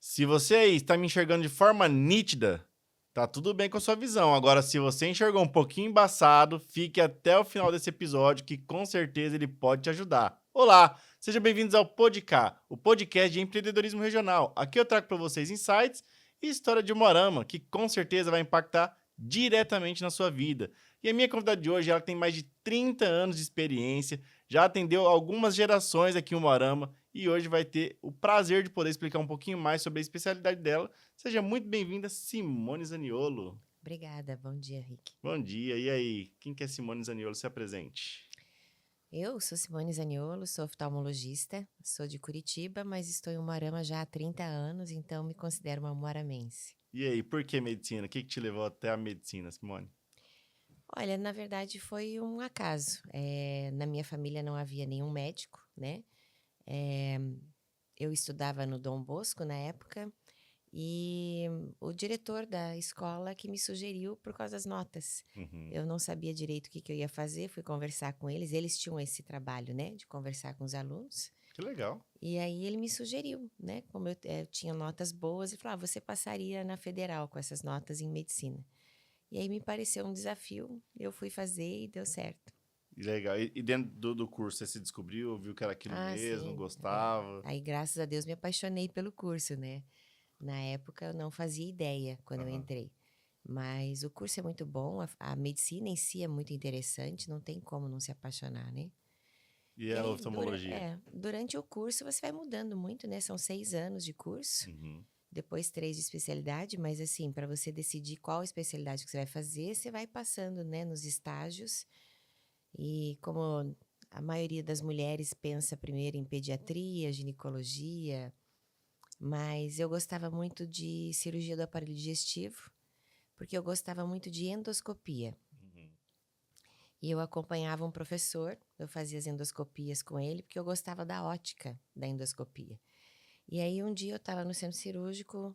Se você aí está me enxergando de forma nítida, tá tudo bem com a sua visão. Agora, se você enxergou um pouquinho embaçado, fique até o final desse episódio que com certeza ele pode te ajudar. Olá, sejam bem-vindos ao Podcast, o podcast de empreendedorismo regional. Aqui eu trago para vocês insights e história de Umuarama, que com certeza vai impactar diretamente na sua vida. E a minha convidada de hoje, ela tem mais de 30 anos de experiência, já atendeu algumas gerações aqui em Umuarama e hoje vai ter o prazer de poder explicar um pouquinho mais sobre a especialidade dela. Seja muito bem-vinda, Simone Zaniolo. Obrigada, bom dia, Rick. Bom dia, e aí? Quem que é Simone Zaniolo? Se apresente. Eu sou Simone Zaniolo, sou oftalmologista, sou de Curitiba, mas estou em Umuarama já há 30 anos, então me considero uma umuaramense. E aí, por que medicina? O que te levou até a medicina, Simone? Olha, na verdade foi um acaso. Na minha família não havia nenhum médico, né? Eh, eu estudava no Dom Bosco na época e o diretor da escola que me sugeriu por causa das notas. Uhum. Eu não sabia direito o que eu ia fazer, fui conversar com eles. Eles tinham esse trabalho, né, de conversar com os alunos. Que legal. E aí ele me sugeriu, né? Como eu tinha notas boas, ele falou: você passaria na federal com essas notas em medicina. E aí me pareceu um desafio, eu fui fazer e deu certo. E legal. E dentro do curso, você se descobriu, viu que era aquilo Ah, mesmo, sim. gostava? Aí, graças a Deus, me apaixonei pelo curso, né? Na época eu não fazia ideia quando eu Aham. entrei. Mas o curso é muito bom, a medicina em si é muito interessante, não tem como não se apaixonar, né? E E a aí, oftalmologia? durante o curso você vai mudando muito, né? São 6 anos de curso. Uhum. Depois 3 de especialidade, mas assim, para você decidir qual especialidade que você vai fazer, você vai passando, né, nos estágios. E como a maioria das mulheres pensa primeiro em pediatria, ginecologia, mas eu gostava muito de cirurgia do aparelho digestivo, porque eu gostava muito de endoscopia. Uhum. E eu acompanhava um professor, eu fazia as endoscopias com ele, porque eu gostava da ótica da endoscopia. E aí um dia eu estava no centro cirúrgico,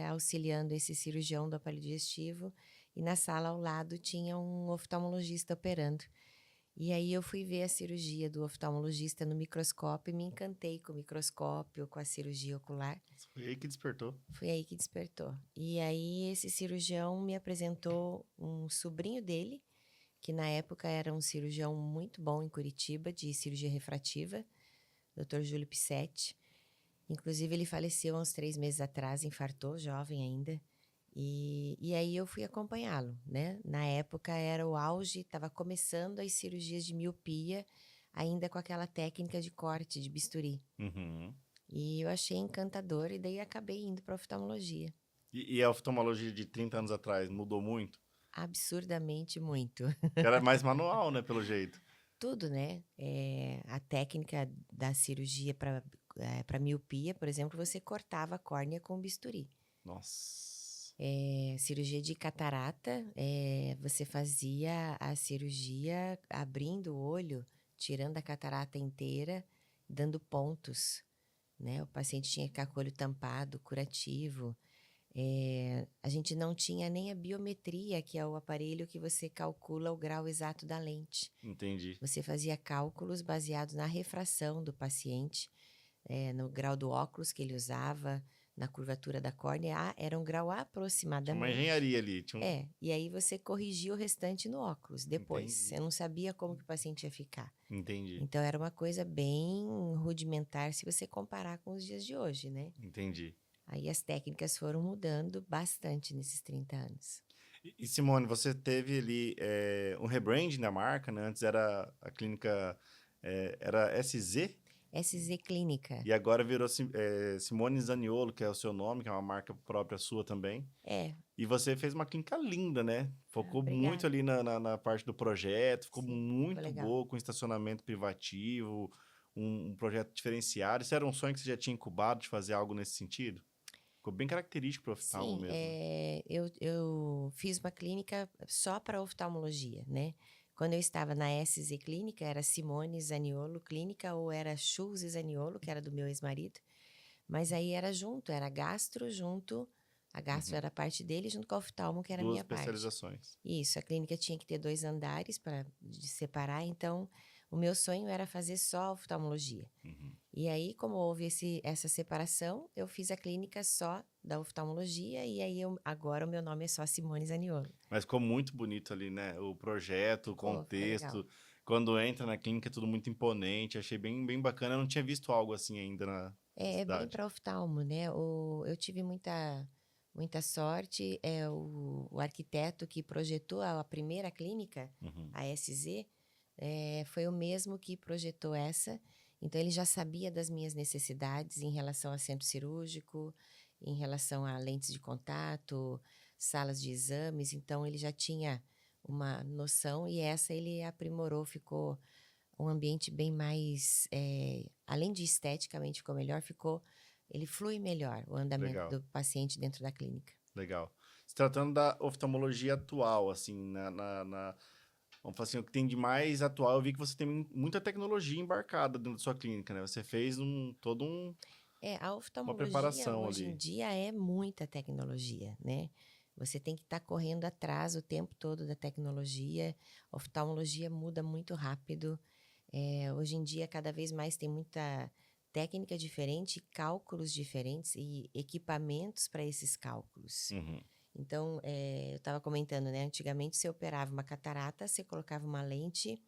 auxiliando esse cirurgião do aparelho digestivo, e na sala ao lado tinha um oftalmologista operando. E aí eu fui ver a cirurgia do oftalmologista no microscópio e me encantei com o microscópio, com a cirurgia ocular. Foi aí que despertou. Foi aí que despertou. E aí esse cirurgião me apresentou um sobrinho dele, que na época era um cirurgião muito bom em Curitiba, de cirurgia refrativa, Dr. Júlio Pissetti. Inclusive, ele faleceu há uns 3 meses atrás, infartou, jovem ainda. E aí eu fui acompanhá-lo, né? Na época era o auge, estava começando as cirurgias de miopia, ainda com aquela técnica de corte, de bisturi. Uhum. E eu achei encantador e daí acabei indo para oftalmologia. E a oftalmologia de 30 anos atrás mudou muito? Absurdamente muito. Que era mais manual, né, pelo jeito. Tudo, né? A técnica da cirurgia para miopia, por exemplo, você cortava a córnea com bisturi. Nossa. Cirurgia de catarata, você fazia a cirurgia abrindo o olho, tirando a catarata inteira, dando pontos, né? O paciente tinha que ficar com o olho tampado, curativo. A gente não tinha nem a biometria, que é o aparelho que você calcula o grau exato da lente. Entendi. Você fazia cálculos baseados na refração do paciente, no grau do óculos que ele usava, na curvatura da córnea, era um grau Tinha uma aproximadamente. engenharia ali. E aí você corrigia o restante no óculos depois. Entendi. Você não sabia como que o paciente ia ficar. Entendi. Então era uma coisa bem rudimentar se você comparar com os dias de hoje, né? Entendi. Aí as técnicas foram mudando bastante nesses 30 anos. E, Simone, você teve ali um rebranding da marca, né? Antes era a clínica, era SZ, SZ Clínica. e agora virou Simone Zaniolo, que é o seu nome, que é uma marca própria sua também. É, E você fez uma clínica linda, né? Focou muito obrigada. ali na parte do projeto, ficou Sim, ficou muito legal. boa, com estacionamento privativo, um projeto diferenciado. Isso era um sonho que você já tinha incubado de fazer algo nesse sentido? Ficou bem característico para o oftalmo Sim, mesmo, né? eu fiz uma clínica só para oftalmologia, né? Quando eu estava na SZ Clínica, era Simone Zaniolo Clínica ou era Schulze Zaniolo, que era do meu ex-marido. Mas aí era junto, era gastro junto, a gastro Uhum. era a parte dele, junto com a oftalmo, que era a Duas minha parte. especializações. Isso, a clínica tinha que ter 2 andares para separar, então O meu sonho era fazer só oftalmologia. Uhum. E aí, como houve essa separação, eu fiz a clínica só da oftalmologia e aí agora o meu nome é só Simone Zaniolo. Mas ficou muito bonito ali, né? O projeto, o Ficou legal. contexto. Quando entra na clínica é tudo muito imponente. Achei bem, bem bacana. Eu não tinha visto algo assim ainda na É bem cidade. para oftalmo, né? Eu tive muita sorte. O arquiteto que projetou a primeira clínica, Uhum. a SZ, foi o mesmo que projetou essa. Então, ele já sabia das minhas necessidades em relação a centro cirúrgico, em relação a lentes de contato, salas de exames. Então, ele já tinha uma noção e essa ele aprimorou, ficou um ambiente bem mais, além de esteticamente ficou melhor, ele flui melhor, o andamento Legal, do paciente dentro da clínica. legal. Se tratando da oftalmologia atual, assim, vamos falar assim, o que tem de mais atual, eu vi que você tem muita tecnologia embarcada dentro da sua clínica, né? Você fez A uma oftalmologia preparação hoje em ali. dia é muita tecnologia, né? Você tem que estar correndo atrás o tempo todo da tecnologia. A oftalmologia muda muito rápido. Hoje em dia, cada vez mais tem muita técnica diferente, cálculos diferentes e equipamentos para esses cálculos. Uhum. Então, eu estava comentando, né? Antigamente, você operava uma catarata, você colocava uma lente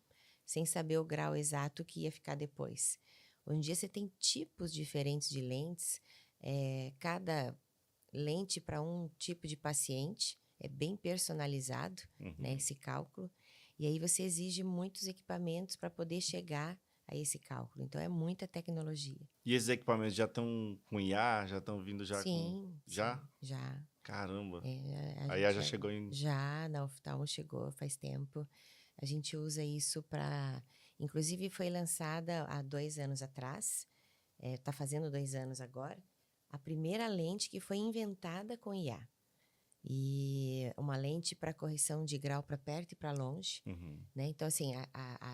sem saber o grau exato que ia ficar depois. Hoje em dia, você tem tipos diferentes de lentes, cada lente para um tipo de paciente, é bem personalizado, né, Uhum. esse cálculo. E aí você exige muitos equipamentos para poder chegar a esse cálculo. Então, é muita tecnologia. E esses equipamentos já estão com IA? Já estão vindo já com... Sim, Já? já. Caramba. A A IA gente já chegou em... já na oftalmo chegou faz tempo. A gente usa isso para... Inclusive, foi lançada há 2 anos atrás, está fazendo 2 anos agora, a primeira lente que foi inventada com IA. E uma lente para correção de grau para perto e para longe. Uhum. Né? Então, assim,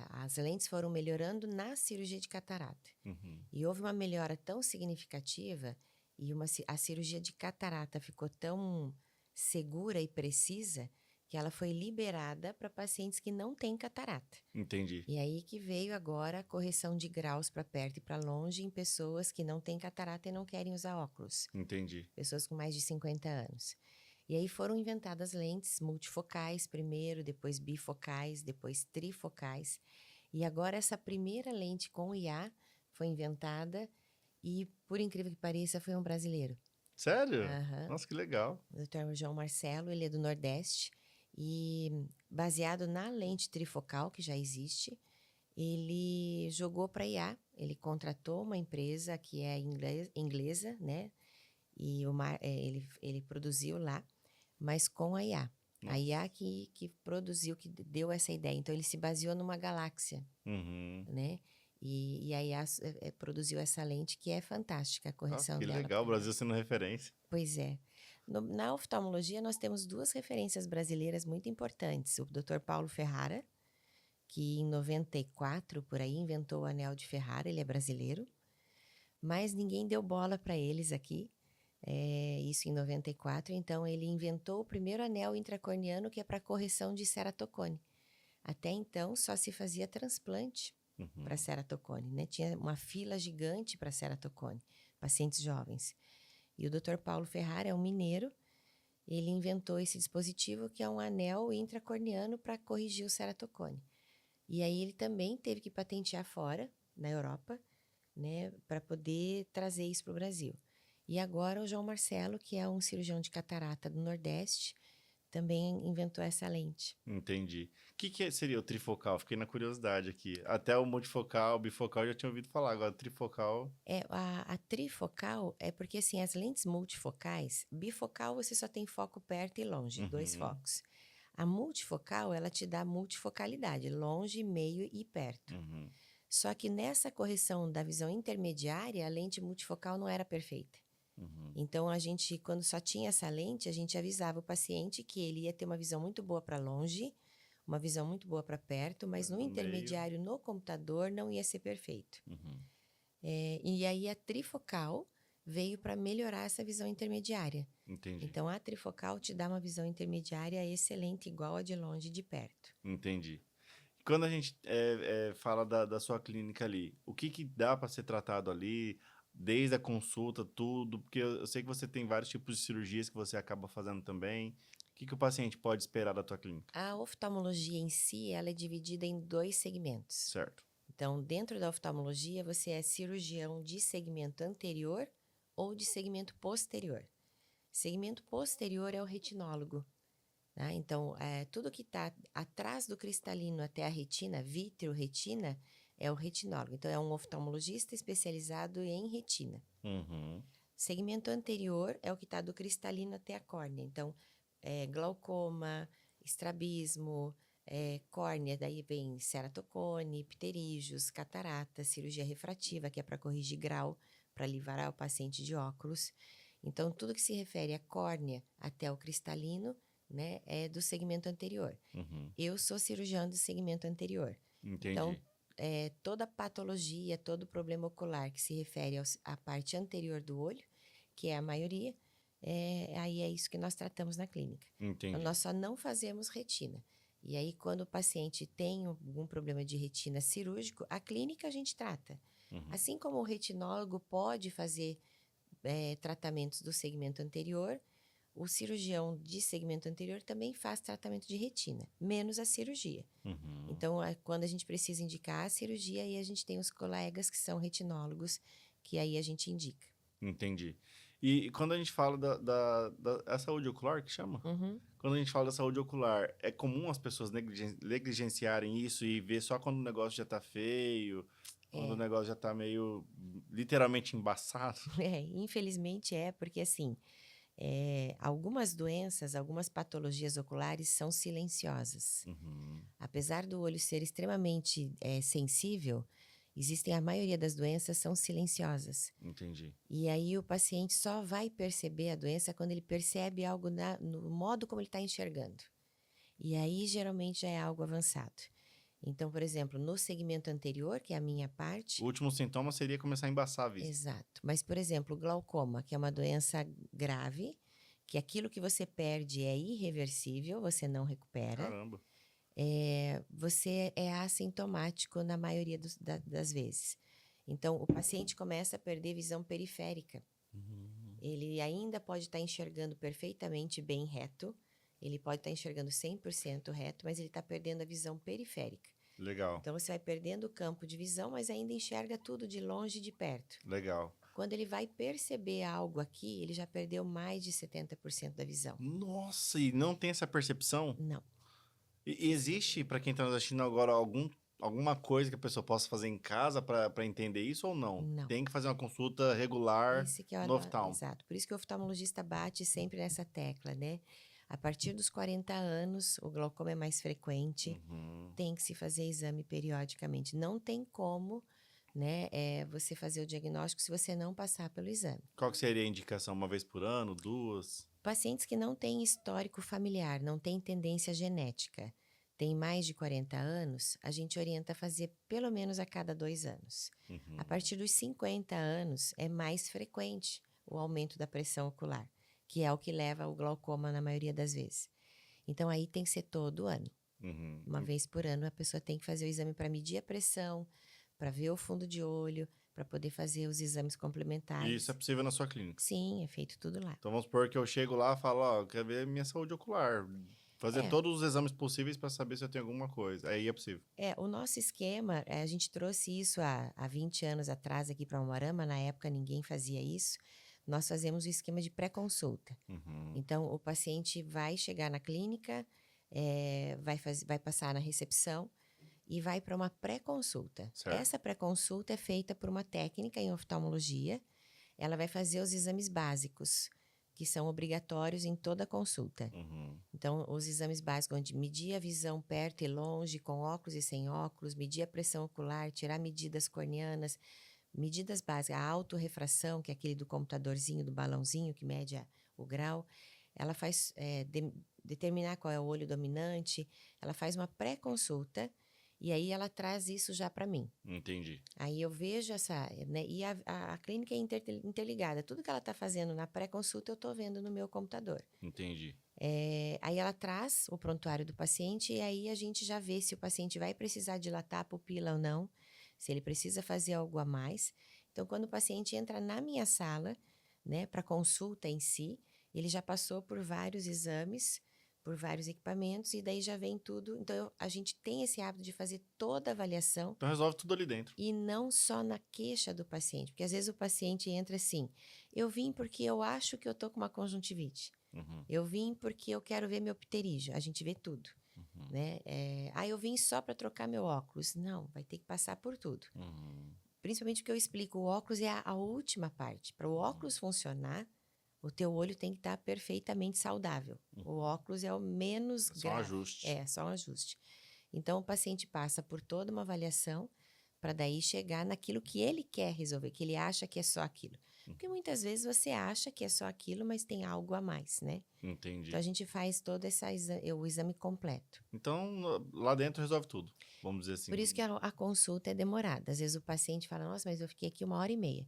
as lentes foram melhorando na cirurgia de catarata. Uhum. E houve uma melhora tão significativa e a cirurgia de catarata ficou tão segura e precisa que ela foi liberada para pacientes que não têm catarata. Entendi. E aí que veio agora a correção de graus para perto e para longe em pessoas que não têm catarata e não querem usar óculos. Entendi. Pessoas com mais de 50 anos. E aí foram inventadas lentes multifocais primeiro, depois bifocais, depois trifocais. E agora essa primeira lente com IA foi inventada e, por incrível que pareça, foi um brasileiro. Sério? Aham. Nossa, que legal. O Dr. João Marcelo, ele é do Nordeste e baseado na lente trifocal que já existe, ele jogou para IA. Ele contratou uma empresa que é inglesa, né? E ele produziu lá, mas com a IA. A Nossa. IA que produziu, que deu essa ideia. Então, ele se baseou numa galáxia, Uhum. né? E a IA produziu essa lente que é fantástica, a Nossa, correção que dela legal. O para Brasil grau. sendo referência. Pois é. Na oftalmologia, nós temos 2 referências brasileiras muito importantes. O Dr. Paulo Ferrara, que em 94, por aí, inventou o anel de Ferrara, ele é brasileiro. Mas ninguém deu bola para eles aqui. Isso em 94, então ele inventou o primeiro anel intracorneano que é para correção de ceratocone. Até então só se fazia transplante para Uhum. ceratocone, né? Tinha uma fila gigante para ceratocone, pacientes jovens. E o Dr. Paulo Ferrara é um mineiro, ele inventou esse dispositivo que é um anel intracorneano para corrigir o ceratocone. E aí ele também teve que patentear fora, na Europa, né, para poder trazer isso para o Brasil. E agora o João Marcelo, que é um cirurgião de catarata do Nordeste, também inventou essa lente. Entendi. O que seria o trifocal? Fiquei na curiosidade aqui. Até o multifocal, bifocal, eu já tinha ouvido falar. Agora, trifocal... A trifocal é porque, assim, as lentes multifocais, bifocal você só tem foco perto e longe, 2 Uhum. focos. A multifocal, ela te dá multifocalidade, longe, meio e perto. Uhum. Só que nessa correção da visão intermediária, a lente multifocal não era perfeita. Uhum. Então, a gente, quando só tinha essa lente, a gente avisava o paciente que ele ia ter uma visão muito boa para longe, uma visão muito boa para perto, mas no No meio... intermediário, no computador, não ia ser perfeito. Uhum. E aí, a trifocal veio para melhorar essa visão intermediária. Entendi. Então, a trifocal te dá uma visão intermediária excelente, igual a de longe e de perto. Entendi. Quando a gente fala da sua clínica ali, o que que dá para ser tratado ali, desde a consulta, tudo? Porque eu sei que você tem vários tipos de cirurgias que você acaba fazendo também. O que que o paciente pode esperar da tua clínica? A oftalmologia em si, ela é dividida em 2 segmentos. Certo. Então, dentro da oftalmologia, você é cirurgião de segmento anterior ou de segmento posterior. Segmento posterior é o retinólogo, tá? Então, tudo que está atrás do cristalino até a retina, vítreo-retina, é o retinólogo. Então, é um oftalmologista especializado em retina. Uhum. Segmento anterior é o que está do cristalino até a córnea. Então, glaucoma, estrabismo, córnea, daí vem ceratocone, pterígios, catarata, cirurgia refrativa, que é para corrigir grau, para livrar o paciente de óculos. Então, tudo que se refere à córnea até o cristalino, né, é do segmento anterior. Uhum. Eu sou cirurgião do segmento anterior. Então, Entendi. toda patologia, todo problema ocular que se refere à parte anterior do olho, que é a maioria, aí é isso que nós tratamos na clínica. Então, Entendi. nós só não fazemos retina. E aí, quando o paciente tem algum problema de retina cirúrgico, a clínica a gente trata. Uhum. Assim como o retinólogo pode fazer tratamentos do segmento anterior, o cirurgião de segmento anterior também faz tratamento de retina, menos a cirurgia. Uhum. Então, quando a gente precisa indicar a cirurgia, aí a gente tem os colegas que são retinólogos, que aí a gente indica. Entendi. E quando a gente fala da saúde ocular, que chama? Uhum. Quando a gente fala da saúde ocular, é comum as pessoas negligenciarem isso e ver só quando o negócio já tá feio, quando o negócio já tá meio literalmente embaçado? Infelizmente porque assim, algumas doenças, algumas patologias oculares são silenciosas. Uhum. Apesar do olho ser extremamente sensível, existem a maioria das doenças são silenciosas. Entendi. E aí o paciente só vai perceber a doença quando ele percebe algo no modo como ele está enxergando. E aí geralmente já é algo avançado. Então, por exemplo, no segmento anterior, que é a minha O parte, último sintoma seria começar a embaçar a vista. exato. Mas, por exemplo, o glaucoma, que é uma doença grave, que aquilo que você perde é irreversível, você não recupera. Caramba. Você é assintomático na maioria das vezes. Então, o paciente começa a perder visão periférica. Ele ainda pode estar enxergando perfeitamente bem reto, ele pode estar enxergando 100% reto, mas ele está perdendo a visão periférica. Legal, Então, você vai perdendo o campo de visão, mas ainda enxerga tudo de longe e de perto. legal. Quando ele vai perceber algo aqui, ele já perdeu mais de 70% da visão. Nossa, e não tem essa percepção? Não. E existe, para quem está nos assistindo agora, alguma coisa que a pessoa possa fazer em casa para entender isso ou não? Não. Tem que fazer uma consulta regular Esse que é no oftalmo. exato. Por isso que o oftalmologista bate sempre nessa tecla, né? A partir dos 40 anos, o glaucoma é mais frequente, Uhum. tem que se fazer exame periodicamente. Não tem como, né, você fazer o diagnóstico se você não passar pelo exame. Qual que seria a indicação? Uma vez por ano? Duas? Pacientes que não têm histórico familiar, não têm tendência genética, têm mais de 40 anos, a gente orienta a fazer pelo menos a cada 2 anos. Uhum. A partir dos 50 anos, é mais frequente o aumento da pressão ocular, que é o que leva ao glaucoma na maioria das vezes. Então, aí tem que ser todo ano. Uhum. Uma vez por ano, a pessoa tem que fazer o exame para medir a pressão, para ver o fundo de olho, para poder fazer os exames E complementares. isso é possível na sua clínica. Sim, é feito tudo lá. Então vamos supor que eu chego lá e falo, ó, eu quero ver minha saúde ocular. Fazer É. todos os exames possíveis para saber se eu tenho alguma coisa. Aí é possível. O nosso esquema, a gente trouxe isso há 20 anos atrás aqui para Umuarama, na época ninguém fazia isso. Nós fazemos o esquema de pré-consulta. Uhum. Então, o paciente vai chegar na clínica, vai passar na recepção e vai para uma pré-consulta. Certo. Essa pré-consulta é feita por uma técnica em oftalmologia. Ela vai fazer os exames básicos, que são obrigatórios em toda consulta. Uhum. Então, os exames básicos, onde medir a visão perto e longe, com óculos e sem óculos, medir a pressão ocular, tirar medidas corneanas, medidas básicas, a autorrefração, que é aquele do computadorzinho, do balãozinho que mede o grau, ela faz determinar qual é o olho dominante, ela faz uma pré-consulta e aí ela traz isso já para mim. Entendi. Aí eu vejo né, e a clínica é interligada, tudo que ela está fazendo na pré-consulta eu estou vendo no meu computador. Entendi. Aí ela traz o prontuário do paciente e aí a gente já vê se o paciente vai precisar dilatar a pupila ou não, se ele precisa fazer algo a mais. Então, quando o paciente entra na minha sala, né, para consulta em si, ele já passou por vários exames, por vários equipamentos e daí já vem tudo. Então, a gente tem esse hábito de fazer toda a avaliação Então resolve tudo ali dentro. e não só na queixa do paciente, porque às vezes o paciente entra assim: eu vim porque eu acho que eu tô com uma conjuntivite. Uhum, Eu vim porque eu quero ver meu pterígio. A gente vê tudo, uhum, né? Eu vim só para trocar meu óculos. Não, vai ter que passar por tudo. uhum. Principalmente porque eu explico, o óculos é a última parte. Para o óculos funcionar, o teu olho tem que estar perfeitamente saudável. O óculos é o menos É só um grave. ajuste. É, só um ajuste. Então, o paciente passa por toda uma avaliação para daí chegar naquilo que ele quer resolver, que ele acha que é só aquilo. Porque muitas vezes você acha que é só aquilo, mas tem algo a mais, né? Então, a Entendi. gente faz todo o exame completo. Então, lá dentro resolve tudo. Vamos dizer assim. Por isso que a consulta é demorada. Às vezes o paciente fala, nossa, mas eu fiquei aqui 1h30.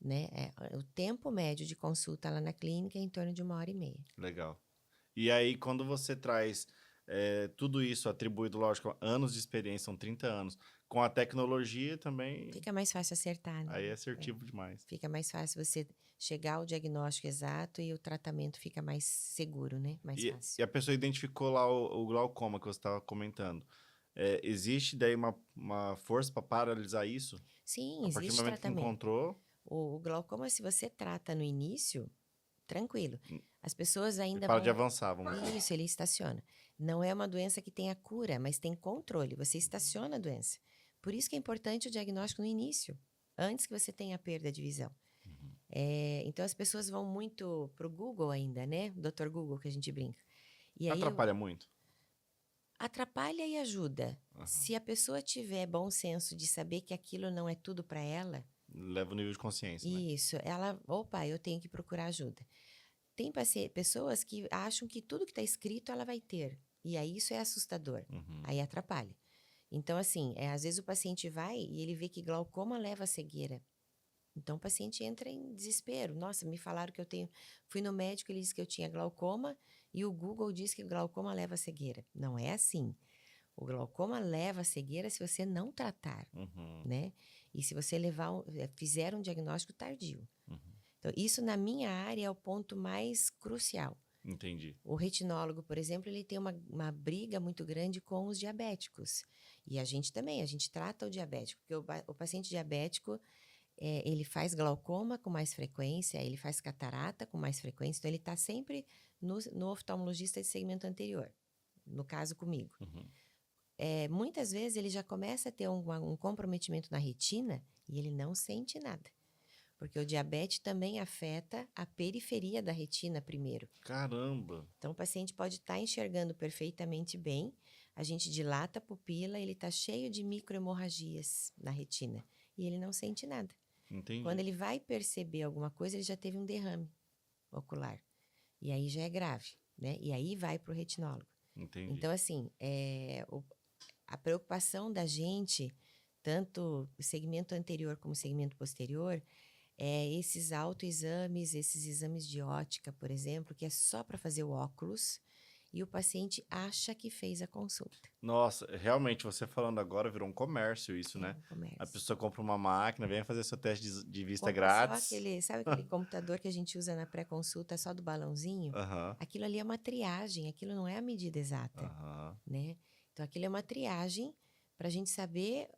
Né? O tempo médio de consulta lá na clínica é em torno de 1h30. Legal. E aí, quando você traz tudo isso atribuído, lógico, a anos de experiência, são 30 anos, com a tecnologia também, Fica mais fácil acertar, né? aí é assertivo demais. Fica mais fácil você chegar ao diagnóstico exato e o tratamento fica mais seguro, né? Mais fácil. E a pessoa identificou lá o glaucoma que você estava comentando. Existe daí uma força para paralisar isso? Sim, A partir do existe momento que tratamento. encontrou, O glaucoma, se você trata no início, tranquilo. As pessoas ele ainda para de vão. avançar, vamos dizer. Isso, ele estaciona. Não é uma doença que tenha cura, mas tem controle. Você estaciona a doença. Por isso que é importante o diagnóstico no início, antes que você tenha perda de visão. Então as pessoas vão muito pro Google ainda, né? Dr. Google, que a gente brinca. E aí Atrapalha muito? atrapalha e ajuda. Aham. Se a pessoa tiver bom senso de saber que aquilo não é tudo para ela, Leva o nível de consciência, né? isso, opa, eu tenho que procurar ajuda. Tem pessoas que acham que tudo que está escrito ela vai ter. E aí isso é assustador. Uhum. Aí atrapalha. Então, assim, às vezes o paciente vai e ele vê que glaucoma leva a cegueira. Então, o paciente entra em desespero. Nossa, me falaram que eu tenho. Fui no médico, ele disse que eu tinha glaucoma e o Google diz que glaucoma leva a cegueira. Não é assim. O glaucoma leva a cegueira se você não tratar, Uhum. né? E se você fizer um diagnóstico tardio. Uhum. Então, isso na minha área é o ponto mais crucial. Entendi. O retinólogo, por exemplo, ele tem uma briga muito grande com os diabéticos. E a gente também, a gente trata o diabético, porque o paciente diabético, ele faz glaucoma com mais frequência, ele faz catarata com mais frequência, então ele está sempre no oftalmologista de segmento anterior, no caso comigo. Uhum. Muitas vezes ele já começa a ter um comprometimento na retina e ele não sente nada. Porque o diabetes também afeta a periferia da retina primeiro. Caramba! Então, o paciente pode estar enxergando perfeitamente bem, a gente dilata a pupila, ele está cheio de microhemorragias na retina e ele não sente nada. Entendi. Quando ele vai perceber alguma coisa, ele já teve um derrame ocular. E aí já é grave, né? E aí vai para o retinólogo. Entendi. Então, assim, a preocupação da gente, tanto o segmento anterior como o segmento posterior, esses autoexames, esses exames de ótica, por exemplo, que é só para fazer o óculos e o paciente acha que fez a consulta. Nossa, realmente, você falando agora virou um comércio isso, né? Um comércio. A pessoa compra uma máquina, vem fazer seu teste de vista Compra grátis. só sabe aquele computador que a gente usa na pré-consulta só do balãozinho? Aham. Aquilo ali é uma triagem, aquilo não é a medida exata, Aham. né? Então, aquilo é uma triagem para a gente saber,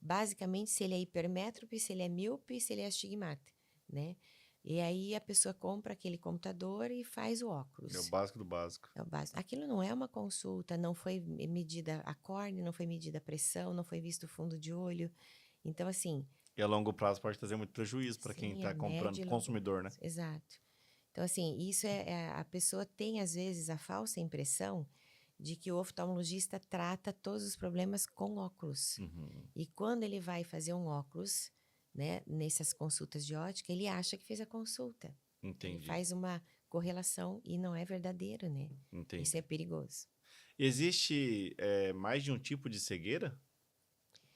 basicamente, se ele é hipermétrope, se ele é míope, se ele é astigmata, né? E aí a pessoa compra aquele computador e faz o óculos. É o básico do básico. É o básico. Aquilo não é uma consulta, não foi medida a córnea, não foi medida a pressão, não foi visto o fundo de olho. Então, assim... E a longo prazo pode trazer muito prejuízo para quem sim, está a comprando, médio e longo consumidor, né? prazo. Exato. Então, assim, isso a pessoa tem, às vezes, a falsa impressão de que o oftalmologista trata todos os problemas com óculos. Uhum. E quando ele vai fazer um óculos, né, nessas consultas de ótica, ele acha que fez a consulta. Entendi. Ele faz uma correlação e não é verdadeiro, né? Entendi. Isso é perigoso. Existe mais de um tipo de cegueira?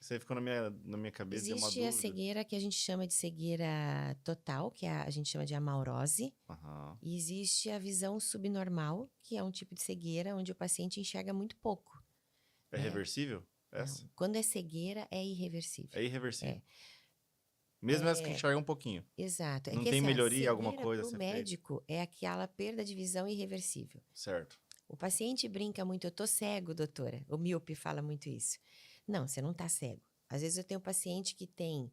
Isso aí ficou na minha cabeça, deu uma Existe a dúvida. cegueira que a gente chama de cegueira total, que a gente chama de amaurose. Aham. E existe a visão subnormal, que é um tipo de cegueira onde o paciente enxerga muito pouco, É né? reversível? Não, Essa? quando é cegueira, é irreversível. É irreversível. É, Mesmo essa que enxerga um pouquinho. exato. É Não que tem assim, a melhoria, alguma cegueira coisa a para o ser feita? médico é aquela perda de visão irreversível. Certo. O paciente brinca muito, eu tô cego, doutora. O míope fala muito isso. Não, você não tá cego. Às vezes eu tenho um paciente que tem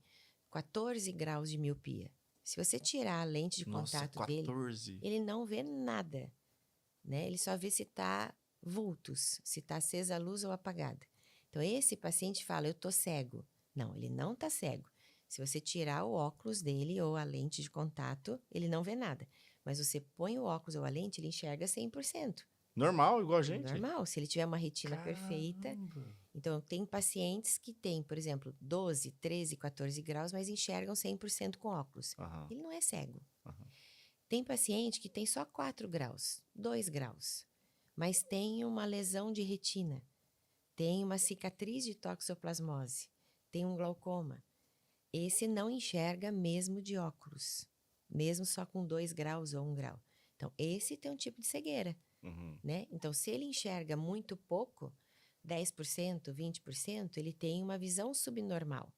14 graus de miopia. Se você tirar a lente de Nossa, contato dele, 14. ele não vê nada, né? Ele só vê se tá vultos, se tá acesa a luz ou apagada. Então esse paciente fala, eu tô cego. Não, ele não tá cego. Se você tirar o óculos dele ou a lente de contato, ele não vê nada. Mas você põe o óculos ou a lente, ele enxerga 100%. Normal, igual a gente? Normal, se ele tiver uma retina perfeita. Caramba. Então, tem pacientes que têm, por exemplo, 12, 13, 14 graus, mas enxergam 100% com óculos. Aham, Ele não é cego. aham. Tem paciente que tem só 4 graus, 2 graus, mas tem uma lesão de retina, tem uma cicatriz de toxoplasmose, tem um glaucoma. Esse não enxerga mesmo de óculos, mesmo só com 2 graus ou 1 grau. Então, esse tem um tipo de cegueira. Uhum. Né? Então, se ele enxerga muito pouco, 10%, 20%, ele tem uma visão subnormal,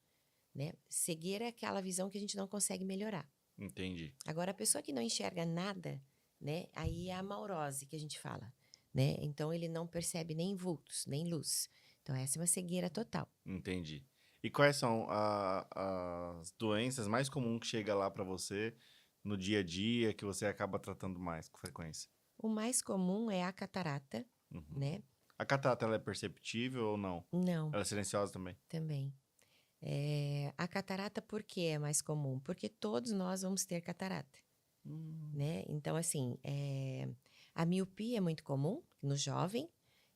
né? Cegueira é aquela visão que a gente não consegue melhorar. Entendi. Agora, a pessoa que não enxerga nada, né? Aí é a amaurose que a gente fala, né? Então, ele não percebe nem vultos, nem luz. Então, essa é uma cegueira total. Entendi. E quais são as doenças mais comuns que chega lá pra você no dia a dia, que você acaba tratando mais com frequência? O mais comum é a catarata, Uhum. né? A catarata, ela é perceptível ou não? Não, Ela é silenciosa também? também. A catarata, por que é mais comum? Porque todos nós vamos ter catarata. Né? Então, assim, a miopia é muito comum no jovem.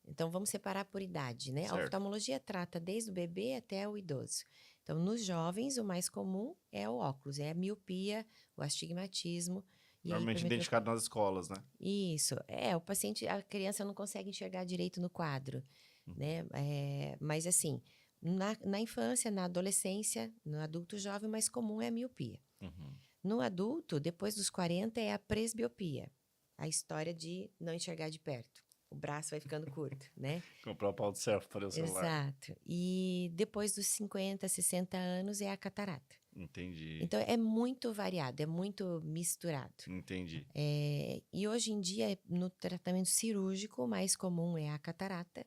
Então, vamos separar por idade, né? A Certo. oftalmologia trata desde o bebê até o idoso. Então, nos jovens, o mais comum é o óculos, é a miopia, o astigmatismo e a Normalmente hipermetropia. identificado nas escolas, né? Isso, o paciente, a criança não consegue enxergar direito no quadro, né? Mas assim, na infância, na adolescência, no adulto jovem, o mais comum é a miopia. Uhum. No adulto, depois dos 40, é a presbiopia. A história de não enxergar de perto. O braço vai ficando curto, né? Comprar o pau do selfie para o celular. Exato. E depois dos 50, 60 anos é a catarata. Entendi. Então, é muito variado, é muito misturado. Entendi. E hoje em dia, no tratamento cirúrgico, o mais comum é a catarata.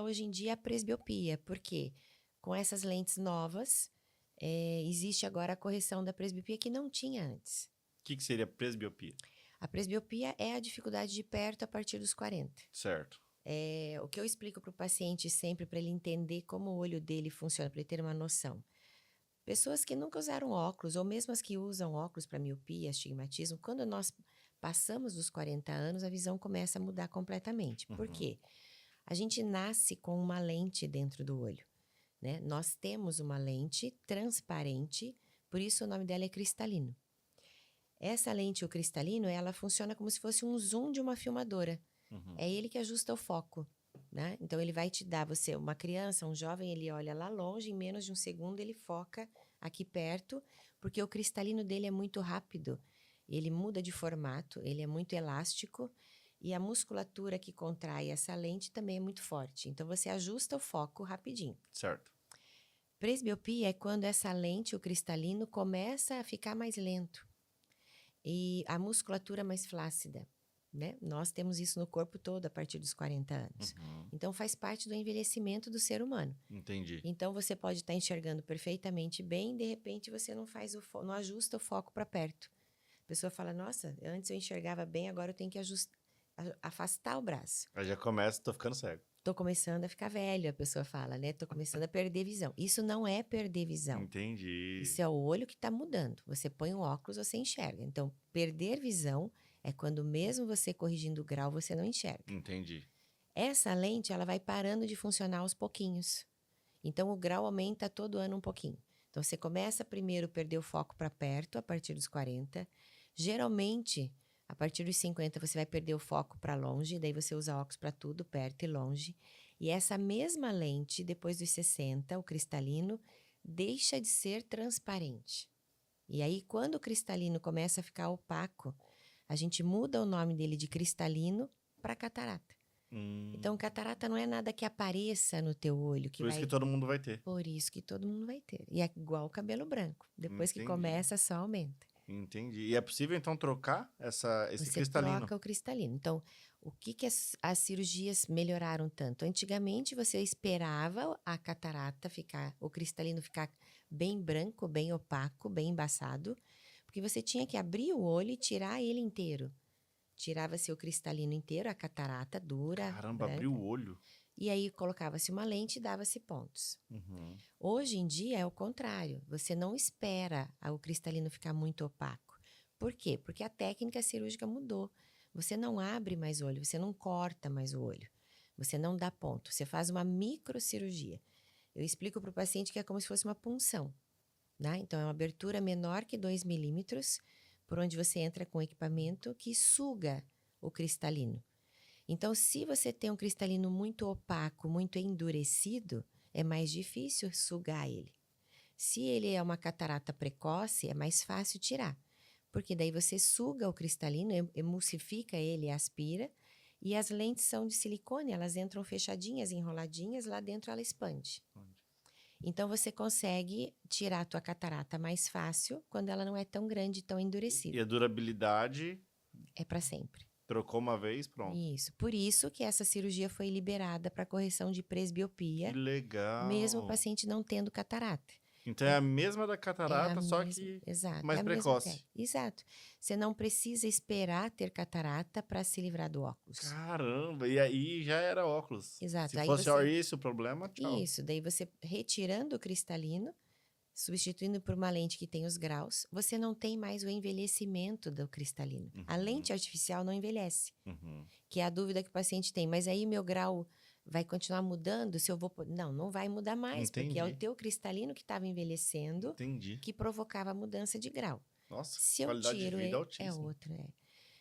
Hoje em dia, a presbiopia. Por quê? Com essas lentes novas, existe agora a correção da presbiopia que não tinha antes. O que seria presbiopia? A presbiopia é a dificuldade de perto a partir dos 40. Certo. O que eu explico para o paciente sempre, para ele entender como o olho dele funciona, para ele ter uma noção. Pessoas que nunca usaram óculos, ou mesmo as que usam óculos para miopia, astigmatismo, quando nós passamos dos 40 anos, a visão começa a mudar completamente. Por quê? A gente nasce com uma lente dentro do olho, né? Nós temos uma lente transparente, por isso o nome dela é cristalino. Essa lente, o cristalino, ela funciona como se fosse um zoom de uma filmadora. É ele que ajusta o foco, né? Então, ele vai te dar, você, uma criança, um jovem, ele olha lá longe, em menos de um segundo ele foca aqui perto, porque o cristalino dele é muito rápido. Ele muda de formato, ele é muito elástico e a musculatura que contrai essa lente também é muito forte. Então, você ajusta o foco rapidinho. Certo. Presbiopia é quando essa lente, o cristalino, começa a ficar mais lento e a musculatura mais flácida, né? Nós temos isso no corpo todo a partir dos 40 anos. Então, faz parte do envelhecimento do ser humano. Entendi. Então, você pode estar enxergando perfeitamente bem, de repente você não faz não ajusta o foco para perto. A pessoa fala, nossa, antes eu enxergava bem, agora eu tenho que afastar o braço. Aí já começa, tô ficando cego. Tô começando a ficar velho, a pessoa fala, né? Tô começando a perder visão. Isso não é perder visão. Entendi. Isso é o olho que está mudando. Você põe um óculos, você enxerga. Então, perder visão é quando mesmo você corrigindo o grau, você não enxerga. Entendi. Essa lente, ela vai parando de funcionar aos pouquinhos. Então, o grau aumenta todo ano um pouquinho. Então, você começa primeiro a perder o foco para perto, a partir dos 40. Geralmente, a partir dos 50, você vai perder o foco para longe. Daí, você usa óculos para tudo, perto e longe. E essa mesma lente, depois dos 60, o cristalino, deixa de ser transparente. E aí, quando o cristalino começa a ficar opaco, a gente muda o nome dele de cristalino para catarata. Então, catarata não é nada que apareça no teu olho. Por isso que todo mundo vai ter. Por isso que todo mundo vai ter. E é igual o cabelo branco. Depois que Entendi. começa, só aumenta. Entendi. E é possível, então, trocar esse Você cristalino? troca o cristalino. Então, o que as cirurgias melhoraram tanto? Antigamente, você esperava a catarata ficar, o cristalino ficar bem branco, bem opaco, bem embaçado, porque você tinha que abrir o olho e tirar ele inteiro. Tirava-se o cristalino inteiro, a catarata dura, Caramba, branca, abriu o olho. e aí colocava-se uma lente e dava-se pontos. Uhum. Hoje em dia é o contrário. Você não espera o cristalino ficar muito opaco. Por quê? Porque a técnica cirúrgica mudou. Você não abre mais o olho, você não corta mais o olho. Você não dá ponto. Você faz uma microcirurgia. Eu explico para o paciente que é como se fosse uma punção. Né? Então, é uma abertura menor que 2 milímetros, por onde você entra com equipamento que suga o cristalino. Então, se você tem um cristalino muito opaco, muito endurecido, é mais difícil sugar ele. Se ele é uma catarata precoce, é mais fácil tirar. Porque daí você suga o cristalino, emulsifica ele, aspira, e as lentes são de silicone, elas entram fechadinhas, enroladinhas, lá dentro ela expande. Então você consegue tirar a tua catarata mais fácil quando ela não é tão grande, tão endurecida. E a durabilidade, É para sempre. trocou uma vez, pronto. Isso. Por isso que essa cirurgia foi liberada para correção de Que presbiopia, legal. mesmo o paciente não tendo catarata. Então é a mesma da catarata, só mesma, que exato, mais é a mesma precoce. técnica. Exato. Você não precisa esperar ter catarata para se livrar do óculos. Caramba, e aí já era óculos. Exato. Se Aí fosse você... isso o problema, tchau. Isso, daí você retirando o cristalino, substituindo por uma lente que tem os graus, você não tem mais o envelhecimento do cristalino. A lente artificial não envelhece, que é a dúvida que o paciente tem. Mas aí meu grau vai continuar mudando se eu vou... Não vai mudar mais, porque é o Entendi. teu cristalino que estava envelhecendo Entendi. que provocava a mudança de grau. Nossa, Se eu qualidade de tiro vida ele, é altíssima. outro, é.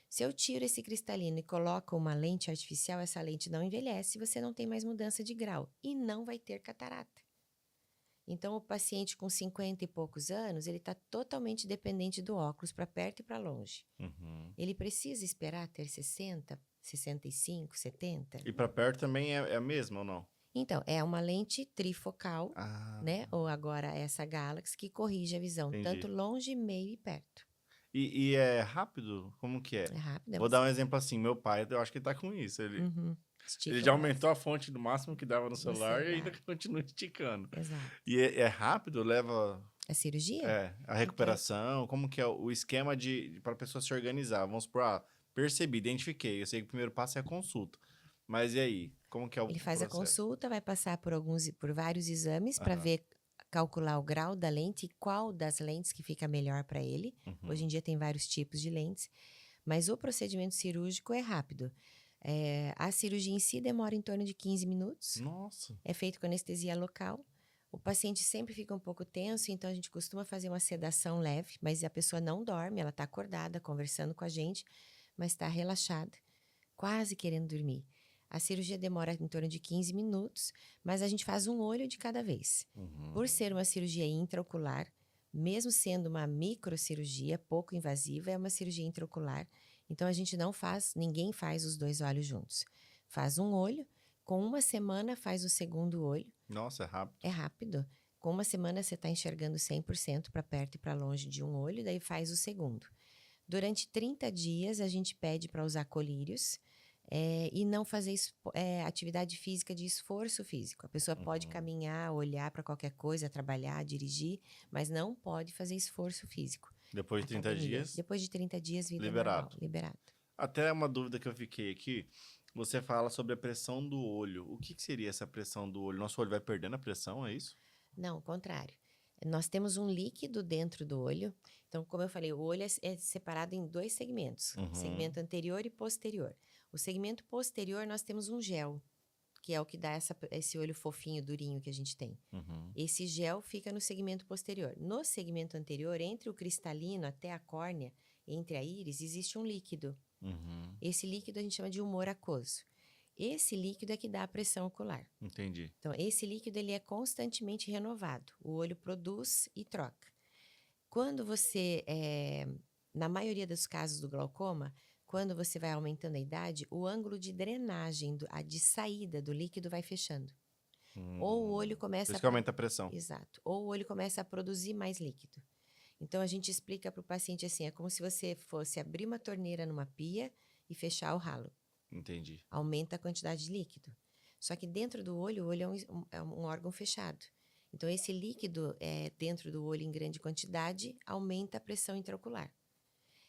Se eu tiro esse cristalino e coloco uma lente artificial, essa lente não envelhece, você não tem mais mudança de grau e não vai ter catarata. Então, o paciente com 50 e poucos anos, ele está totalmente dependente do óculos para perto e para longe. Ele precisa esperar ter 60, 65, 70? E pra perto também é a mesma ou não? Então, é uma lente trifocal, Ah, né? Ou agora essa Galaxy, que corrige a visão, entendi. tanto longe, meio e perto. E é rápido? Como que é? É rápido. Vou dar um exemplo assim, meu pai, eu acho que ele tá com isso. Estica Ele o já braço. aumentou a fonte do máximo que dava no celular e ainda celular. continua esticando. Exato. E é rápido? Leva A cirurgia? a recuperação? Como que é o esquema para a pessoa se organizar? Vamos supor, percebi, identifiquei. Eu sei que o primeiro passo é a consulta. Mas e aí? Como que é o Ele faz a processo? consulta, vai passar por vários exames para ver, calcular o grau da lente e qual das lentes que fica melhor para ele. Hoje em dia tem vários tipos de lentes, mas o procedimento cirúrgico é rápido. A cirurgia em si demora em torno de 15 minutos. Nossa. É feito com anestesia local. O paciente sempre fica um pouco tenso, então a gente costuma fazer uma sedação leve, mas a pessoa não dorme, ela está acordada, conversando com a gente, mas está relaxada, quase querendo dormir. A cirurgia demora em torno de 15 minutos, mas a gente faz um olho de cada vez. Por ser uma cirurgia intraocular, mesmo sendo uma microcirurgia pouco invasiva, é uma cirurgia intraocular. Então a gente não faz, ninguém faz os dois olhos juntos. Faz um olho, com uma semana faz o segundo olho. Nossa, é rápido. É rápido. Com uma semana você está enxergando 100% para perto e para longe de um olho, daí faz o segundo. Durante 30 dias a gente pede para usar colírios. E não fazer atividade física de esforço físico. A pessoa pode caminhar, olhar para qualquer coisa, trabalhar, dirigir, mas não pode fazer esforço físico. Depois de 30 Academia. dias, Depois de 30 dias, vida liberado. normal, liberado. Até uma dúvida que eu fiquei aqui, você fala sobre a pressão do olho. O que seria essa pressão do olho? Nosso olho vai perdendo a pressão, é isso? Não, o contrário. Nós temos um líquido dentro do olho. Então, como eu falei, o olho é separado em dois segmentos. Segmento anterior e posterior. O segmento posterior, nós temos um gel, que é o que dá esse olho fofinho, durinho que a gente tem. Esse gel fica no segmento posterior. No segmento anterior, entre o cristalino até a córnea, entre a íris, existe um líquido. Esse líquido a gente chama de humor aquoso. Esse líquido é que dá a pressão ocular. Entendi. Então, esse líquido ele é constantemente renovado. O olho produz e troca. Quando você, na maioria dos casos do glaucoma, quando você vai aumentando a idade, o ângulo de drenagem, de saída do líquido vai fechando. Ou o olho Por começa isso que aumenta a pressão. Exato. Ou o olho começa a produzir mais líquido. Então, a gente explica para o paciente assim, é como se você fosse abrir uma torneira numa pia e fechar o ralo. Entendi. Aumenta a quantidade de líquido. Só que dentro do olho, o olho é um órgão fechado. Então, esse líquido dentro do olho em grande quantidade aumenta a pressão intraocular.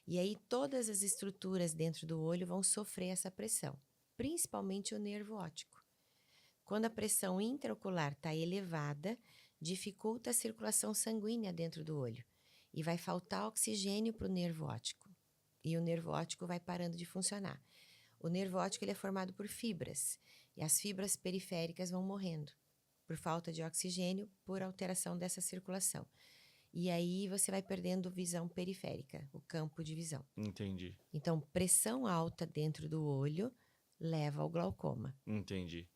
E aí, todas as estruturas dentro do olho vão sofrer essa pressão, principalmente o nervo óptico. Quando a pressão intraocular está elevada, dificulta a circulação sanguínea dentro do olho e vai faltar oxigênio para o nervo óptico. E o nervo óptico vai parando de funcionar. O nervo óptico ele é formado por fibras e as fibras periféricas vão morrendo por falta de oxigênio, por alteração dessa circulação. E aí você vai perdendo visão periférica, o campo de visão. Entendi. Então, pressão alta dentro do olho leva ao glaucoma. Entendi.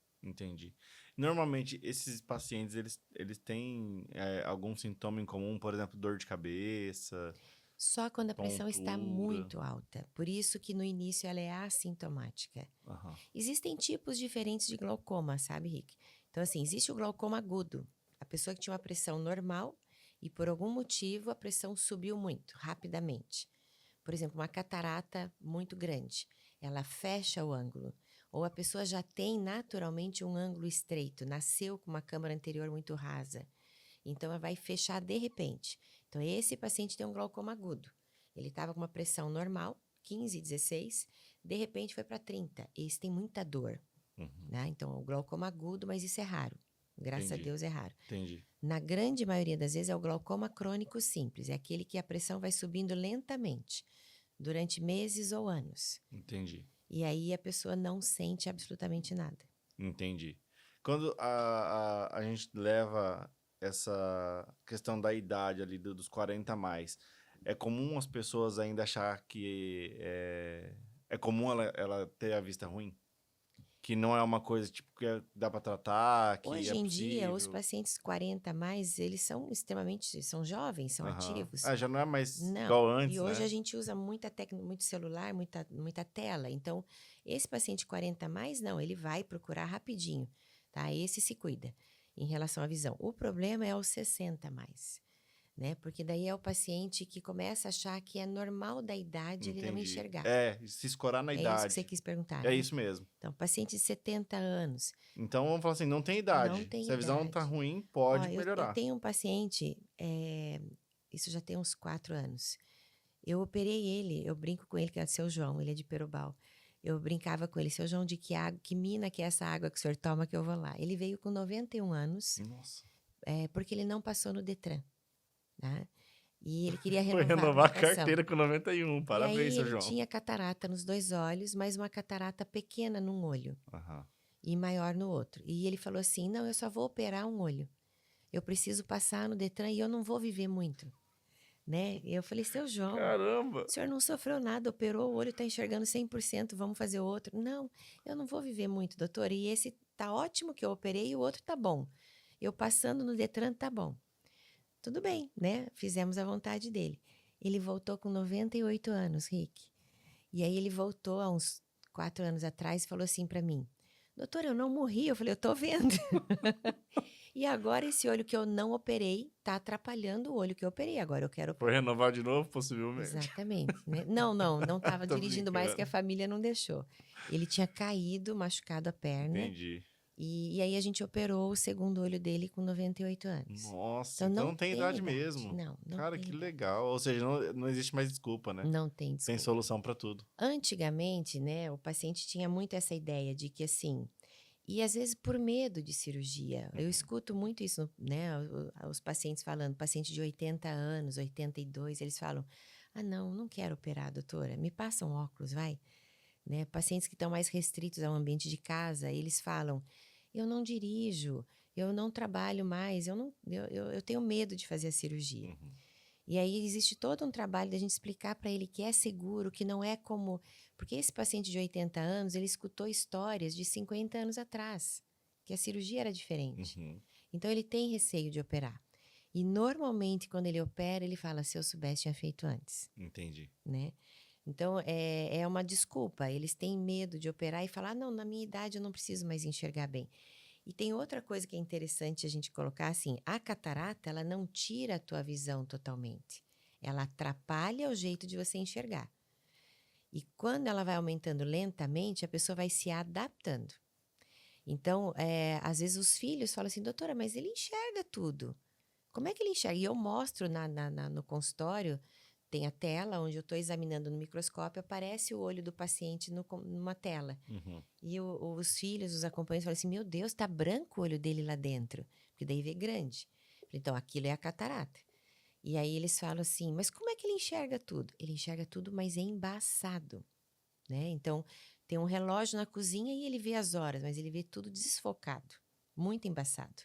Normalmente, esses pacientes, eles têm algum sintoma em comum, por exemplo, dor de cabeça, Só quando a pressão está tontura. muito alta. Por isso que no início ela é assintomática. Aham. Existem tipos diferentes de glaucoma, sabe, Rick? Então, assim, existe o glaucoma agudo. A pessoa que tinha uma pressão normal e por algum motivo a pressão subiu muito, rapidamente. Por exemplo, uma catarata muito grande. Ela fecha o ângulo. Ou a pessoa já tem naturalmente um ângulo estreito, nasceu com uma câmara anterior muito rasa. Então, ela vai fechar de repente. Então, esse paciente tem um glaucoma agudo. Ele estava com uma pressão normal, 15, 16, de repente foi para 30. Esse tem muita dor. Né? Então, o glaucoma agudo, mas isso é raro. Graças a Deus é raro. Entendi. Na grande maioria das vezes é o glaucoma crônico simples. É aquele que a pressão vai subindo lentamente, durante meses ou anos. Entendi. E aí a pessoa não sente absolutamente nada. Entendi. Quando a gente leva essa questão da idade ali, dos 40 a mais, é comum as pessoas ainda achar que é comum ela ter a vista ruim? Que não é uma coisa tipo que dá pra tratar, que Hoje é em dia, os possível? pacientes 40 a mais, eles são extremamente, são jovens, são Aham. ativos. Já não é mais Não. igual antes, E hoje né? a gente usa muita muito celular, muita tela. Então, esse paciente 40 a mais, não, ele vai procurar rapidinho, tá? Esse se cuida em relação à visão. O problema é os 60 a mais, né? Porque daí é o paciente que começa a achar que é normal da idade ele não Entendi. enxergar. Se escorar na É isso que idade. você quis perguntar, É né? isso mesmo. Então, paciente de 70 anos, Então, vamos falar assim, não tem não idade. tem Se a visão tá idade. ruim, Ó, pode eu melhorar. tenho um paciente, isso já tem uns 4 anos. Eu operei ele, eu brinco com ele que é o seu João, ele é de Perobal. Eu brincava com ele, seu João, de que mina que é essa água que o senhor toma que eu vou lá. Ele veio com 91 anos, Nossa. porque ele não passou no Detran, tá? E ele queria Foi renovar a renovar a habilitação. carteira com 91. E Parabéns, aí seu ele João. tinha catarata nos 2 olhos, mas uma catarata pequena num olho Aham. e maior no outro. E ele falou assim, não, eu só vou operar um olho. Eu preciso passar no Detran e eu não vou viver muito, né? E eu falei, seu João, Caramba! o senhor não sofreu nada, operou, o olho está enxergando 100%, vamos fazer outro. Não, eu não vou viver muito, doutor. E esse tá ótimo que eu operei e o outro tá bom. Eu passando no Detran tá bom. Tudo bem, né? Fizemos a vontade dele. Ele voltou com 98 anos, Rick. E aí ele voltou há uns 4 anos atrás e falou assim para mim, doutor, eu não morri. Eu falei, eu tô vendo. E agora esse olho que eu não operei tá atrapalhando o olho que eu operei. Agora eu quero Foi operar. renovar de novo, possivelmente. Exatamente. Né? Não estava Tô dirigindo mais que a brincando. família não deixou. Ele tinha caído, machucado a perna. Entendi. E aí a gente operou o segundo olho dele com 98 anos. Nossa, Então então não tem idade mesmo. Não Cara, tem que idade. legal. Ou seja, não existe mais desculpa, né? Não tem Tem desculpa. solução pra tudo. Antigamente, né, o paciente tinha muito essa ideia de que assim, e às vezes por medo de cirurgia. Eu escuto muito isso, né, os pacientes falando, paciente de 80 anos, 82, eles falam, não quero operar, doutora, me passa um óculos, vai. Né? Pacientes que estão mais restritos ao ambiente de casa, eles falam, eu não dirijo, eu não trabalho mais, eu tenho medo de fazer a cirurgia. E aí existe todo um trabalho da gente explicar para ele que é seguro, que não é como... Porque esse paciente de 80 anos, ele escutou histórias de 50 anos atrás, que a cirurgia era diferente. Uhum. Então ele tem receio de operar. E normalmente quando ele opera, ele fala, se eu soubesse, tinha feito antes, Entendi. né? Então é uma desculpa, eles têm medo de operar e falar, não, na minha idade eu não preciso mais enxergar bem. E tem outra coisa que é interessante a gente colocar assim, a catarata, ela não tira a tua visão totalmente. Ela atrapalha o jeito de você enxergar. E quando ela vai aumentando lentamente, a pessoa vai se adaptando. Então, às vezes os filhos falam assim, doutora, mas ele enxerga tudo. Como é que ele enxerga? E eu mostro no consultório, tem a tela onde eu estou examinando no microscópio, aparece o olho do paciente numa tela. Uhum. E os filhos, os acompanhantes falam assim, meu Deus, tá branco o olho dele lá dentro. Porque daí vê grande. Então, aquilo é a catarata. E aí eles falam assim, mas como é que ele enxerga tudo? Ele enxerga tudo, mas é embaçado, né? Então, tem um relógio na cozinha e ele vê as horas, mas ele vê tudo desfocado, muito embaçado.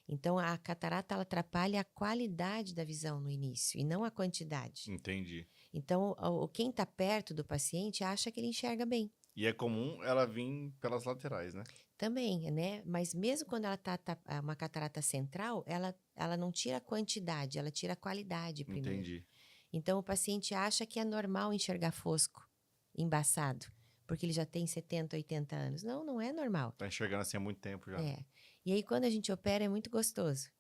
Então, a catarata ela atrapalha a qualidade da visão no início e não a quantidade. Entendi. Então, quem está perto do paciente acha que ele enxerga bem. E é comum ela vir pelas laterais, né? Também, né? Mas mesmo quando ela tá uma catarata central, ela não tira a quantidade, ela tira a qualidade primeiro. Entendi. Então, o paciente acha que é normal enxergar fosco, embaçado, porque ele já tem 70, 80 anos. Não, não é normal. Tá enxergando assim há muito tempo já. É. E aí, quando a gente opera, é muito gostoso.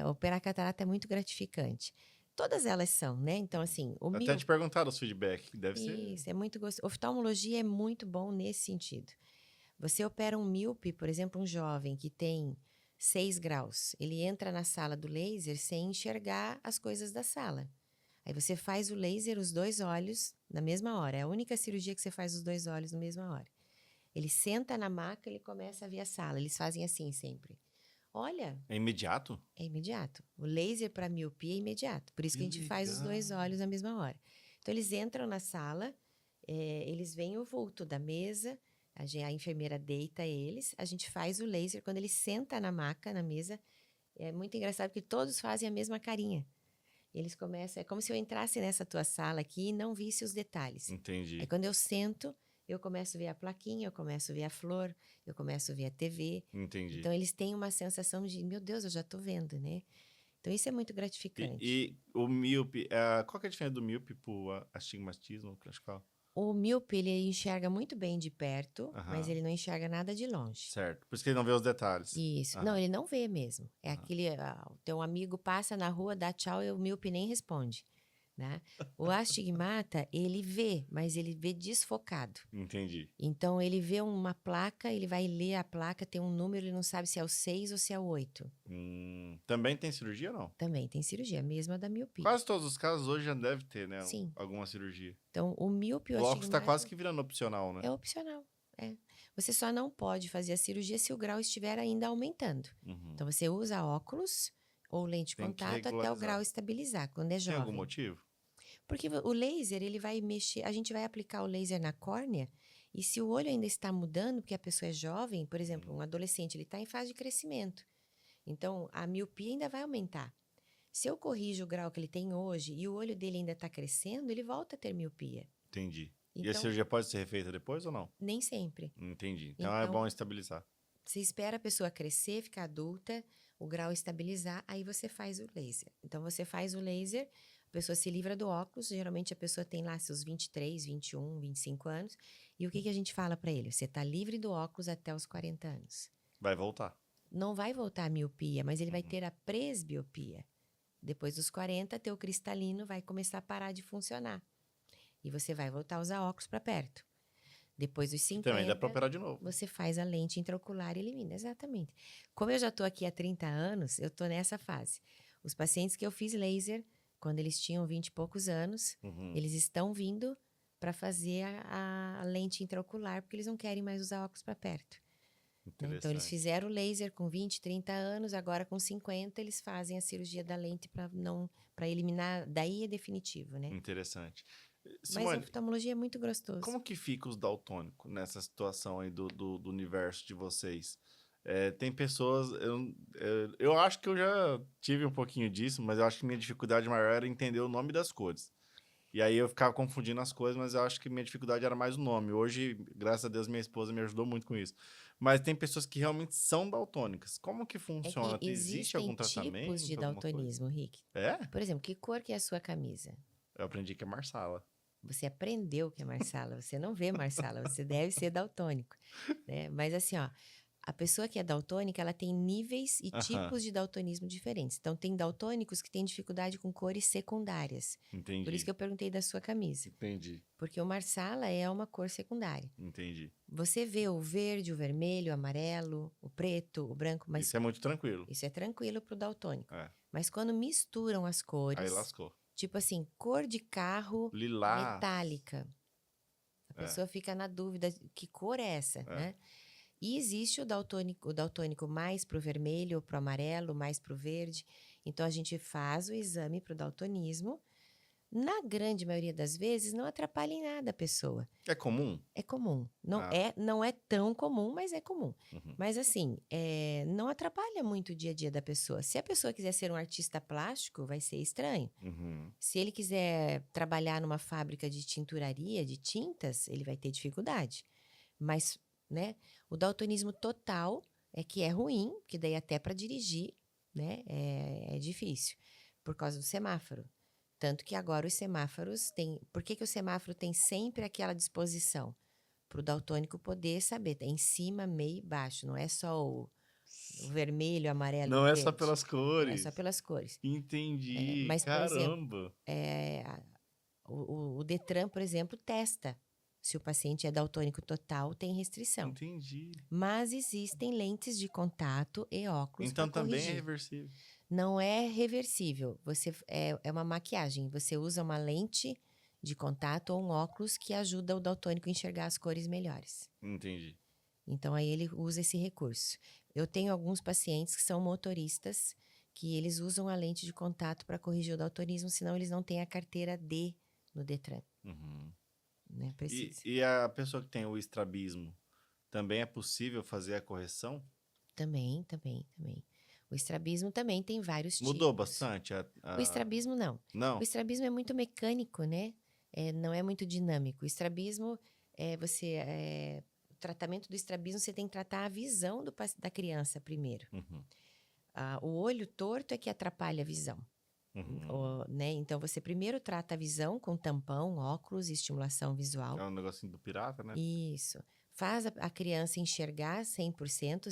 Operar catarata é muito gratificante. Todas elas são, né? Então, assim, o Até te perguntaram os feedback, que deve ser... Isso, é muito gostoso. Oftalmologia é muito bom nesse sentido. Você opera um míope, por exemplo, um jovem que tem 6 graus. Ele entra na sala do laser sem enxergar as coisas da sala. Aí você faz o laser, os 2 olhos, na mesma hora. É a única cirurgia que você faz os 2 olhos na mesma hora. Ele senta na maca, ele começa a ver a sala. Eles fazem assim sempre. Olha, É imediato? é imediato. O laser para miopia é imediato. Por isso que a gente faz os 2 olhos na mesma hora. Então, eles entram na sala, eles veem o vulto da mesa, a enfermeira deita eles, a gente faz o laser. Quando ele senta na maca, na mesa, é muito engraçado porque todos fazem a mesma carinha. Eles começam, é como se eu entrasse nessa tua sala aqui e não visse os detalhes. Entendi. Aí quando eu sento, eu começo a ver a plaquinha, eu começo a ver a flor, eu começo a ver a TV. Entendi. Então eles têm uma sensação de, meu Deus, eu já tô vendo, né? Então isso é muito gratificante. E o míope, qual que é a diferença do míope pro astigmatismo? Que eu acho que fala? O míope, ele enxerga muito bem de perto, Aham. mas ele não enxerga nada de longe. Certo. Por isso que ele não vê os detalhes. Isso. Aham. Não, ele não vê mesmo. É aquele, o teu amigo passa na rua, dá tchau e o míope nem responde, né? O astigmata, ele vê, mas ele vê desfocado. Entendi. Então, ele vê uma placa, ele vai ler a placa, tem um número, ele não sabe se é o 6 ou se é o 8. Também tem cirurgia ou não? Também tem cirurgia, a mesma da miopia. Quase todos os casos hoje já deve ter, né? Sim. Alguma cirurgia. Então, o míope e O o óculos tá astigmata quase que virando opcional, né? é opcional. Você só não pode fazer a cirurgia se o grau estiver ainda aumentando. Uhum. Então, você usa óculos ou lente de Tem que contato até o regularizar. grau estabilizar, quando é Tem jovem. algum motivo? Porque o laser, ele vai mexer, a gente vai aplicar o laser na córnea, e se o olho ainda está mudando, porque a pessoa é jovem, por exemplo, um adolescente, ele está em fase de crescimento. Então, a miopia ainda vai aumentar. Se eu corrijo o grau que ele tem hoje e o olho dele ainda está crescendo, ele volta a ter miopia. Entendi. E a Então, cirurgia pode ser refeita depois ou não? nem sempre. Entendi. Então é Então, bom estabilizar. Você espera a pessoa crescer, ficar adulta, o grau estabilizar, aí você faz o laser. Então, você faz o laser, a pessoa se livra do óculos, geralmente a pessoa tem lá seus 23, 21, 25 anos, e o que a gente fala para ele? Você está livre do óculos até os 40 anos. Vai voltar. Não vai voltar a miopia, mas ele vai ter a presbiopia. Depois dos 40, teu cristalino vai começar a parar de funcionar. E você vai voltar a usar óculos para perto. Depois dos 50, Também dá pra operar de novo. você faz a lente intraocular e elimina. Exatamente. Como eu já estou aqui há 30 anos, eu estou nessa fase. Os pacientes que eu fiz laser, quando eles tinham 20 e poucos anos, eles estão vindo para fazer a lente intraocular, porque eles não querem mais usar óculos para perto. Né? Então, eles fizeram o laser com 20, 30 anos, agora com 50, eles fazem a cirurgia da lente para eliminar, daí é definitivo, né? Interessante. Simone, mas a oftalmologia é muito gostoso. Como que fica os daltônicos nessa situação aí do universo de vocês? Tem pessoas... Eu acho que eu já tive um pouquinho disso, mas eu acho que minha dificuldade maior era entender o nome das cores. E aí eu ficava confundindo as coisas, mas eu acho que minha dificuldade era mais o nome. Hoje, graças a Deus, minha esposa me ajudou muito com isso. Mas tem pessoas que realmente são daltônicas. Como que É que funciona? Existe existem algum tipos de tratamento, alguma coisa? daltonismo, Rick. É? Por exemplo, que cor que é a sua camisa? Eu aprendi que é Marsala. Você aprendeu que é Marsala, você não vê Marsala, você deve ser daltônico, né? Mas assim, ó, a pessoa que é daltônica, ela tem níveis e Aham, tipos de daltonismo diferentes. Então, tem daltônicos que têm dificuldade com cores secundárias. Por isso que entendi. eu perguntei da sua camisa, Entendi, porque o Marsala é uma cor secundária. entendi. Você vê o verde, o vermelho, o amarelo, o preto, o branco, mas Isso é muito tranquilo. isso é tranquilo para o daltônico. É. Mas quando misturam as Aí cores, lascou. tipo assim, cor de carro Lilás. metálica, a É, pessoa fica na dúvida que cor é essa, é. né? E existe o daltônico mais para o vermelho, para o amarelo, mais para o verde. Então a gente faz o exame para o daltonismo. Na grande maioria das vezes, não atrapalha em nada a pessoa. É comum? É comum. Ah, Não é tão comum, mas é comum. uhum. Mas assim, não atrapalha muito o dia a dia da pessoa. Se a pessoa quiser ser um artista plástico, vai ser estranho. Uhum. Se ele quiser trabalhar numa fábrica de tinturaria, de tintas, ele vai ter dificuldade. Mas, né, o daltonismo total é que é ruim, que daí até para dirigir, né, é difícil, por causa do semáforo. Tanto que agora os semáforos têm... Por que o semáforo tem sempre aquela disposição? Para o daltônico poder saber, em cima, meio e baixo, não é só o vermelho, amarelo e Não o é só verde. pelas Não é só cores. pelas cores. Entendi. Mas, por exemplo, Caramba. o Detran, por exemplo, testa se o paciente é daltônico total, tem restrição. Entendi. Mas existem lentes de contato e óculos para Então também é corrigir. reversível. Não é reversível. É uma maquiagem. Você usa uma lente de contato ou um óculos que ajuda o daltônico a enxergar as cores melhores. Entendi. Então, aí ele usa esse recurso. Eu tenho alguns pacientes que são motoristas que eles usam a lente de contato para corrigir o daltonismo, senão eles não têm a carteira D no Detran, Uhum. né? Precisa. E a pessoa que tem o estrabismo, também é possível fazer a correção? Também. O estrabismo também tem vários Mudou tipos. bastante O estrabismo não. O Não? estrabismo é muito mecânico, né? Não é muito dinâmico. O estrabismo o tratamento do estrabismo você tem que tratar a visão da criança primeiro. Uhum. O olho torto é que atrapalha a visão. Uhum. Né? Então você primeiro trata a visão com tampão, óculos e estimulação visual. É um negocinho do pirata, né? Isso. Faz a criança enxergar 100%,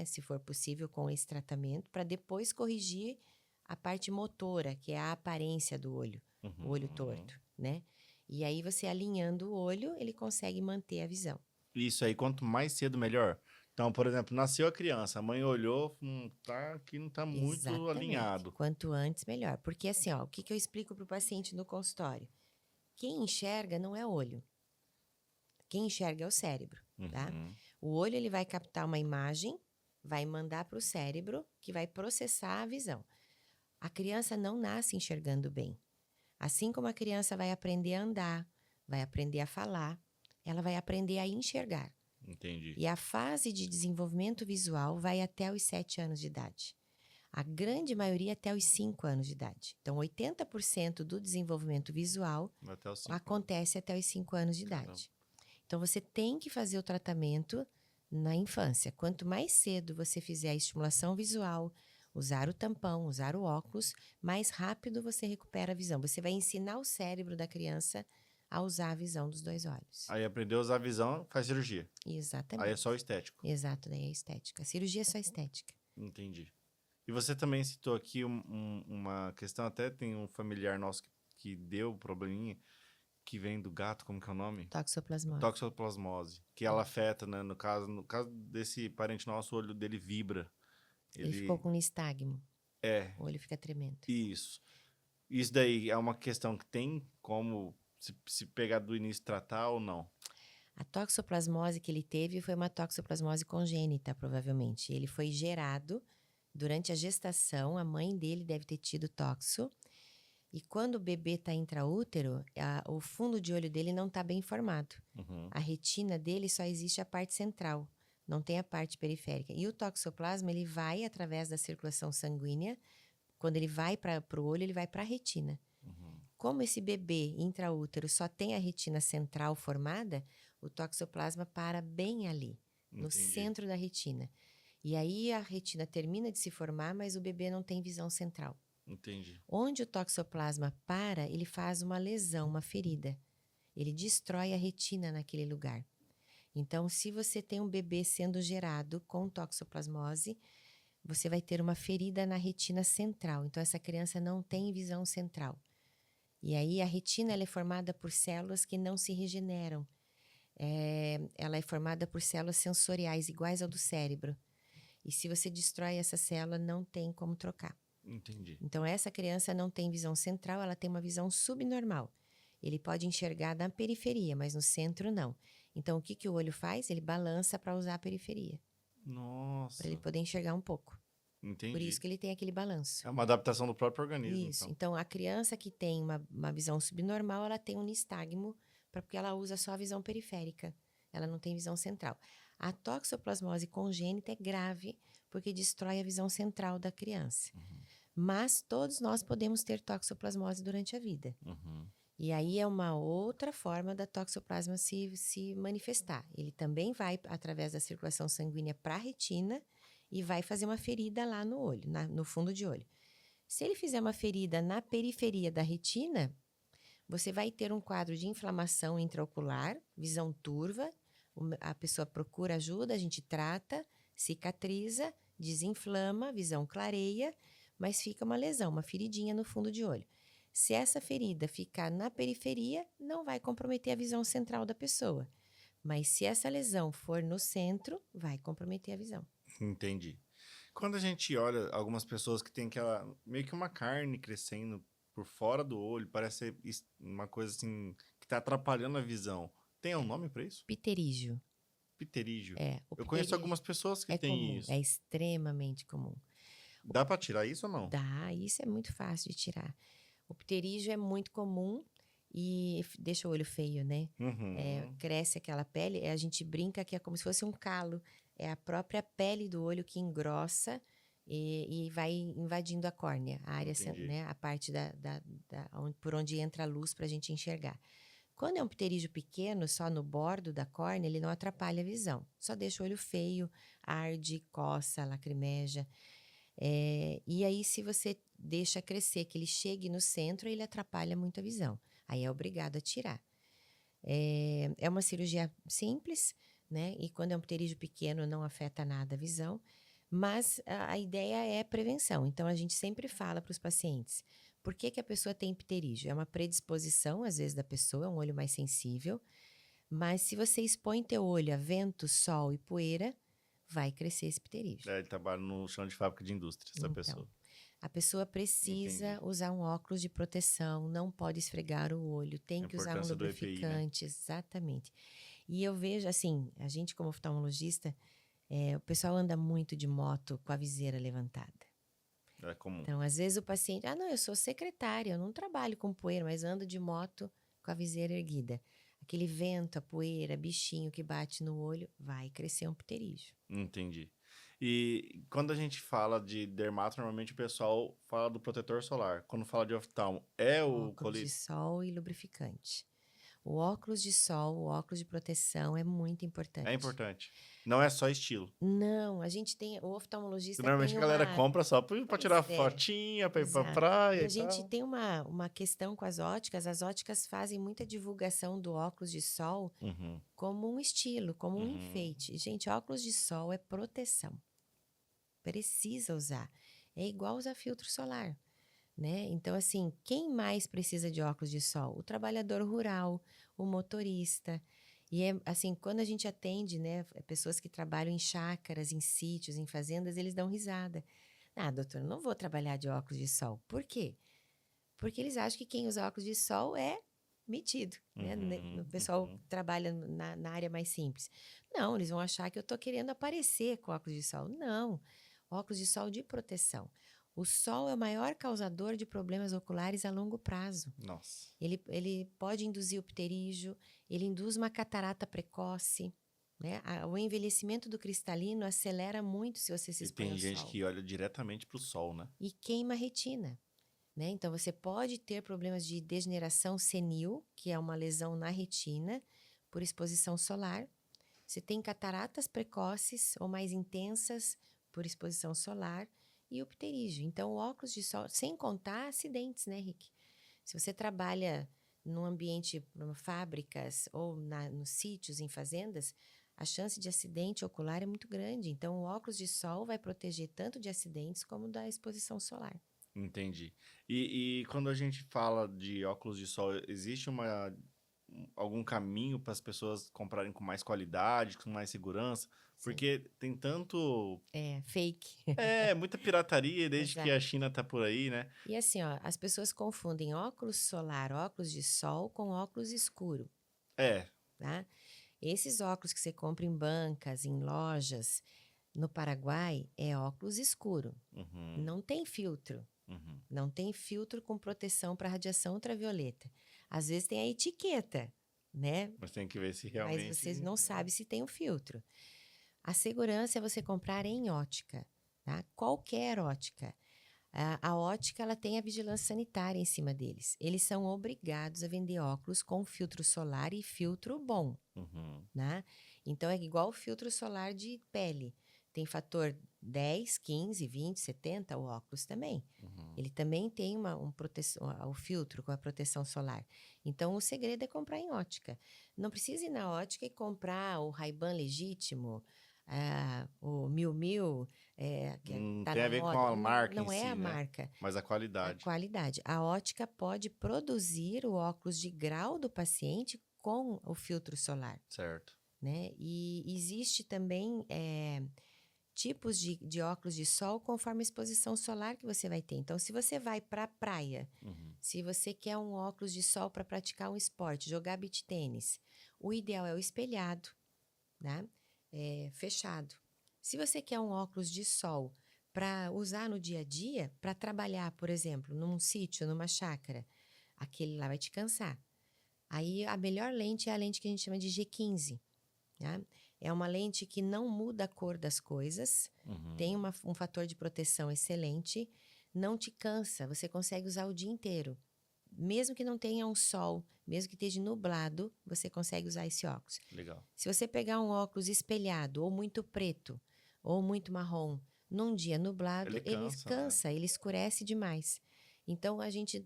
se for possível, com esse tratamento, para depois corrigir a parte motora, que é a aparência do olho, o olho Uhum. torto, né? E aí você alinhando o olho, ele consegue manter a visão. Isso aí, quanto mais cedo, melhor. Então, por exemplo, nasceu a criança, a mãe olhou, tá, aqui não tá muito Exatamente. alinhado. Quanto antes, melhor. Porque assim, ó, o que eu explico para o paciente no consultório? Quem enxerga não é o olho. Quem enxerga é o cérebro, tá? Uhum. O olho ele vai captar uma imagem, vai mandar para o cérebro, que vai processar a visão. A criança não nasce enxergando bem. Assim como a criança vai aprender a andar, vai aprender a falar, ela vai aprender a enxergar. Entendi. E a fase de desenvolvimento visual vai até os 7 anos de idade. A grande maioria até os 5 anos de idade. Então, 80% do desenvolvimento visual Até os 5 anos. acontece até os 5 anos de Caramba. idade. Então, você tem que fazer o tratamento na infância. Quanto mais cedo você fizer a estimulação visual, usar o tampão, usar o óculos, mais rápido você recupera a visão. Você vai ensinar o cérebro da criança a usar a visão dos 2 olhos. Aí aprendeu a usar a visão, faz cirurgia. Exatamente. Aí é só o estético. Exato, daí é estética. A cirurgia é só estética. Entendi. E você também citou aqui uma questão, até tem um familiar nosso que deu probleminha, que vem do gato, como que é o nome? Toxoplasmose. Toxoplasmose, que ela afeta, né? No caso desse parente nosso, o olho dele vibra. Ele ficou com nistagmo. O olho fica tremendo. Isso. Isso daí é uma questão que tem como se pegar do início tratar ou não? A toxoplasmose que ele teve foi uma toxoplasmose congênita, provavelmente. Ele foi gerado durante a gestação, a mãe dele deve ter tido toxo. E quando o bebê está intraútero, o fundo de olho dele não está bem formado. Uhum. A retina dele só existe a parte central. não tem a parte periférica. E o toxoplasma, ele vai através da circulação sanguínea, quando ele vai para o olho, ele vai para a retina. Como esse bebê intraútero só tem a retina central formada, o toxoplasma para bem ali, no centro da retina. E aí a retina termina de se formar, mas o bebê não tem visão central. Entendi. Onde o toxoplasma para, ele faz uma lesão, uma ferida. Ele destrói a retina naquele lugar. Então, se você tem um bebê sendo gerado com toxoplasmose, você vai ter uma ferida na retina central. Então, essa criança não tem visão central. E aí, a retina ela é formada por células que não se regeneram. Ela é formada por células sensoriais, iguais ao do cérebro. E se você destrói essa célula, não tem como trocar. Entendi. Então, essa criança não tem visão central, ela tem uma visão subnormal. Ele pode enxergar na periferia, mas no centro não. Então, o que o olho faz? Ele balança para usar a periferia. Nossa. Para ele poder enxergar um pouco. Entendi. Por isso que ele tem aquele balanço. É uma adaptação do próprio organismo. Isso. Então, a criança que tem uma visão subnormal, ela tem um nistagmo, porque ela usa só a visão periférica. Ela não tem visão central. A toxoplasmose congênita é grave, porque destrói a visão central da criança. Mas todos nós podemos ter toxoplasmose durante a vida. E aí é uma outra forma da toxoplasma se manifestar. Ele também vai através da circulação sanguínea para a retina e vai fazer uma ferida lá no olho, no fundo de olho. Se ele fizer uma ferida na periferia da retina, você vai ter um quadro de inflamação intraocular, visão turva, a pessoa procura ajuda, a gente trata, cicatriza, desinflama, visão clareia, mas fica uma lesão, uma feridinha no fundo de olho. Se essa ferida ficar na periferia, não vai comprometer a visão central da pessoa. Mas se essa lesão for no centro, vai comprometer a visão. Entendi. Quando a gente olha algumas pessoas que tem aquela meio que uma carne crescendo por fora do olho, parece ser uma coisa assim que tá atrapalhando a visão. Tem um nome para isso? Pterígio. Pterígio. O Eu conheço pterígio algumas pessoas que é têm comum, isso. é extremamente comum. Dá para tirar isso ou não? Dá, isso é muito fácil de tirar. O pterígio é muito comum e deixa o olho feio, né? Cresce aquela pele, a gente brinca que é como se fosse um calo. É a própria pele do olho que engrossa e vai invadindo a córnea, a área, né, a parte por onde entra a luz para a gente enxergar. Quando é um pterígio pequeno, só no bordo da córnea, ele não atrapalha a visão. Só deixa o olho feio, arde, coça, lacrimeja. E aí, se você deixa crescer, que ele chegue no centro, ele atrapalha muito a visão. Aí é obrigado a tirar. É uma cirurgia simples, né? E quando é um pterígio pequeno, não afeta nada a visão. Mas a ideia é prevenção. Então, a gente sempre fala para os pacientes, por que a pessoa tem pterígio? É uma predisposição, às vezes, da pessoa, é um olho mais sensível. Mas se você expõe teu olho a vento, sol e poeira, vai crescer esse pterígio. Ele trabalha no chão de fábrica de indústria, essa pessoa. A pessoa precisa usar um óculos de proteção, não pode esfregar o olho, tem que usar um lubrificante, EPI, né? exatamente. E eu vejo assim, a gente como oftalmologista, o pessoal anda muito de moto com a viseira levantada. É comum. Então, às vezes o paciente, não, eu sou secretária, eu não trabalho com poeira, mas ando de moto com a viseira erguida. Aquele vento, a poeira, bichinho que bate no olho, vai crescer um pterígio. Entendi. E quando a gente fala de dermato, normalmente o pessoal fala do protetor solar. Quando fala de oftalmo, é o óculos de sol e lubrificante. O óculos de sol, o óculos de proteção é muito importante. É importante. Não é só estilo. Não, a gente tem, o oftalmologista Normalmente tem a galera compra só pra tirar fotinha, pra ir pra praia e e a gente tal. tem uma questão com as óticas fazem muita divulgação do óculos de sol como um estilo, como um enfeite. Gente, óculos de sol é proteção. Precisa usar. É igual usar filtro solar. Né? Então, assim, quem mais precisa de óculos de sol? O trabalhador rural, o motorista. E assim, quando a gente atende, né, pessoas que trabalham em chácaras, em sítios, em fazendas, eles dão risada. Doutor, não vou trabalhar de óculos de sol. Por quê? Porque eles acham que quem usa óculos de sol é metido, né? O pessoal trabalha na área mais simples. Não, eles vão achar que eu estou querendo aparecer com óculos de sol. Não, óculos de sol de proteção. O sol é o maior causador de problemas oculares a longo prazo. Nossa. Ele pode induzir o pterígio, ele induz uma catarata precoce, né? O envelhecimento do cristalino acelera muito se você se E expõe tem ao gente sol. que olha diretamente pro sol, né? E queima a retina, né? Então, você pode ter problemas de degeneração senil, que é uma lesão na retina, por exposição solar. Você tem cataratas precoces ou mais intensas por exposição solar e o pterígio. Então, o óculos de sol, sem contar acidentes, né, Rick? Se você trabalha num ambiente, fábricas ou nos sítios, em fazendas, a chance de acidente ocular é muito grande. Então, o óculos de sol vai proteger tanto de acidentes como da exposição solar. Entendi. E quando a gente fala de óculos de sol, existe algum caminho para as pessoas comprarem com mais qualidade, com mais segurança? Sim. Porque tem tanto. É, fake. Muita pirataria desde que a Exato. China tá por aí, né? E assim, ó, as pessoas confundem óculos solar, óculos de sol com óculos escuro, É. tá? Esses óculos que você compra em bancas, em lojas, no Paraguai, é óculos escuro. Uhum, Não tem filtro. uhum. Não tem filtro com proteção para radiação ultravioleta. Às vezes tem a etiqueta, né? Mas tem que ver se Mas realmente. você não sabe se tem o filtro. A segurança é você comprar em ótica, tá? Qualquer ótica. A ótica ela tem a vigilância sanitária em cima deles. Eles são obrigados a vender óculos com filtro solar e filtro bom, Uhum, né? Então é igual o filtro solar de pele. Tem fator 10, 15, 20, 70, o óculos também. uhum. Ele também tem o filtro com a proteção solar. Então o segredo é comprar em ótica. Não precisa ir na ótica e comprar o Ray-Ban legítimo, o Miu Miu, que Não tá tem na a ver com moda. a marca em Não é a si, né? marca, Mas a a qualidade. qualidade. A ótica pode produzir o óculos de grau do paciente com o filtro solar, Certo. né? E existe também tipos de óculos de sol conforme a exposição solar que você vai ter. Então, se você vai para a praia, Uhum. se você quer um óculos de sol para praticar um esporte, jogar beach tênis, o ideal é o espelhado, né? Fechado. Se você quer um óculos de sol para usar no dia a dia, para trabalhar, por exemplo, num sítio, numa chácara, aquele lá vai te cansar. Aí a melhor lente é a lente que a gente chama de G15. Tá? É uma lente que não muda a cor das coisas, Uhum. tem um fator de proteção excelente, não te cansa, você consegue usar o dia inteiro. Mesmo que não tenha um sol, mesmo que esteja nublado, você consegue usar esse óculos. Legal. Se você pegar um óculos espelhado, ou muito preto, ou muito marrom, num dia nublado, Ele ele cansa, né? cansa, ele escurece demais. Então,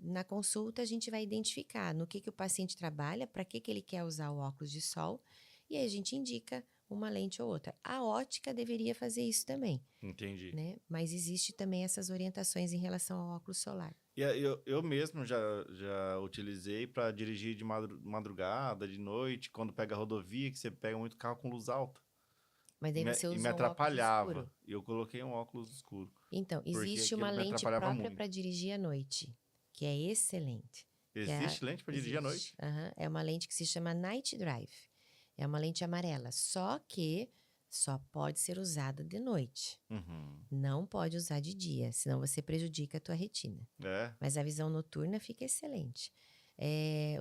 na consulta, a gente vai identificar no que o paciente trabalha, para que ele quer usar o óculos de sol, e aí a gente indica uma lente ou outra. A ótica deveria fazer isso também, Entendi. né? Mas existe também essas orientações em relação ao óculos solar. E eu mesmo já utilizei para dirigir de madrugada, de noite, quando pega a rodovia, que você pega muito carro com luz alta. Mas E daí me, você e me usou um óculos atrapalhava. escuro. E eu coloquei um óculos escuro. Então, Porque existe uma aquilo me lente atrapalhava própria para muito. dirigir à noite, que é excelente. Existe lente para dirigir à Existe. noite? Aham. É uma lente que se chama Night Drive. É uma lente amarela, só que só pode ser usada de noite. Uhum. Não pode usar de dia, senão você prejudica a tua retina. É. Mas a visão noturna fica excelente.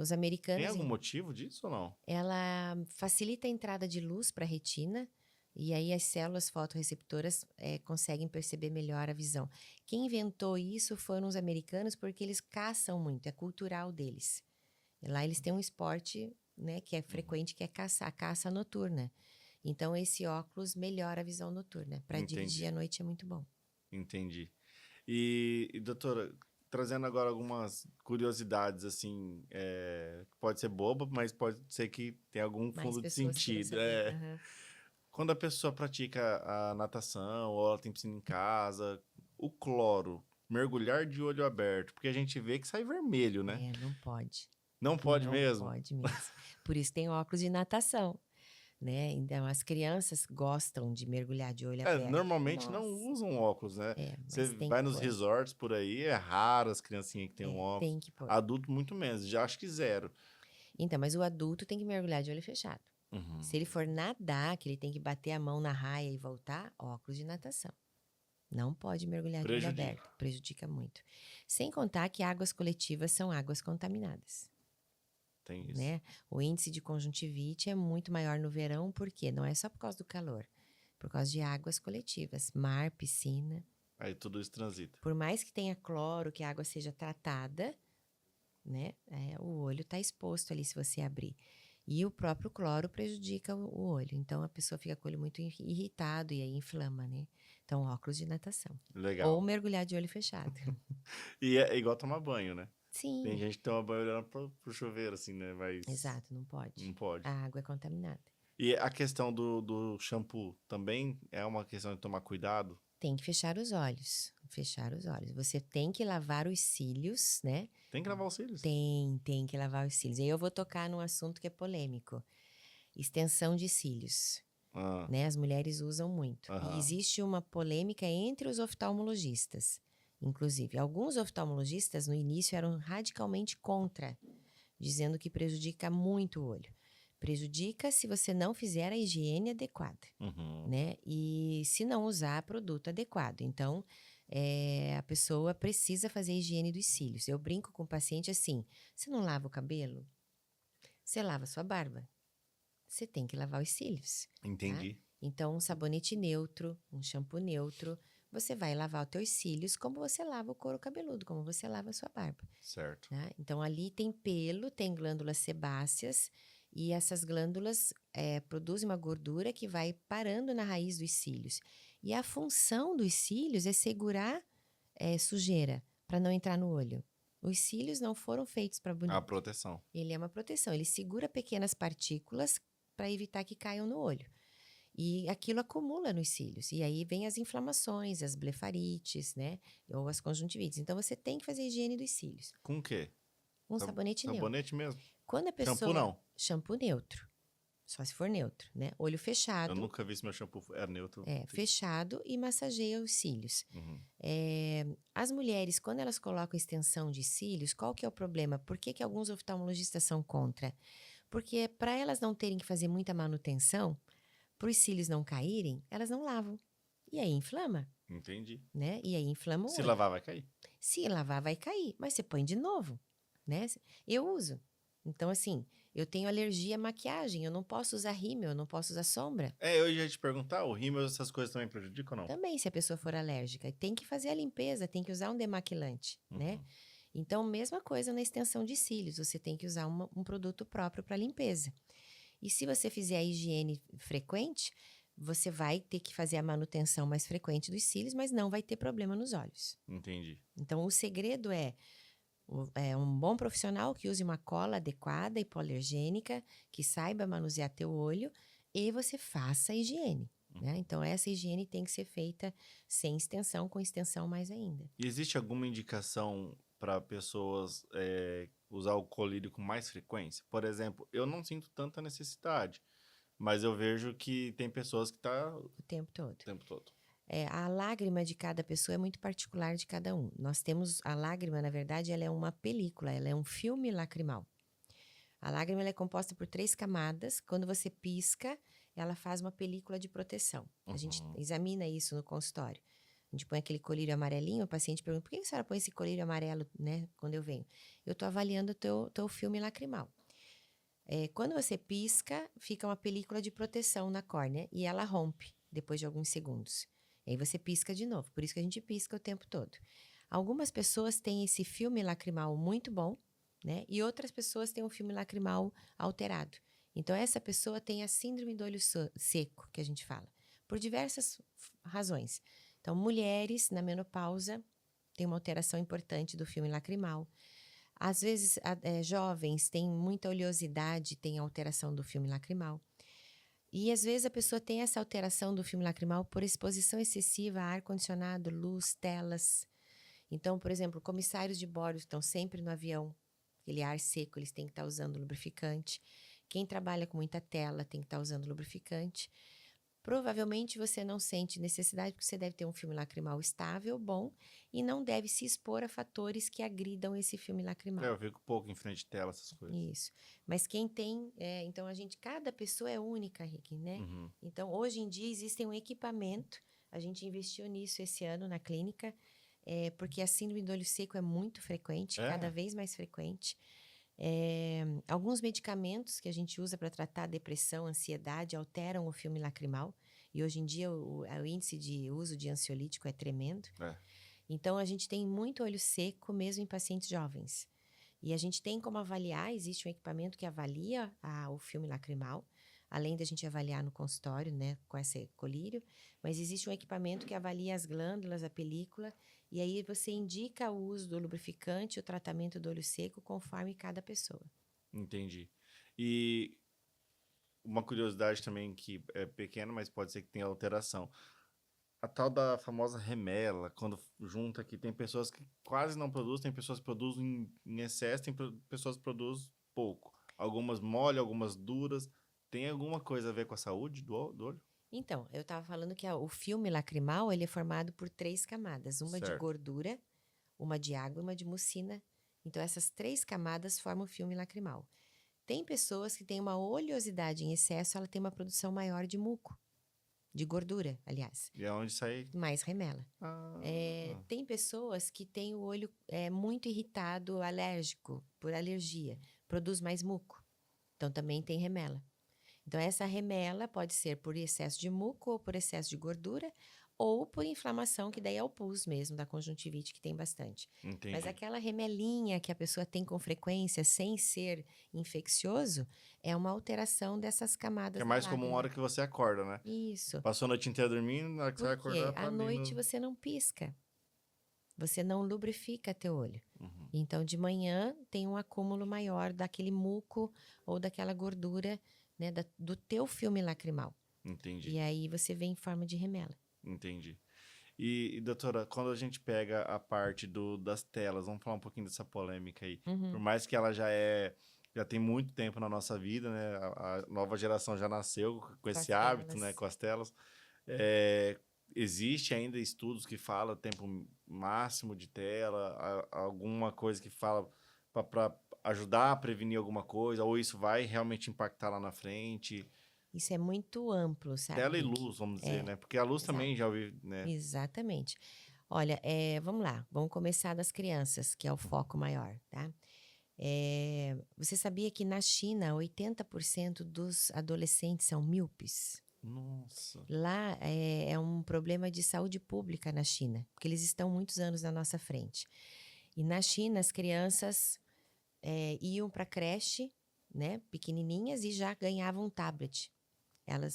Os Tem americanos, algum motivo disso ou não? ela facilita a entrada de luz para a retina e aí as células fotorreceptoras conseguem perceber melhor a visão. Quem inventou isso foram os americanos porque eles caçam muito, é cultural deles. Lá eles têm um esporte, né, que é frequente, que é a caça noturna. Então esse óculos melhora a visão noturna. Para dirigir Entendi. à noite é muito bom. Entendi. E, doutora, trazendo agora algumas curiosidades, assim, pode ser boba, mas pode ser que tenha algum Mais fundo de pessoas queiram sentido. saber. Aham. Quando a pessoa pratica a natação ou ela tem piscina em casa, o cloro, mergulhar de olho aberto, porque a gente vê que sai vermelho, né? Não pode. Não pode Não mesmo? pode mesmo. Por isso tem óculos de natação, né? Então as crianças gostam de mergulhar de olho aberto. Normalmente não Nossa, usam óculos, né? Você mas tem vai que nos pôr. resorts por aí, é raro as criancinhas que têm um óculos. Tem que pôr. Adulto, muito menos. Já acho que zero. Então, mas o adulto tem que mergulhar de olho fechado. Uhum. Se ele for nadar, que ele tem que bater a mão na raia e voltar, óculos de natação. Não pode mergulhar de olho Prejudica. aberto. Prejudica muito. Sem contar que águas coletivas são águas contaminadas. tem isso. né? O índice de conjuntivite é muito maior no verão, porque não é só por causa do calor, por causa de águas coletivas, mar, piscina. Aí tudo isso transita. Por mais que tenha cloro, que a água seja tratada, né? O olho está exposto ali se você abrir. E o próprio cloro prejudica o olho. Então, a pessoa fica com o olho muito irritado e aí inflama, né? Então, óculos de natação. Legal. Ou mergulhar de olho fechado. E é igual tomar banho, né? Tem Sim, gente que toma banho olhando pro chuveiro, assim, né? Mas exato, não pode. não pode. A água é contaminada. E a questão do shampoo também é uma questão de tomar cuidado? Tem que fechar os olhos. Fechar os olhos. Você tem que lavar os cílios, né? Tem que lavar os cílios? Tem que lavar os cílios. E aí eu vou tocar num assunto que é polêmico. Extensão de cílios. Ah, Né? As mulheres usam muito. Aham. E existe uma polêmica entre os oftalmologistas. Inclusive, alguns oftalmologistas no início eram radicalmente contra, dizendo que prejudica muito o olho. Prejudica se você não fizer a higiene adequada, Uhum. né? E se não usar produto adequado. Então, a pessoa precisa fazer a higiene dos cílios. Eu brinco com o paciente assim: você não lava o cabelo? Você lava a sua barba? Você tem que lavar os cílios. Entendi. Então, um sabonete neutro, um shampoo neutro, você vai lavar os teus cílios como você lava o couro cabeludo, como você lava a sua barba. Certo. Né? Então, ali tem pelo, tem glândulas sebáceas, e essas glândulas produzem uma gordura que vai parando na raiz dos cílios. E a função dos cílios é segurar sujeira, para não entrar no olho. Os cílios não foram feitos para bonito. A proteção. Ele é uma proteção, ele segura pequenas partículas para evitar que caiam no olho. E aquilo acumula nos cílios. E aí vem as inflamações, as blefarites, né? Ou as conjuntivites. Então, você tem que fazer a higiene dos cílios. Com o quê? Um sabonete neutro. Sabonete mesmo? Quando a pessoa... Shampoo não. Shampoo neutro. Só se for neutro, né? Olho fechado. Eu nunca vi se meu shampoo é neutro. Fechado e massageia os cílios. Uhum. As mulheres, quando elas colocam extensão de cílios, qual que é o problema? Por que alguns oftalmologistas são contra? Porque para elas não terem que fazer muita manutenção, para os cílios não caírem, elas não lavam. E aí inflama, Entendi. né? E aí inflama o Se olho. lavar, vai cair. Se lavar, vai cair. Mas você põe de novo, né? Eu uso. Então, assim, eu tenho alergia à maquiagem. Eu não posso usar rímel, eu não posso usar sombra. Eu ia te perguntar, o rímel, essas coisas também prejudicam ou não? Também, se a pessoa for alérgica. Tem que fazer a limpeza, tem que usar um demaquilante, né? Uhum. Então, mesma coisa na extensão de cílios. Você tem que usar um produto próprio para limpeza. E se você fizer a higiene frequente, você vai ter que fazer a manutenção mais frequente dos cílios, mas não vai ter problema nos olhos. Entendi. Então, o segredo é um bom profissional que use uma cola adequada, hipoalergênica, que saiba manusear teu olho e você faça a higiene. Né? Então, essa higiene tem que ser feita sem extensão, com extensão mais ainda. E existe alguma indicação para pessoas usar o colírio com mais frequência? Por exemplo, eu não sinto tanta necessidade, mas eu vejo que tem pessoas que tá O tempo todo. o tempo todo. A lágrima de cada pessoa é muito particular de cada um. Nós temos a lágrima, na verdade, ela é uma película, ela é um filme lacrimal. A lágrima ela é composta por 3 camadas. Quando você pisca, ela faz uma película de proteção. A gente examina isso no consultório. A gente põe aquele colírio amarelinho, o paciente pergunta, por que a senhora põe esse colírio amarelo, né, quando eu venho? Eu estou avaliando o teu filme lacrimal. Quando você pisca, fica uma película de proteção na córnea e ela rompe depois de alguns segundos. E aí você pisca de novo, por isso que a gente pisca o tempo todo. Algumas pessoas têm esse filme lacrimal muito bom, né? E outras pessoas têm um filme lacrimal alterado. Então, essa pessoa tem a síndrome do olho seco, que a gente fala, por diversas razões. Então, mulheres na menopausa têm uma alteração importante do filme lacrimal. Às vezes, jovens têm muita oleosidade, têm alteração do filme lacrimal. E, às vezes, a pessoa tem essa alteração do filme lacrimal por exposição excessiva a ar-condicionado, luz, telas. Então, por exemplo, comissários de bordo estão sempre no avião, aquele ar seco, eles têm que estar usando lubrificante. Quem trabalha com muita tela tem que estar usando lubrificante. Provavelmente você não sente necessidade, porque você deve ter um filme lacrimal estável, bom, e não deve se expor a fatores que agridam esse filme lacrimal. Eu fico pouco em frente de tela, essas coisas. Isso. Mas quem tem, então cada pessoa é única, Rick, né? Uhum. Então, hoje em dia existe um equipamento, a gente investiu nisso esse ano na clínica, porque a síndrome do olho seco é muito frequente, cada vez mais frequente. Alguns medicamentos que a gente usa para tratar depressão, ansiedade, alteram o filme lacrimal. E hoje em dia o índice de uso de ansiolítico é tremendo. É. Então, a gente tem muito olho seco mesmo em pacientes jovens. E a gente tem como avaliar, existe um equipamento que avalia o filme lacrimal, além da gente avaliar no consultório, né, com esse colírio, mas existe um equipamento que avalia as glândulas, a película, e aí você indica o uso do lubrificante, o tratamento do olho seco, conforme cada pessoa. Entendi. E uma curiosidade também que é pequena, mas pode ser que tenha alteração. A tal da famosa remela, quando junta aqui, tem pessoas que quase não produzem, tem pessoas que produzem em excesso, tem pessoas que produzem pouco. Algumas mole, algumas duras. Tem alguma coisa a ver com a saúde do olho? Então, eu estava falando que o filme lacrimal, ele é formado por 3 camadas, uma de Certo. gordura, uma de água e uma de mucina. Então, essas 3 camadas formam o filme lacrimal. Tem pessoas que têm uma oleosidade em excesso, ela tem uma produção maior de muco, de gordura, aliás, E é onde sai. mais remela. Ah, Tem pessoas que têm o olho muito irritado, alérgico, por alergia, produz mais muco. Então, também tem remela. Então, essa remela pode ser por excesso de muco ou por excesso de gordura ou por inflamação, que daí é o pus mesmo, da conjuntivite, que tem bastante. entendi. Mas aquela remelinha que a pessoa tem com frequência, sem ser infeccioso, é uma alteração dessas camadas Que é da mais comum a lágrima. hora que você acorda, né? Isso. Passou a noite inteira dormindo, na hora que você vai Por quê? acordar, tá À ali noite no... você não pisca. Você não lubrifica teu olho. Uhum, Então, de manhã tem um acúmulo maior daquele muco ou daquela gordura, né, do teu filme lacrimal. entendi, E aí você vê em forma de remela. entendi. E, doutora, quando a gente pega a parte das telas, vamos falar um pouquinho dessa polêmica aí. Por mais que ela já tem muito tempo na nossa vida, né? A nova geração já nasceu com esse hábito, né? telas. Com as telas. É, existe ainda estudos que falam tempo máximo de tela, alguma coisa que fala para ajudar a prevenir alguma coisa, ou isso vai realmente impactar lá na frente? Isso é muito amplo, sabe, Tela e Rick? luz, vamos dizer, né? Porque a luz também Exato. já ouvi, né? Exatamente. Olha, vamos lá. Vamos começar das crianças, que é o foco maior, tá? Você sabia que na China, 80% dos adolescentes são míopes? Nossa. Lá é um problema de saúde pública na China, porque eles estão muitos anos na nossa frente. E na China, as crianças iam para creche, né, pequenininhas, e já ganhavam um tablet.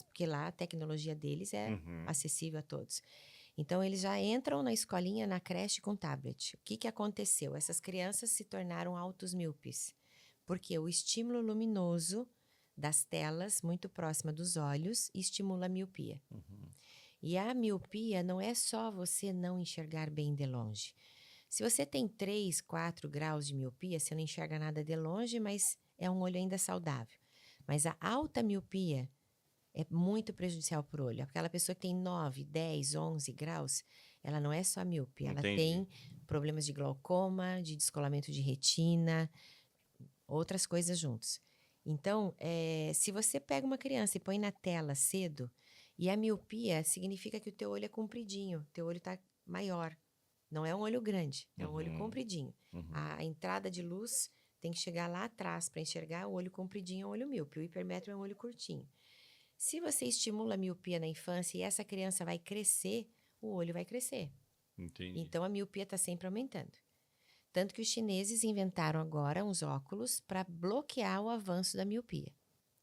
Porque lá a tecnologia deles é Uhum. acessível a todos. Então, eles já entram na escolinha, na creche com tablet. O que aconteceu? Essas crianças se tornaram altos míopes, porque o estímulo luminoso das telas, muito próxima dos olhos, estimula a miopia. Uhum. E a miopia não é só você não enxergar bem de longe. Se você tem 3, 4 graus de miopia, você não enxerga nada de longe, mas é um olho ainda saudável. Mas a alta miopia é muito prejudicial para o olho. Aquela pessoa que tem 9, 10, 11 graus, ela não é só míope, ela Entendi. tem problemas de glaucoma, de descolamento de retina, outras coisas juntos. Então, se você pega uma criança e põe na tela cedo, e a miopia significa que o teu olho é compridinho, teu olho está maior. Não é um olho grande, é um olho compridinho. Uhum. A entrada de luz tem que chegar lá atrás para enxergar. O olho compridinho é um olho míope, o hipermétrio é um olho curtinho. Se você estimula a miopia na infância e essa criança vai crescer, o olho vai crescer. Entendi. Então, a miopia está sempre aumentando. Tanto que os chineses inventaram agora uns óculos para bloquear o avanço da miopia.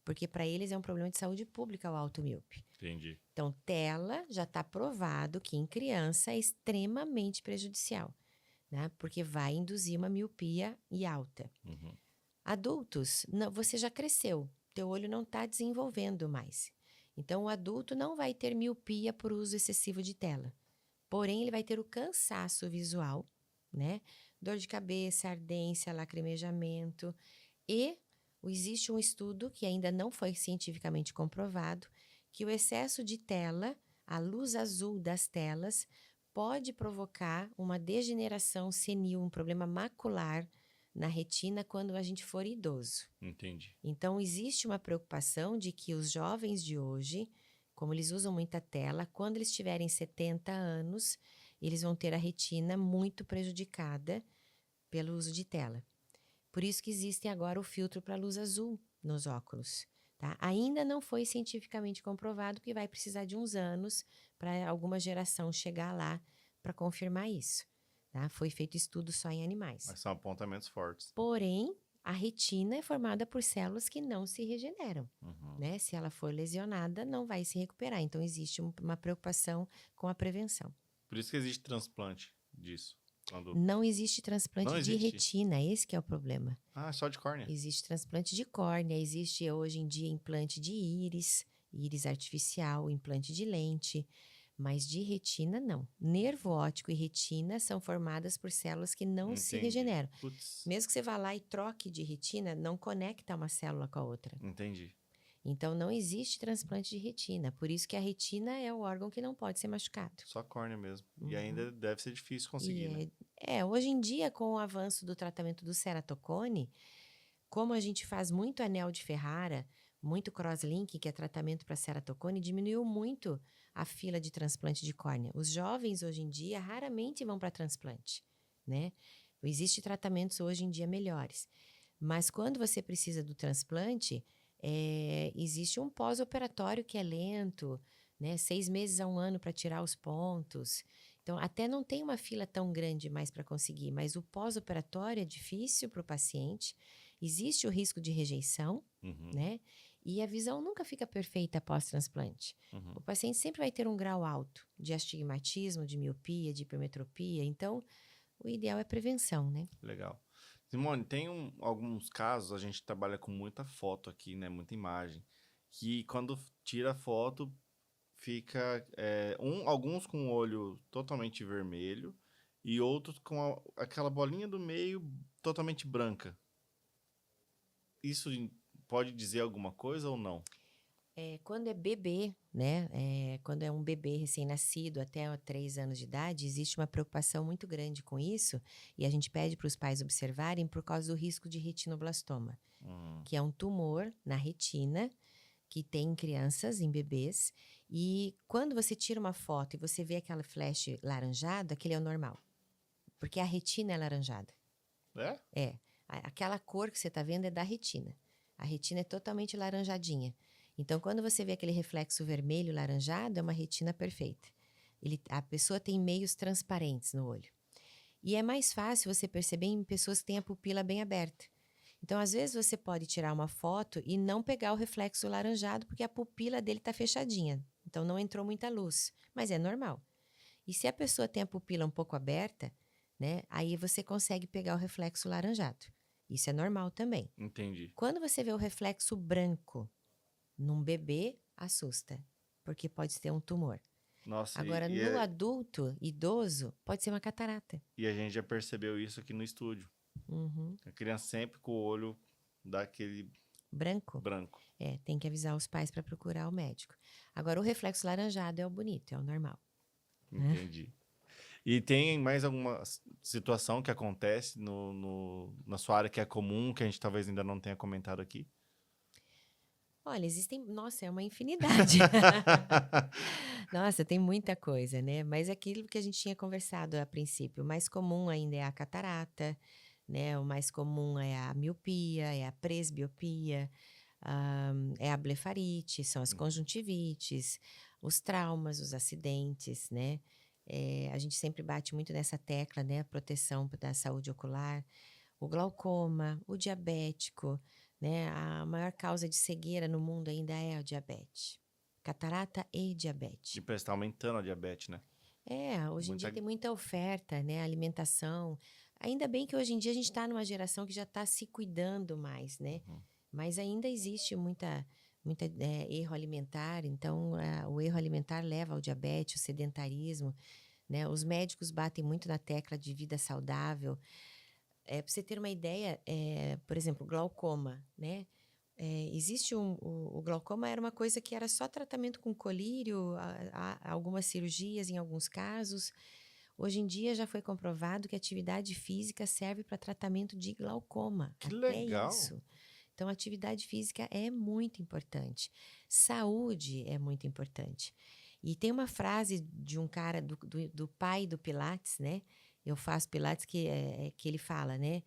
Porque para eles é um problema de saúde pública o alto míope. Entendi. Então, tela já está provado que em criança é extremamente prejudicial, né? Porque vai induzir uma miopia e alta. Uhum. Adultos, não, você já cresceu, teu olho não está desenvolvendo mais. Então, o adulto não vai ter miopia por uso excessivo de tela. Porém, ele vai ter o cansaço visual, né? Dor de cabeça, ardência, lacrimejamento. E existe um estudo que ainda não foi cientificamente comprovado que o excesso de tela, a luz azul das telas, pode provocar uma degeneração senil, um problema macular na retina quando a gente for idoso. Entendi. Então, existe uma preocupação de que os jovens de hoje, como eles usam muita tela, quando eles tiverem 70 anos, eles vão ter a retina muito prejudicada pelo uso de tela. Por isso que existe agora o filtro para luz azul nos óculos. Tá? Ainda não foi cientificamente comprovado que vai precisar de uns anos para alguma geração chegar lá para confirmar isso. Tá? Foi feito estudo só em animais. Mas são apontamentos fortes. Porém, a retina é formada por células que não se regeneram. Né? Se ela for lesionada, não vai se recuperar. Então, existe uma preocupação com a prevenção. Por isso que existe transplante disso. Não existe transplante Não de existe? retina, esse que é o problema. Ah, só de córnea. Existe transplante de córnea, existe hoje em dia implante de íris artificial, implante de lente, mas de retina não. Nervo óptico e retina são formadas por células que não se Entendi. regeneram. Putz. Mesmo que você vá lá e troque de retina, não conecta uma célula com a outra. Entendi. Então, não existe transplante de retina. Por isso que a retina é o órgão que não pode ser machucado. Só córnea mesmo. Uhum. E ainda deve ser difícil conseguir, né? Hoje em dia, com o avanço do tratamento do ceratocone, como a gente faz muito anel de Ferrara, muito crosslink, que é tratamento para ceratocone, diminuiu muito a fila de transplante de córnea. Os jovens, hoje em dia, raramente vão para transplante, né? Existem tratamentos hoje em dia melhores. Mas quando você precisa do transplante, existe um pós-operatório que é lento, né? 6 meses a 1 ano para tirar os pontos. Então, até não tem uma fila tão grande mais para conseguir, mas o pós-operatório é difícil para o paciente. Existe o risco de rejeição, né? E a visão nunca fica perfeita após transplante. O paciente sempre vai ter um grau alto de astigmatismo, de miopia, de hipermetropia. Então, o ideal é prevenção, né? Legal. Simone, tem alguns casos, a gente trabalha com muita foto aqui, né? Muita imagem. Que quando tira a foto, fica alguns com o olho totalmente vermelho e outros com aquela bolinha do meio totalmente branca. Isso pode dizer alguma coisa ou não? Quando é bebê, né? Quando é um bebê recém-nascido até 3 anos de idade, existe uma preocupação muito grande com isso e a gente pede para os pais observarem por causa do risco de retinoblastoma, que é um tumor na retina que tem em crianças, em bebês, e quando você tira uma foto e você vê aquela flash laranjado, aquele é o normal, porque a retina é laranjada. É? Aquela cor que você está vendo é da retina. A retina é totalmente laranjadinha. Então, quando você vê aquele reflexo vermelho laranjado, é uma retina perfeita. A pessoa tem meios transparentes no olho. E é mais fácil você perceber em pessoas que têm a pupila bem aberta. Então, às vezes, você pode tirar uma foto e não pegar o reflexo laranjado, porque a pupila dele está fechadinha. Então, não entrou muita luz. Mas é normal. E se a pessoa tem a pupila um pouco aberta, né, aí você consegue pegar o reflexo laranjado. Isso é normal também. Entendi. Quando você vê o reflexo branco num bebê, assusta, porque pode ter um tumor. Nossa, Agora, no adulto, idoso, pode ser uma catarata. E a gente já percebeu isso aqui no estúdio. A criança sempre com o olho daquele branco. Tem que avisar os pais para procurar o médico. Agora, o reflexo laranjado é o bonito, é o normal. Entendi. E tem mais alguma situação que acontece na sua área que é comum, que a gente talvez ainda não tenha comentado aqui? Olha, nossa, é uma infinidade. Nossa, tem muita coisa, né? Mas aquilo que a gente tinha conversado a princípio, o mais comum ainda é a catarata, né? O mais comum é a miopia, é a presbiopia, é a blefarite, são as conjuntivites, os traumas, os acidentes, né? A gente sempre bate muito nessa tecla, né? A proteção da saúde ocular, o glaucoma, o diabético, né? A maior causa de cegueira no mundo ainda é a diabetes. Catarata e diabetes. E está aumentando a diabetes, né? Hoje em dia tem muita oferta, né? Alimentação. Ainda bem que hoje em dia a gente está numa geração que já está se cuidando mais, né? Mas ainda existe muita erro alimentar. Então, o erro alimentar leva ao diabetes, o sedentarismo, né? Os médicos batem muito na tecla de vida saudável. Para você ter uma ideia, por exemplo, glaucoma, né? Existe o glaucoma era uma coisa que era só tratamento com colírio, algumas cirurgias em alguns casos. Hoje em dia já foi comprovado que a atividade física serve para tratamento de glaucoma. Que legal! Isso. Então, a atividade física é muito importante. Saúde é muito importante. E tem uma frase de um cara, do pai do Pilates, né? Eu faço Pilates, que ele fala, né?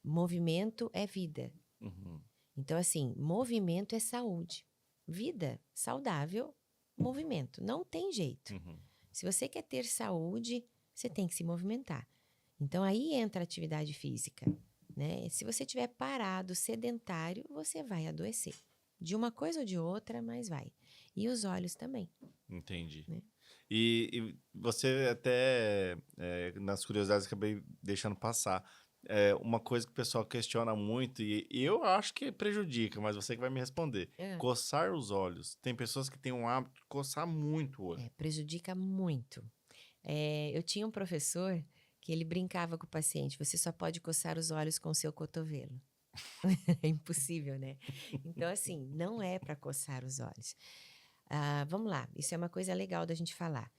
movimento é vida. Uhum. Então, assim, movimento é saúde. Vida, saudável, movimento. Não tem jeito. Uhum. Se você quer ter saúde, você tem que se movimentar. Então, aí entra a atividade física, né? Se você estiver parado, sedentário, você vai adoecer. De uma coisa ou de outra, mas vai. E os olhos também, Entendi. né? E você até, nas curiosidades, acabei deixando passar. Uma coisa que o pessoal questiona muito, e eu acho que prejudica, mas você que vai me responder. É. Coçar os olhos. Tem pessoas que têm um hábito de coçar muito o olho. Prejudica muito. Eu tinha um professor que ele brincava com o paciente, você só pode coçar os olhos com o seu cotovelo. É impossível, né? Então, assim, não é para coçar os olhos. Vamos lá, isso é uma coisa legal da gente falar.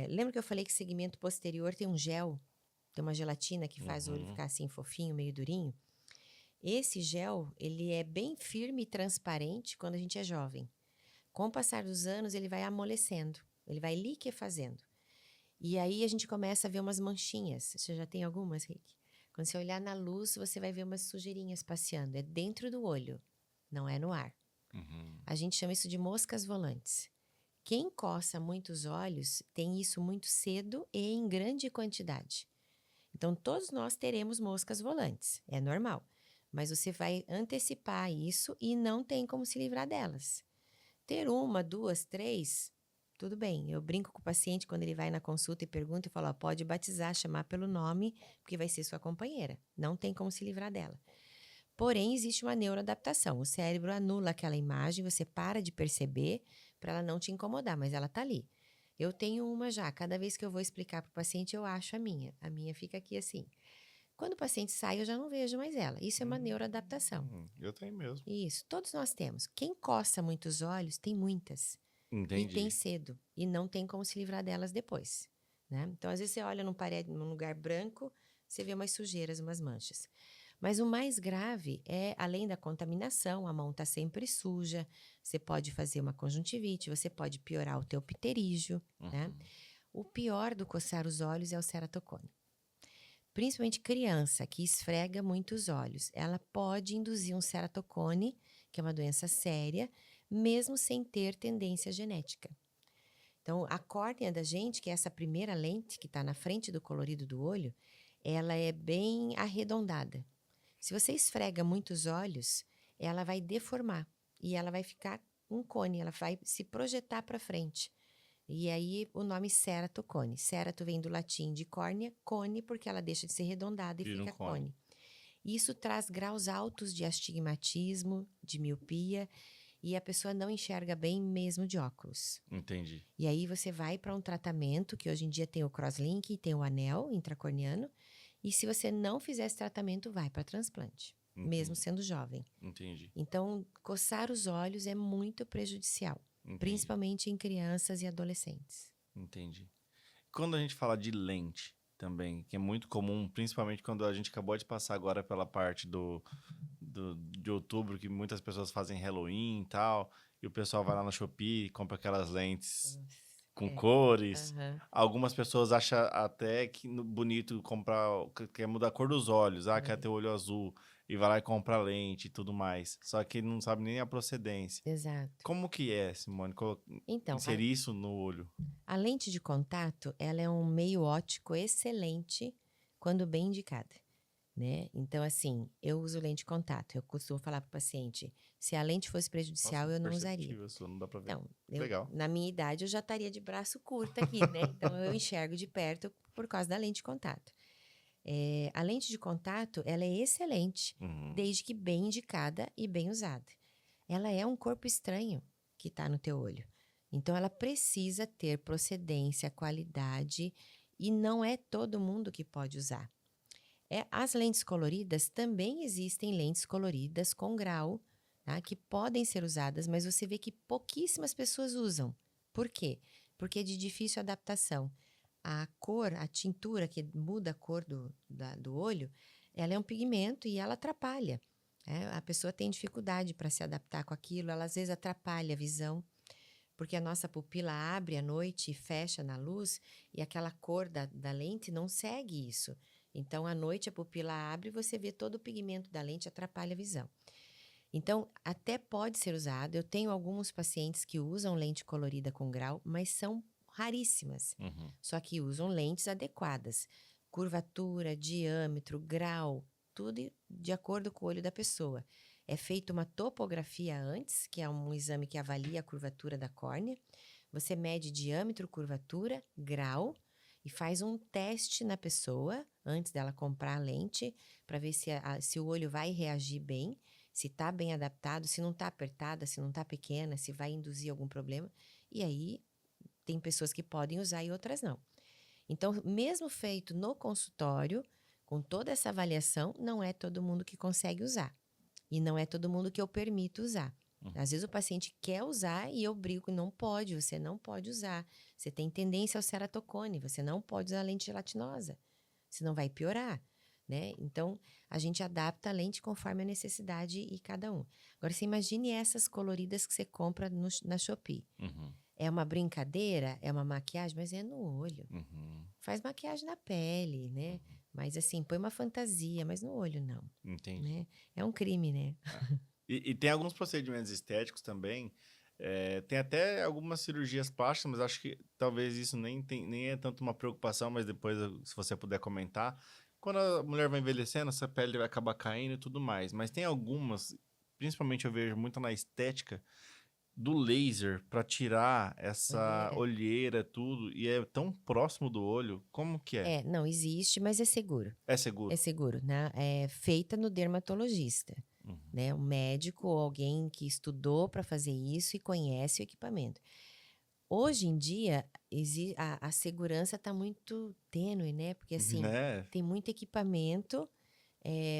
Lembra que eu falei que segmento posterior tem um gel, tem uma gelatina que faz o olho Uhum. ficar assim fofinho, meio durinho? Esse gel, ele é bem firme e transparente quando a gente é jovem. Com o passar dos anos, ele vai amolecendo, ele vai liquefazendo. E aí a gente começa a ver umas manchinhas. Você já tem algumas, Rick? Quando você olhar na luz, você vai ver umas sujeirinhas passeando. É dentro do olho, não é no ar. Uhum. A gente chama isso de moscas volantes. Quem coça muitos olhos tem isso muito cedo e em grande quantidade. Então, todos nós teremos moscas volantes, é normal. Mas você vai antecipar isso e não tem como se livrar delas. Ter uma, duas, três, tudo bem. Eu brinco com o paciente quando ele vai na consulta e pergunta e falo, ó, pode batizar, chamar pelo nome, porque vai ser sua companheira. Não tem como se livrar dela. Porém, existe uma neuroadaptação. O cérebro anula aquela imagem, você para de perceber para ela não te incomodar, mas ela tá ali. Eu tenho uma já. Cada vez que eu vou explicar para o paciente, eu acho a minha. A minha fica aqui assim. Quando o paciente sai, eu já não vejo mais ela. Isso é uma neuroadaptação. Eu tenho mesmo. Isso, todos nós temos. Quem coça muitos olhos, tem muitas. E tem Entendi. cedo. E não tem como se livrar delas depois. Né? Então, às vezes, você olha num lugar branco, você vê umas sujeiras, umas manchas. Mas o mais grave é, além da contaminação, a mão está sempre suja, você pode fazer uma conjuntivite, você pode piorar o teu pterígio, né? Uhum. O pior do coçar os olhos é o ceratocone. Principalmente criança que esfrega muito os olhos. Ela pode induzir um ceratocone, que é uma doença séria, mesmo sem ter tendência genética. Então, a córnea da gente, que é essa primeira lente que está na frente do colorido do olho, ela é bem arredondada. Se você esfrega muitos olhos, ela vai deformar e ela vai ficar um cone, ela vai se projetar para frente. E aí o nome ceratocone. Cerato vem do latim de córnea, cone, porque ela deixa de ser arredondada e Vira um fica cone. cone. Isso traz graus altos de astigmatismo, de miopia, e a pessoa não enxerga bem mesmo de óculos. Entendi. E aí você vai para um tratamento, que hoje em dia tem o crosslink e tem o anel intracorniano, e se você não fizer esse tratamento, vai para transplante, mesmo sendo jovem. Entendi. Então, coçar os olhos é muito prejudicial, Entendi. principalmente em crianças e adolescentes. Entendi. Quando a gente fala de lente também, que é muito comum, principalmente quando a gente acabou de passar agora pela parte de outubro, que muitas pessoas fazem Halloween e tal, e o pessoal vai lá no Shopee e compra aquelas lentes com cores. Aham. Algumas pessoas acham até que bonito comprar, quer mudar a cor dos olhos, quer ter o olho azul, e vai lá e compra lente e tudo mais. Só que não sabe nem a procedência. Exato. Como que é, Simone, Então, inserir isso no olho? a lente de contato, ela é um meio óptico excelente quando bem indicada, né? Então, assim, eu uso lente de contato. Eu costumo falar para o paciente, se a lente fosse prejudicial, Nossa, eu não usaria. perceptível sua, não dá pra ver. Então, Legal. na minha idade, eu já estaria de braço curto aqui, né? Então, eu enxergo de perto por causa da lente de contato. A lente de contato, ela é excelente, desde que bem indicada e bem usada. Ela é um corpo estranho que está no teu olho. Então, ela precisa ter procedência, qualidade, e não é todo mundo que pode usar. As lentes coloridas, também existem lentes coloridas com grau, tá, que podem ser usadas, mas você vê que pouquíssimas pessoas usam. Por quê? Porque é de difícil adaptação. A cor, a tintura que muda a cor do olho, ela é um pigmento e ela atrapalha. A pessoa tem dificuldade para se adaptar com aquilo, ela às vezes atrapalha a visão, porque a nossa pupila abre à noite e fecha na luz, e aquela cor da lente não segue isso. Então, à noite, a pupila abre e você vê todo o pigmento da lente, atrapalha a visão. Então, até pode ser usado. Eu tenho alguns pacientes que usam lente colorida com grau, mas são raríssimas. Uhum. Só que usam lentes adequadas. Curvatura, diâmetro, grau, tudo de acordo com o olho da pessoa. É feita uma topografia antes, que é um exame que avalia a curvatura da córnea. Você mede diâmetro, curvatura, grau e faz um teste na pessoa antes dela comprar a lente para ver se o olho vai reagir bem, se está bem adaptado, se não está apertada, se não está pequena, se vai induzir algum problema. E aí tem pessoas que podem usar e outras não. Então, mesmo feito no consultório, com toda essa avaliação, não é todo mundo que consegue usar. E não é todo mundo que eu permito usar. Às vezes o paciente quer usar e eu brigo, não pode, você não pode usar. Você tem tendência ao ceratocone, você não pode usar lente gelatinosa, senão vai piorar, né? Então, a gente adapta a lente conforme a necessidade e cada um. Agora, você imagine essas coloridas que você compra na Shopee. Uhum. É uma brincadeira, é uma maquiagem, mas é no olho. Uhum. Faz maquiagem na pele, né? Mas assim, põe uma fantasia, mas no olho não, Entendi. né? É um crime, né? E tem alguns procedimentos estéticos também. Tem até algumas cirurgias plásticas, mas acho que talvez isso nem é tanto uma preocupação, mas depois, se você puder comentar. Quando a mulher vai envelhecendo, essa pele vai acabar caindo e tudo mais. Mas tem algumas, principalmente eu vejo muito na estética, do laser para tirar essa olheira, tudo, e é tão próximo do olho. Como que é? Não existe, mas é seguro. É seguro? É seguro, né? É feita no dermatologista, Uhum. né? Um médico ou alguém que estudou para fazer isso e conhece o equipamento. Hoje em dia, a segurança está muito tênue, né? Porque assim, Né? tem muito equipamento,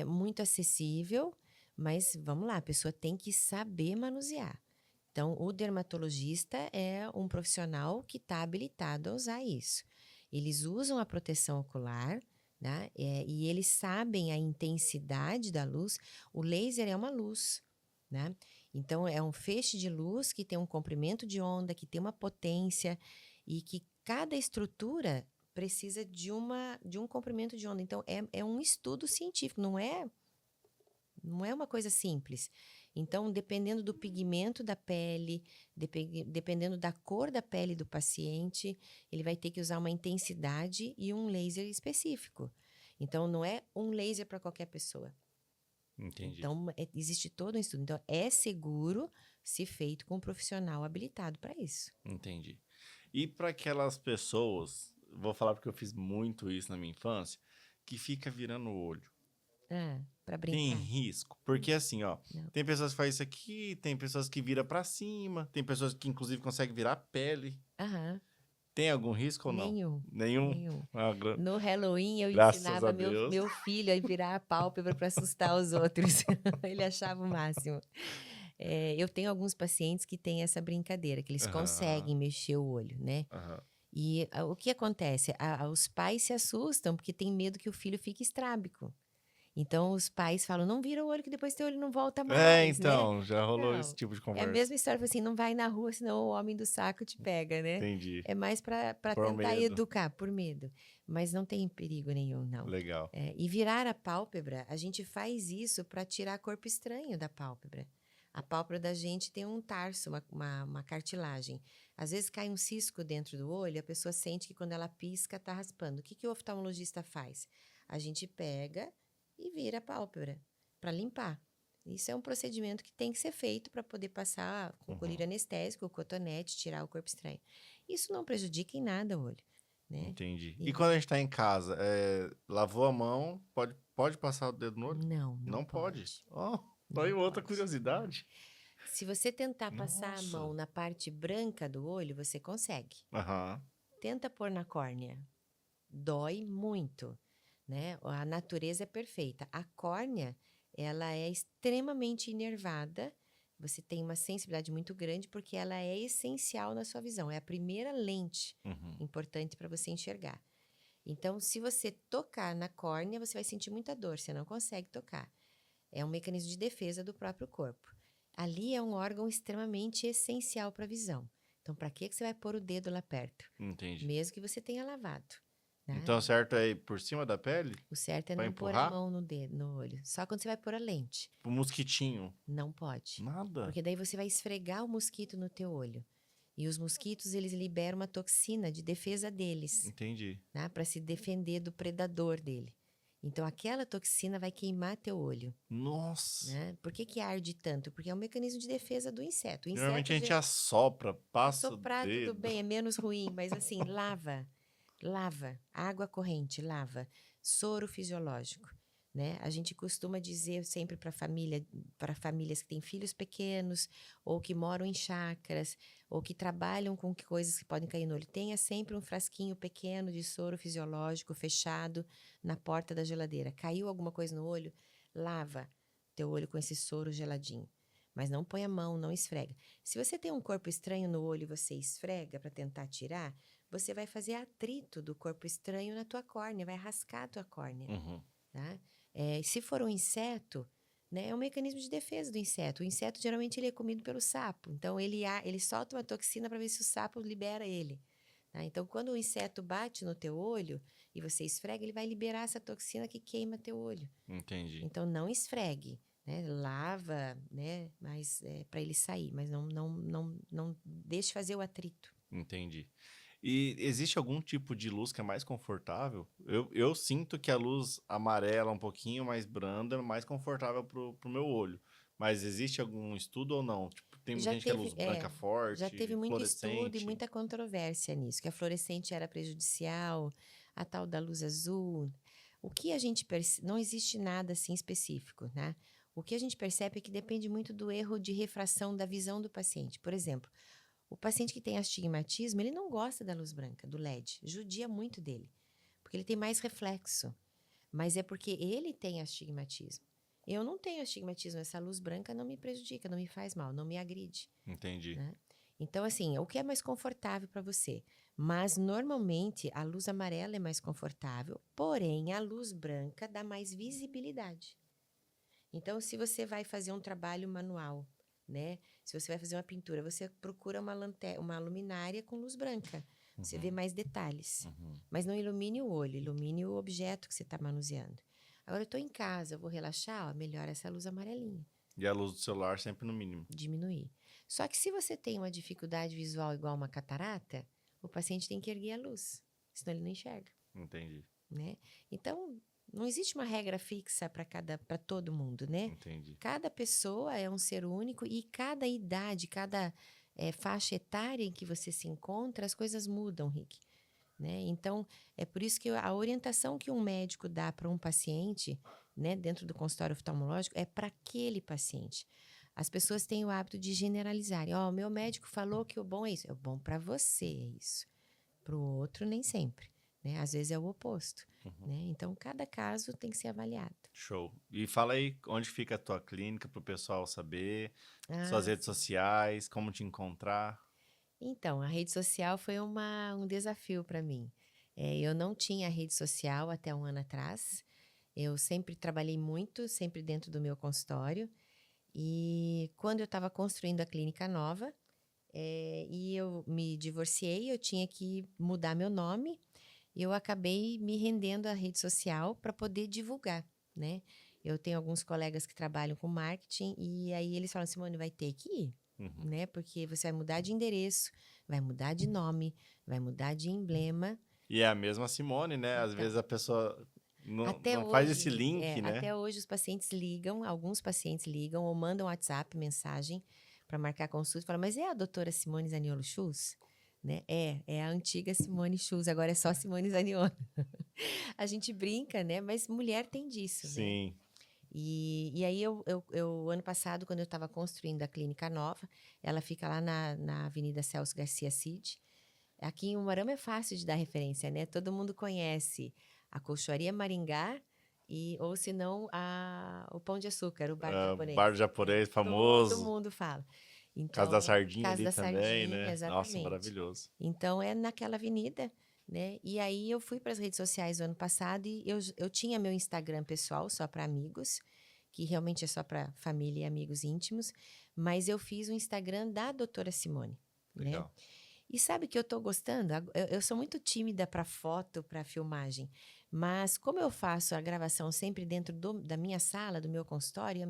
muito acessível, mas vamos lá, a pessoa tem que saber manusear. Então, o dermatologista é um profissional que está habilitado a usar isso. Eles usam a proteção ocular, né? E eles sabem a intensidade da luz. O laser é uma luz, né? Então, é um feixe de luz que tem um comprimento de onda, que tem uma potência e que cada estrutura precisa de um comprimento de onda. Então, é um estudo científico, não é uma coisa simples. Então, dependendo do pigmento da pele, dependendo da cor da pele do paciente, ele vai ter que usar uma intensidade e um laser específico. Então, não é um laser para qualquer pessoa. Entendi. Então, existe todo um estudo. Então, é seguro se feito com um profissional habilitado para isso. Entendi. E para aquelas pessoas, vou falar porque eu fiz muito isso na minha infância, que fica virando o olho. Para Tem brincar. risco? Porque assim, ó, Não. tem pessoas que fazem isso aqui, tem pessoas que viram para cima, tem pessoas que inclusive conseguem virar a pele. Aham. Tem algum risco ou não? Nenhum. Nenhum? Ah, No Halloween, eu graças ensinava a Deus. meu filho a virar a pálpebra para assustar os outros. Ele achava o máximo. Eu tenho alguns pacientes que têm essa brincadeira, que eles conseguem mexer o olho, né? E o que acontece? Os pais se assustam porque tem medo que o filho fique estrábico. Então, os pais falam, não vira o olho que depois teu olho não volta mais, né? Então, já rolou esse Não, tipo de é a conversa. mesma história, assim, não vai na rua, senão o homem do saco te pega, né? Entendi. É mais para Por tentar medo. educar, por medo. Mas não tem perigo nenhum, não. Legal. E virar a pálpebra, a gente faz isso para tirar corpo estranho da pálpebra. A pálpebra da gente tem um tarso, uma cartilagem. Às vezes cai um cisco dentro do olho, a pessoa sente que quando ela pisca, tá raspando. O que o oftalmologista faz? A gente pega e vira a pálpebra para limpar. Isso é um procedimento que tem que ser feito para poder passar com colírio anestésico, cotonete, tirar o corpo estranho. Isso não prejudica em nada o olho, né? Entendi. E quando a gente tá em casa, lavou a mão, pode passar o dedo no olho? Não pode. pode. Ó, Não aí outra pode. curiosidade. Se você tentar passar a Nossa. mão na parte branca do olho, você consegue. Aham. Tenta pôr na córnea. Dói muito, né? A natureza é perfeita. A córnea, ela é extremamente inervada. Você tem uma sensibilidade muito grande porque ela é essencial na sua visão. É a primeira lente importante para você enxergar. Então, se você tocar na córnea, você vai sentir muita dor. Você não consegue tocar. É um mecanismo de defesa do próprio corpo. Ali é um órgão extremamente essencial para a visão. Então, para que você vai pôr o dedo lá perto? Entendi. Mesmo que você tenha lavado. tá? Então, o certo é ir por cima da pele? O certo é Pra não pôr a empurrar? mão no dedo, no olho. Só quando você vai pôr a lente. O mosquitinho. Não pode. Nada. Porque daí você vai esfregar o mosquito no teu olho. E os mosquitos, eles liberam uma toxina de defesa deles, Entendi. né? Para se defender do predador dele. Então, aquela toxina vai queimar teu olho, Nossa. né? Por que que arde tanto? Porque é um mecanismo de defesa do inseto. O Geralmente inseto a gente assopra, passa o assoprar, tudo dedo. bem, é menos ruim, mas assim, lava, água corrente, lava, soro fisiológico, né? A gente costuma dizer sempre para famílias que têm filhos pequenos, ou que moram em chácaras, ou que trabalham com coisas que podem cair no olho, tenha sempre um frasquinho pequeno de soro fisiológico fechado na porta da geladeira. Caiu alguma coisa no olho, lava teu olho com esse soro geladinho. Mas não põe a mão, não esfrega. Se você tem um corpo estranho no olho e você esfrega para tentar tirar, você vai fazer atrito do corpo estranho na tua córnea, vai rascar a tua córnea, Uhum. tá? Se for um inseto, né, é um mecanismo de defesa do inseto. O inseto, geralmente, ele é comido pelo sapo. Então, ele solta uma toxina para ver se o sapo libera ele. Tá? Então, quando o inseto bate no teu olho e você esfrega, ele vai liberar essa toxina que queima teu olho. Entendi. Então, não esfregue, né? Lava, né? Mas para ele sair, mas não deixe fazer o atrito. Entendi. E existe algum tipo de luz que é mais confortável? Eu sinto que a luz amarela, um pouquinho mais branda, é mais confortável pro meu olho. Mas existe algum estudo ou não? Tipo, tem muita Já gente que é luz branca já teve forte, muito estudo e fluorescente. muita controvérsia nisso, que a fluorescente era prejudicial, a tal da luz azul. O que a gente não existe nada assim específico, né? O que a gente percebe é que depende muito do erro de refração da visão do paciente. Por exemplo, o paciente que tem astigmatismo, ele não gosta da luz branca, do LED, judia muito dele, porque ele tem mais reflexo, mas é porque ele tem astigmatismo. Eu não tenho astigmatismo, essa luz branca não me prejudica, não me faz mal, não me agride, Entendi. né? Então, assim, o que é mais confortável para você? Mas, normalmente, a luz amarela é mais confortável, porém, a luz branca dá mais visibilidade. Então, se você vai fazer um trabalho manual, né? Se você vai fazer uma pintura, você procura uma luminária com luz branca. Você vê mais detalhes. Uhum. Mas não ilumine o olho, ilumine o objeto que você está manuseando. Agora, eu estou em casa, eu vou relaxar, ó, melhora essa luz amarelinha. E a luz do celular sempre no mínimo. Diminuir. Só que se você tem uma dificuldade visual igual uma catarata, o paciente tem que erguer a luz, senão ele não enxerga, Entendi. né? Então, não existe uma regra fixa para todo mundo, né? Entendi. Cada pessoa é um ser único e cada idade, cada faixa etária em que você se encontra, as coisas mudam, Rick. Né? Então, é por isso que a orientação que um médico dá para um paciente, né, dentro do consultório oftalmológico, é para aquele paciente. As pessoas têm o hábito de generalizarem. Ó, meu médico falou que o bom é isso. É bom para você, é isso. Para o outro, nem sempre. Né? Às vezes é o oposto. Né? Então, cada caso tem que ser avaliado. Um E fala aí onde fica a tua clínica para o pessoal saber, suas Ah, redes sociais, como te encontrar. Então, a rede social foi um desafio para mim. Eu não tinha rede social até um ano atrás. Eu sempre trabalhei muito, sempre dentro do meu consultório. E quando eu estava construindo a clínica nova, e eu me divorciei, eu tinha que mudar meu nome. Eu acabei me rendendo à rede social para poder divulgar, né? Eu tenho alguns colegas que trabalham com marketing e aí eles falam, Simone, vai ter que ir, né? Porque você vai mudar de endereço, vai mudar de nome, vai mudar de emblema. E é a mesma Simone, né? Às Então, vezes a pessoa até não faz hoje, esse Rick, link, né? até hoje os pacientes ligam, alguns pacientes ligam ou mandam WhatsApp, mensagem para marcar consulta e falam, mas é a doutora Simone Zaniolo Schultz? Né? É a antiga Simone Schultz, agora é só Simone Zaniolo. A gente brinca, né? Mas mulher tem disso, né? Sim. E aí, ano passado, quando eu estava construindo a clínica nova, ela fica lá na Avenida Celso Garcia Cid. Aqui em Umuarama é fácil de dar referência, né? Todo mundo conhece a Colchoaria Maringá ou se não, o Pão de Açúcar, o Bar Japonês. Bar japonês Todo famoso. mundo fala. Casa da Então, Sardinha Casa ali da também, Sardinha, né? Nossa, exatamente. maravilhoso. Então, é naquela avenida, né? E aí, eu fui para as redes sociais o ano passado e eu tinha meu Instagram pessoal, só para amigos, que realmente é só para família e amigos íntimos, mas eu fiz o Instagram da doutora Simone, Legal. né? E sabe que eu tô gostando? Eu sou muito tímida para foto, para filmagem, mas como eu faço a gravação sempre dentro da minha sala, do meu consultório,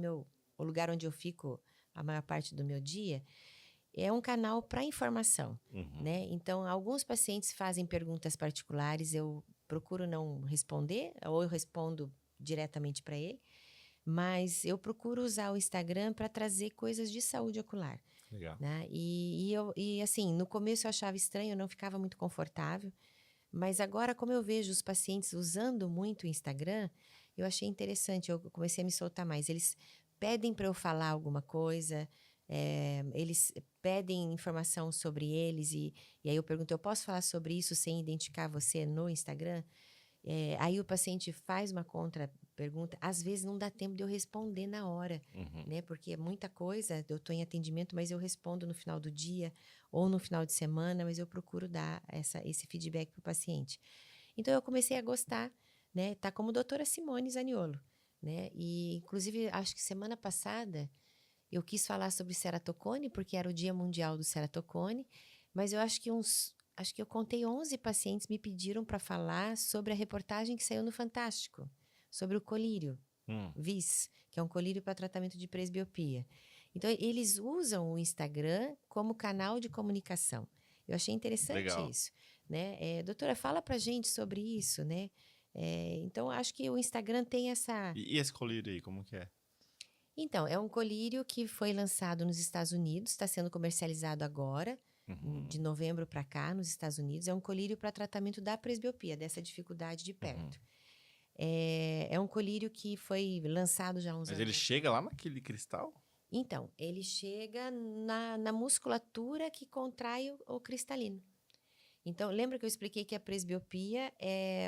o lugar onde eu fico a maior parte do meu dia, é um canal para informação, Uhum. né? Então, alguns pacientes fazem perguntas particulares, eu procuro não responder, ou eu respondo diretamente para ele, mas eu procuro usar o Instagram para trazer coisas de saúde ocular, Legal. né? E assim, no começo eu achava estranho, eu não ficava muito confortável, mas agora, como eu vejo os pacientes usando muito o Instagram, eu achei interessante, eu comecei a me soltar mais. Eles pedem para eu falar alguma coisa, eles pedem informação sobre eles, e aí eu pergunto: eu posso falar sobre isso sem identificar você no Instagram? Aí o paciente faz uma contra-pergunta, às vezes não dá tempo de eu responder na hora, Uhum. né? Porque é muita coisa, eu estou em atendimento, mas eu respondo no final do dia ou no final de semana, mas eu procuro dar esse feedback para o paciente. Então eu comecei a gostar, né? Tá como a doutora Simone Zaniolo, né? E inclusive acho que semana passada eu quis falar sobre ceratocone, porque era o Dia Mundial do Ceratocone, mas eu acho que eu contei 11 pacientes me pediram para falar sobre a reportagem que saiu no Fantástico, sobre o colírio, Hum. VIS, que é um colírio para tratamento de presbiopia. Então, eles usam o Instagram como canal de comunicação. Eu achei interessante Legal. isso, né? Doutora, fala para gente sobre isso, né? Então, acho que o Instagram tem essa... E esse colírio aí, como que é? Então, é um colírio que foi lançado nos Estados Unidos, está sendo comercializado agora, de Uhum. novembro para cá, nos Estados Unidos. É um colírio para tratamento da presbiopia, dessa dificuldade de Uhum. perto. É um colírio que foi lançado já há uns Mas anos ele chega lá naquele cristal? Então, ele chega na musculatura que contrai o cristalino. Então, lembra que eu expliquei que a presbiopia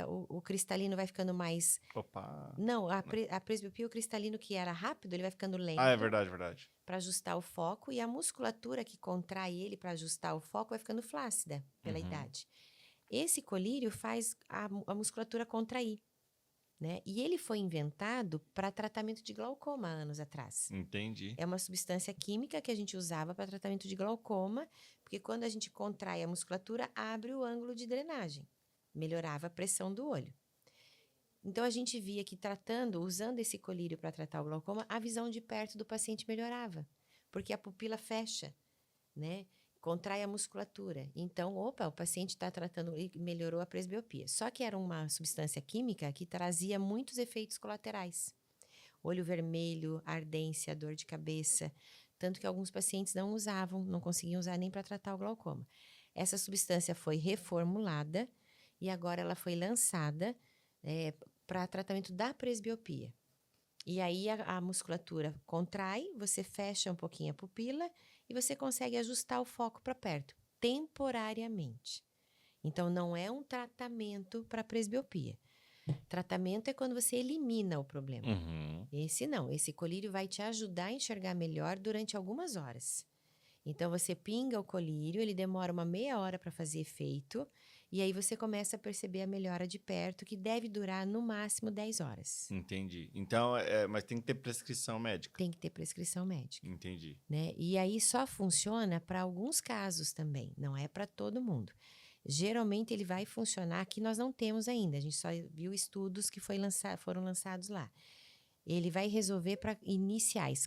o cristalino vai ficando mais. Opa. Não, a presbiopia, o cristalino que era rápido, ele vai ficando Ah, é lento verdade, verdade. para ajustar o foco, e a musculatura que contrai ele para ajustar o foco vai ficando flácida pela Uhum. idade. Esse colírio faz a musculatura contrair, né? E ele foi inventado para tratamento de glaucoma há anos atrás. Entendi. É uma substância química que a gente usava para tratamento de glaucoma, porque quando a gente contrai a musculatura, abre o ângulo de drenagem, melhorava a pressão do olho. Então a gente via que usando esse colírio para tratar o glaucoma, a visão de perto do paciente melhorava, porque a pupila fecha, né? Contrai a musculatura. Então, opa, o paciente está tratando e melhorou a presbiopia. Só que era uma substância química que trazia muitos efeitos colaterais. Olho vermelho, ardência, dor de cabeça. Tanto que alguns pacientes não usavam, não conseguiam usar nem para tratar o glaucoma. Essa substância foi reformulada e agora ela foi lançada para tratamento da presbiopia. E aí a musculatura contrai, você fecha um pouquinho a pupila e você consegue ajustar o foco para perto, temporariamente. Então, não é um tratamento para presbiopia. Tratamento é quando você elimina o problema. Uhum. Esse não, esse colírio vai te ajudar a enxergar melhor durante algumas horas. Então, você pinga o colírio, ele demora uma meia hora para fazer efeito, e aí você começa a perceber a melhora de perto, que deve durar no máximo 10 horas. Entendi. Então, mas tem que ter prescrição médica. Tem que ter prescrição médica, Entendi. né? E aí só funciona para alguns casos também, não é para todo mundo. Geralmente ele vai funcionar, que nós não temos ainda, a gente só viu estudos que foram lançados lá. Ele vai resolver para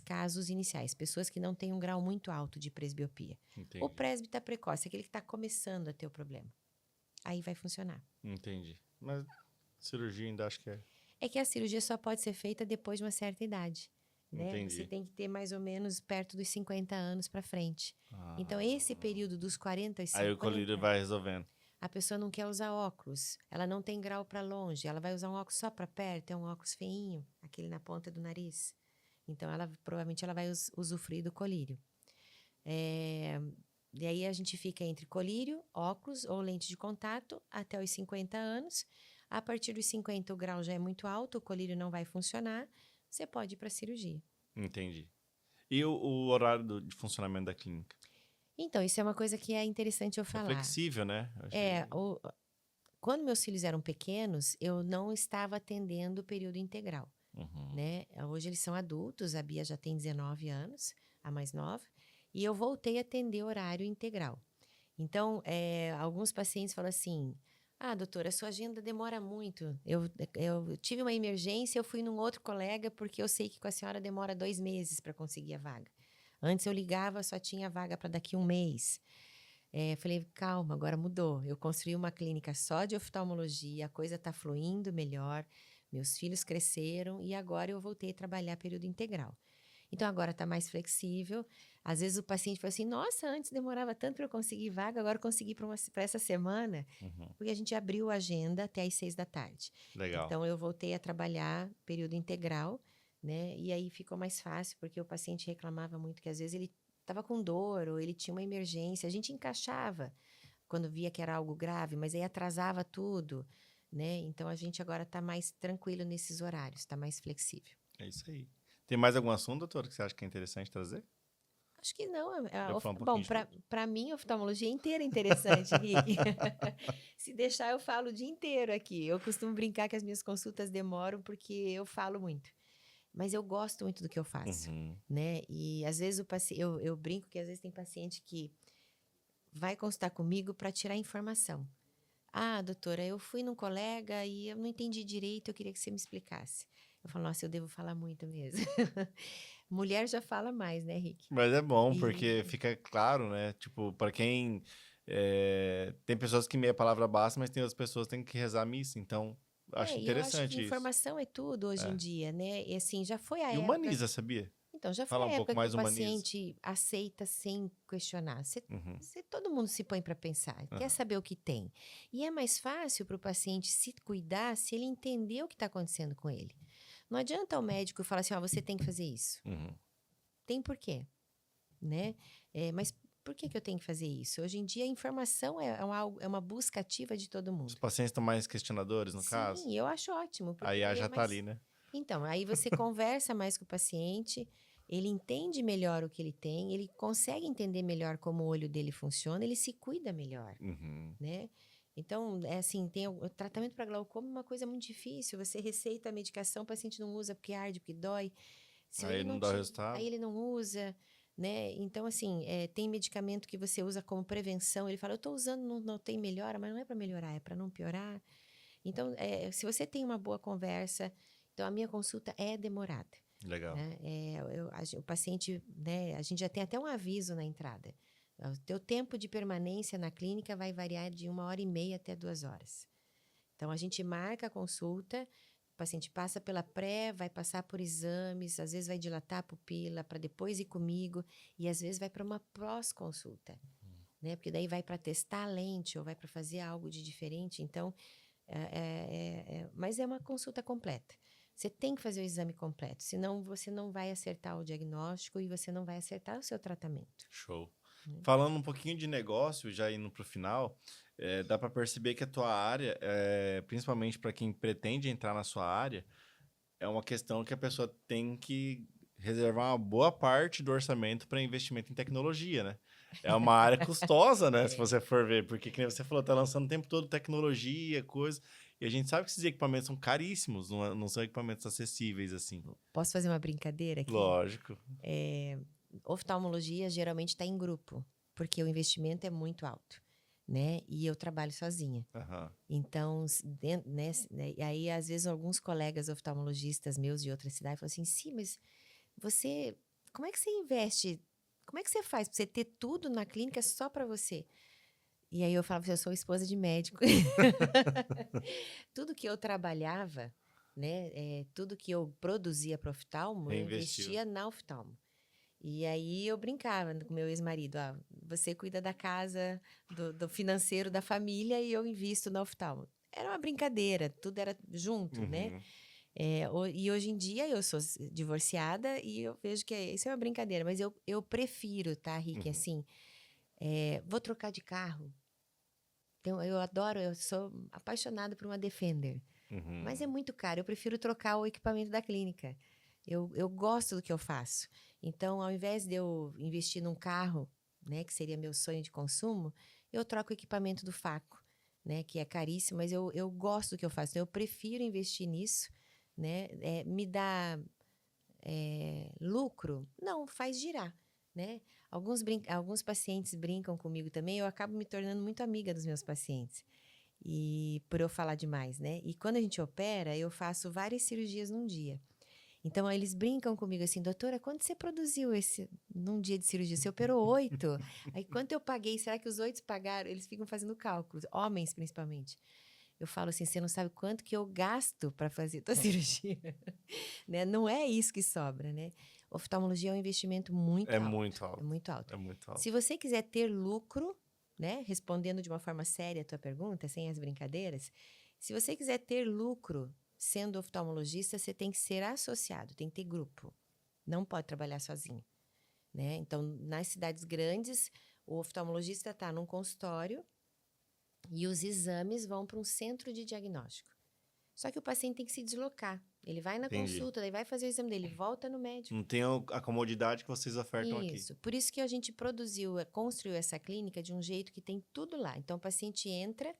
casos iniciais, pessoas que não têm um grau muito alto de presbiopia. Entendi. O presbítero precoce, aquele que está começando a ter o problema. Aí vai funcionar. Entendi. Mas cirurgia ainda acho que é. É que a cirurgia só pode ser feita depois de uma certa idade, né? Entendi. Você tem que ter mais ou menos perto dos 50 anos para frente. Ah. Então, esse período dos 40 aos 50... Aí o colírio vai resolvendo. A pessoa não quer usar óculos, ela não tem grau para longe, ela vai usar um óculos só para perto, é um óculos feinho, aquele na ponta do nariz. Então, provavelmente ela vai usufruir do colírio. E aí a gente fica entre colírio, óculos ou lente de contato até os 50 anos. A partir dos 50 o grau já é muito alto, o colírio não vai funcionar, você pode ir para a cirurgia. Entendi. E o horário de funcionamento da clínica? Então, isso é uma coisa que é interessante eu É falar. flexível, né? Eu achei... Quando meus filhos eram pequenos, eu não estava atendendo o período integral, Uhum. né? Hoje eles são adultos, a Bia já tem 19 anos, a mais nova, e eu voltei a atender horário integral. Então, alguns pacientes falam assim, doutora, a sua agenda demora muito. Eu tive uma emergência, eu fui num outro colega porque eu sei que com a senhora demora 2 meses para conseguir a vaga. Antes eu ligava, só tinha vaga para daqui 1 mês. Falei, calma, agora mudou. Eu construí uma clínica só de oftalmologia, a coisa está fluindo melhor, meus filhos cresceram e agora eu voltei a trabalhar período integral. Então, agora está mais flexível. Às vezes o paciente fala assim, nossa, antes demorava tanto para eu conseguir vaga, agora eu consegui para essa semana, porque a gente abriu a agenda até às 6 da tarde. Legal. Então, eu voltei a trabalhar período integral, né? E aí ficou mais fácil, porque o paciente reclamava muito que às vezes ele estava com dor ou ele tinha uma emergência. A gente encaixava quando via que era algo grave, mas aí atrasava tudo, né? Então, a gente agora está mais tranquilo nesses horários, está mais flexível. É isso aí. Tem mais algum assunto, doutora, que você acha que é interessante trazer? Acho que não. Bom, Para mim, a oftalmologia inteira é interessante, Rick. Se deixar, eu falo o dia inteiro aqui. Eu costumo brincar que as minhas consultas demoram porque eu falo muito. Mas eu gosto muito do que eu faço, né? E às vezes eu brinco que às vezes tem paciente que vai consultar comigo para tirar informação. Doutora, eu fui num colega e eu não entendi direito, eu queria que você me explicasse. Eu falo, nossa, eu devo falar muito mesmo. Mulher já fala mais, né, Rick? Mas é bom, porque fica claro, né? Tipo, para quem... tem pessoas que meia palavra basta, mas tem outras pessoas que têm que rezar a missa. Então, acho Eu acho que interessante isso. informação é tudo hoje em dia, né? E assim, já foi a E época... humaniza, sabia? Então, já foi Fala a um pouco época que o mais humaniza. paciente aceita sem questionar. Todo mundo se põe para pensar, quer saber o que tem. E é mais fácil para o paciente se cuidar se ele entender o que está acontecendo com ele. Não adianta o médico falar assim, você tem que fazer isso. Tem porquê, né? Mas por que eu tenho que fazer isso? Hoje em dia, a informação é uma busca ativa de todo mundo. Os pacientes estão mais questionadores, no caso? Sim, eu acho ótimo. Aí já tá ali, né? Então, aí você conversa mais com o paciente, ele entende melhor o que ele tem, ele consegue entender melhor como o olho dele funciona, ele se cuida melhor, né? Então, o tratamento para glaucoma é uma coisa muito difícil. Você receita a medicação, o paciente não usa porque arde, porque dói. Aí não dá resultado. Aí ele não usa, né? Então, tem medicamento que você usa como prevenção. Ele fala, eu estou usando, não tem melhora, mas não é para melhorar, é para não piorar. Então, se você tem uma boa conversa... Então, a minha consulta é demorada. Legal. Né? O paciente, né, a gente já tem até um aviso na entrada. O teu tempo de permanência na clínica vai variar de 1h30 até 2 horas. Então, a gente marca a consulta, o paciente passa pela pré, vai passar por exames, às vezes vai dilatar a pupila para depois ir comigo, e às vezes vai para uma pós-consulta, né? Porque daí vai para testar a lente ou vai para fazer algo de diferente. Então, mas é uma consulta completa. Você tem que fazer o exame completo, senão você não vai acertar o diagnóstico e você não vai acertar o seu tratamento. Show. Falando um pouquinho de negócio, já indo para o final, dá para perceber que a tua área, principalmente para quem pretende entrar na sua área, é uma questão que a pessoa tem que reservar uma boa parte do orçamento para investimento em tecnologia, né? É uma área custosa, né? Se você for ver, porque, como você falou, tá lançando o tempo todo tecnologia, coisa... E a gente sabe que esses equipamentos são caríssimos, não são equipamentos acessíveis, assim. Posso fazer uma brincadeira aqui? Lógico. Oftalmologia geralmente está em grupo, porque o investimento é muito alto, né? E eu trabalho sozinha. Então, né, e aí, às vezes, alguns colegas oftalmologistas meus de outra cidade falam assim, sim, mas como é que você investe? Como é que você faz para você ter tudo na clínica só para você? E aí eu falava, eu sou esposa de médico. Tudo que eu trabalhava, né, tudo que eu produzia para oftalmo, eu investia na oftalmo. E aí eu brincava com meu ex-marido, você cuida da casa, do financeiro da família e eu invisto na oftalmo. Era uma brincadeira, tudo era junto, né? E hoje em dia eu sou divorciada e eu vejo que isso é uma brincadeira, mas eu prefiro, tá, Rick, assim, vou trocar de carro. Então, eu sou apaixonada por uma Defender, mas é muito caro, eu prefiro trocar o equipamento da clínica. Eu gosto do que eu faço. Então, ao invés de eu investir num carro, né, que seria meu sonho de consumo, eu troco o equipamento do Faco, né, que é caríssimo, mas eu gosto do que eu faço. Então, eu prefiro investir nisso, né, me dá lucro? Não, faz girar. né? Alguns pacientes brincam comigo também, eu acabo me tornando muito amiga dos meus pacientes. E por eu falar demais, né? E quando a gente opera, eu faço várias cirurgias num dia. Então, aí eles brincam comigo assim, doutora, quanto você produziu num dia de cirurgia? Você operou 8? Aí, quanto eu paguei? Será que os 8 pagaram? Eles ficam fazendo cálculos, homens principalmente. Eu falo assim, você não sabe quanto que eu gasto para fazer tua cirurgia, né? Não é isso que sobra, né? Oftalmologia é um investimento muito É alto. muito alto. É muito alto. É muito alto. Se você quiser ter lucro, né? Respondendo de uma forma séria a tua pergunta, sem as brincadeiras, se você quiser ter lucro sendo oftalmologista, você tem que ser associado, tem que ter grupo. Não pode trabalhar sozinho, né? Então, nas cidades grandes, o oftalmologista está num consultório e os exames vão para um centro de diagnóstico. Só que o paciente tem que se deslocar. Ele vai na Entendi. consulta, daí vai fazer o exame dele, volta no médico. Não tem a comodidade que vocês ofertam aqui. Isso. Por isso que a gente construiu essa clínica de um jeito que tem tudo lá. Então, o paciente entra,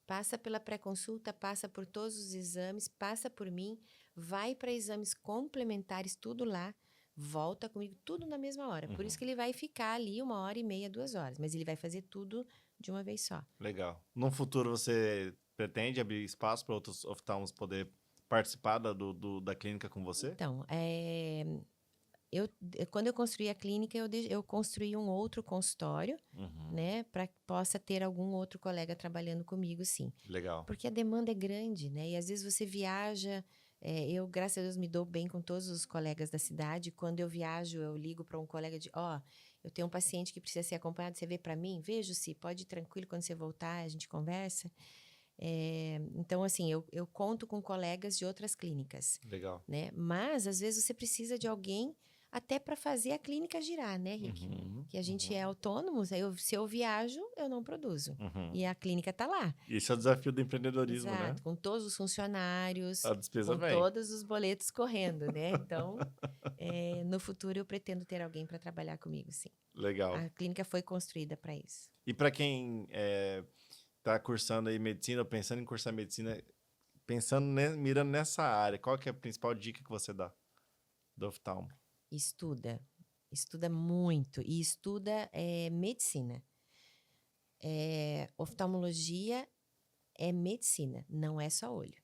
passa pela pré-consulta, passa por todos os exames, passa por mim, vai para exames complementares, tudo lá, volta comigo, tudo na mesma hora. Por isso que ele vai ficar ali 1h30, 2 horas, mas ele vai fazer tudo de uma vez só. Legal. No futuro, você pretende abrir espaço para outros oftalmos poder participar da clínica com você? Então, quando eu construí a clínica, eu construí um outro consultório, né, para que possa ter algum outro colega trabalhando comigo, sim. Legal. Porque a demanda é grande, né? E às vezes você viaja. Eu, graças a Deus, me dou bem com todos os colegas da cidade. Quando eu viajo, eu ligo para um colega eu tenho um paciente que precisa ser acompanhado, você vê para mim? Vejo, se pode ir tranquilo, quando você voltar, a gente conversa. Então, assim, eu conto com colegas de outras clínicas. Legal. Né? Mas, às vezes, você precisa de alguém até para fazer a clínica girar, né, Rick? Que a gente é autônomo, se eu viajo, eu não produzo. E a clínica está lá. Isso é o desafio do empreendedorismo, Exato, né? com todos os funcionários, A despesa com vem. todos os boletos correndo, né? Então, no futuro eu pretendo ter alguém para trabalhar comigo, sim. Legal. A clínica foi construída para isso. E para quem está cursando aí medicina ou pensando em cursar medicina, mirando nessa área, qual que é a principal dica que você dá do oftalmo? Estuda muito e estuda medicina. Oftalmologia é medicina, não é só olho.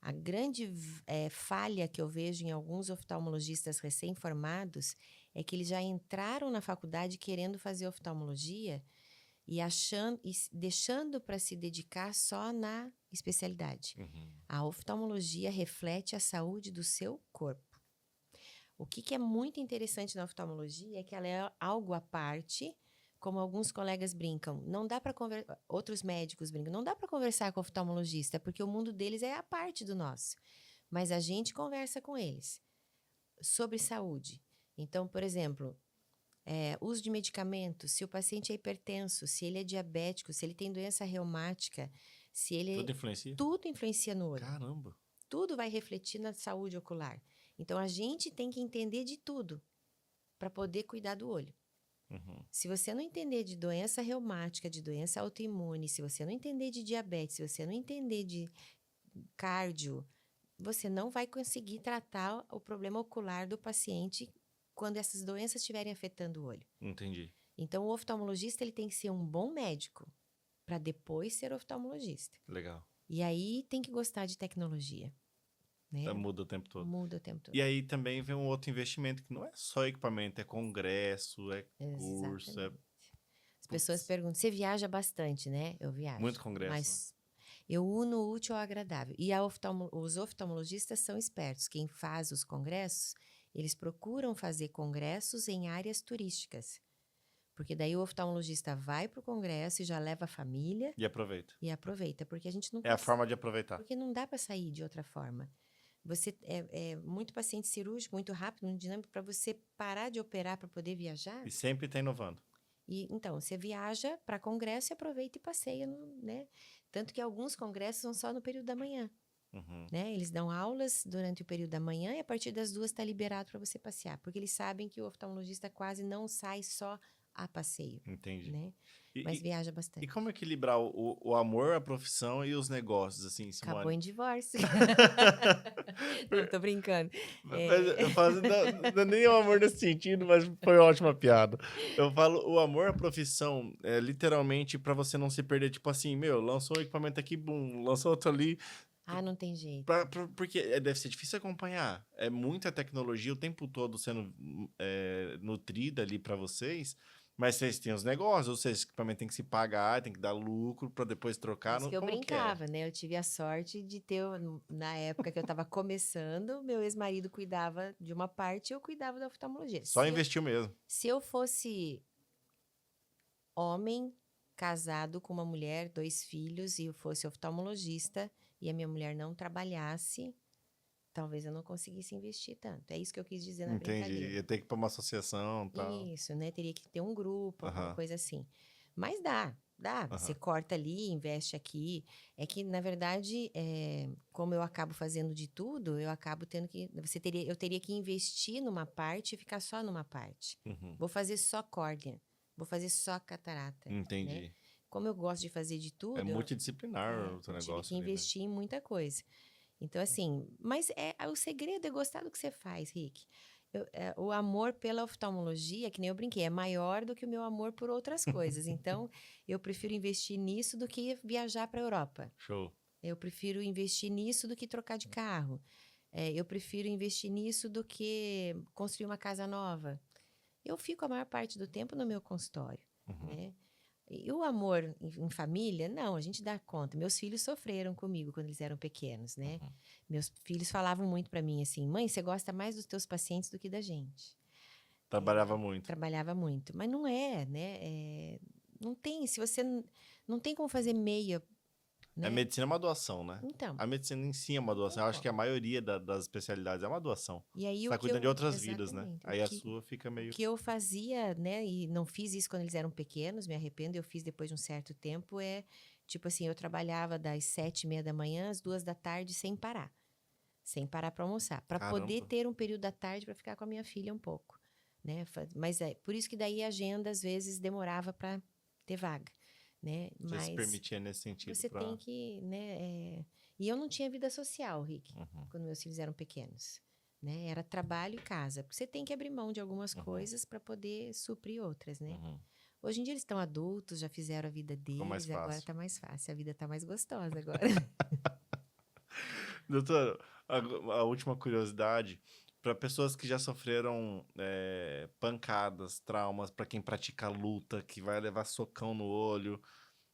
A grande falha que eu vejo em alguns oftalmologistas recém-formados é que eles já entraram na faculdade querendo fazer oftalmologia e deixando para se dedicar só na especialidade. A oftalmologia reflete a saúde do seu corpo. O que é muito interessante na oftalmologia é que ela é algo à parte, como alguns colegas brincam. Não dá para outros médicos brincam, não dá para conversar com o oftalmologista, porque o mundo deles é à parte do nosso. Mas a gente conversa com eles sobre saúde. Então, por exemplo, uso de medicamentos, se o paciente é hipertenso, se ele é diabético, se ele tem doença reumática, se ele... Tudo influencia? Tudo influencia no olho. Caramba! Tudo vai refletir na saúde ocular. Então, a gente tem que entender de tudo para poder cuidar do olho. Se você não entender de doença reumática, de doença autoimune, se você não entender de diabetes, se você não entender de cardio, você não vai conseguir tratar o problema ocular do paciente quando essas doenças estiverem afetando o olho. Entendi. Então, o oftalmologista ele tem que ser um bom médico para depois ser oftalmologista. Legal. E aí tem que gostar de tecnologia. Né? Então, muda o tempo todo. Muda o tempo todo. E aí também vem um outro investimento que não é só equipamento, é congresso, é curso, Exatamente. As pessoas perguntam, você viaja bastante, né? Eu viajo. Muito congresso. Mas eu uno o útil ao agradável. E os oftalmologistas são espertos. Quem faz os congressos, eles procuram fazer congressos em áreas turísticas. Porque daí o oftalmologista vai para o congresso e já leva a família. E aproveita. Porque a gente não... É a forma de aproveitar. Porque não dá para sair de outra forma. Você muito paciente cirúrgico, muito rápido, muito dinâmico, para você parar de operar para poder viajar. E sempre está inovando. E, então, você viaja para congresso e aproveita e passeia, né? Tanto que alguns congressos são só no período da manhã. Né? Eles dão aulas durante o período da manhã e a partir das 2 está liberado para você passear. Porque eles sabem que o oftalmologista quase não sai só a passeio, Entendi. né? E, Mas e- viaja e bastante. como equilibrar o amor, a profissão e os negócios, assim, Acabou Simone? em divórcio. Não, tô brincando. Mas É, eu falo, não é nem o amor nesse sentido, mas foi ótima piada. Eu falo, o amor à profissão é literalmente pra você não se perder, tipo assim, meu, lançou um equipamento aqui, bum, lançou outro ali. Ah, não tem jeito. Porque deve ser difícil acompanhar. É muita tecnologia o tempo todo sendo nutrida ali pra vocês, mas vocês têm os negócios, ou seja, esse equipamento tem que se pagar, tem que dar lucro pra depois Por trocar. isso que eu Como que é? brincava, né? Eu tive a sorte de ter, na época que eu estava começando, meu ex-marido cuidava de uma parte e eu cuidava da oftalmologia. Só investiu mesmo. Se eu fosse homem, casado com uma mulher, 2 filhos, e eu fosse oftalmologista e a minha mulher não trabalhasse, talvez eu não conseguisse investir tanto. É isso que eu quis dizer na Entendi. brincadeira. Ia ter que ir pra uma associação e tal. Isso, né? Teria que ter um grupo, alguma Aham, coisa assim. Mas dá. Você aham. corta ali, investe aqui. É que, na verdade, como eu acabo fazendo de tudo, eu acabo tendo que. Eu teria que investir numa parte e ficar só numa parte. Uhum. Vou fazer só córnea, vou fazer só catarata, né? Entendi. Como eu gosto de fazer de É tudo, multidisciplinar o seu eu tive que negócio ali, né? investir em muita coisa. Então, assim, mas o segredo é gostar do que você faz, Rick. O amor pela oftalmologia, que nem eu brinquei, é maior do que o meu amor por outras coisas. Então, eu prefiro investir nisso do que viajar para a Europa. Show. Eu prefiro investir nisso do que trocar de carro. Eu prefiro investir nisso do que construir uma casa nova. Eu fico a maior parte do tempo no meu consultório, Uhum. né? E o amor em família, não, a gente dá conta. Meus filhos sofreram comigo quando eles eram pequenos, né? Uhum. Meus filhos falavam muito para mim assim: mãe, você gosta mais dos teus pacientes do que da gente. Trabalhava muito. Trabalhava muito. Mas não né? Não tem, se você não tem como fazer meia, A né? medicina é uma doação, né? Então, A medicina em si é uma não tem doação. Eu acho que a como. maioria das especialidades é uma doação. E aí Você tá cuidando de outras vidas, né? exatamente, Aí a sua fica o meio. que eu fazia, né, e não fiz isso quando eles eram pequenos, me arrependo, eu fiz depois de um certo tempo, tipo assim, eu trabalhava das 7h30 da manhã às 2 da tarde sem parar para almoçar, para poder Caramba. ter um período da tarde para ficar com a minha filha um pouco, né, mas por isso que daí a agenda às vezes demorava para ter vaga, né, Você se mas permitia nesse sentido você tem pra. que, né, e eu não tinha vida social, Rick, Uhum, quando meus filhos eram pequenos. Né? Era trabalho e casa. Porque você tem que abrir mão de algumas uhum, coisas para poder suprir outras, né? uhum. Hoje em dia eles estão adultos, já fizeram a vida Ficou mais deles, agora fácil. tá mais fácil, a vida tá mais gostosa agora. Doutor, a última curiosidade. Para pessoas que já sofreram pancadas, traumas, para quem pratica luta, que vai levar socão no olho,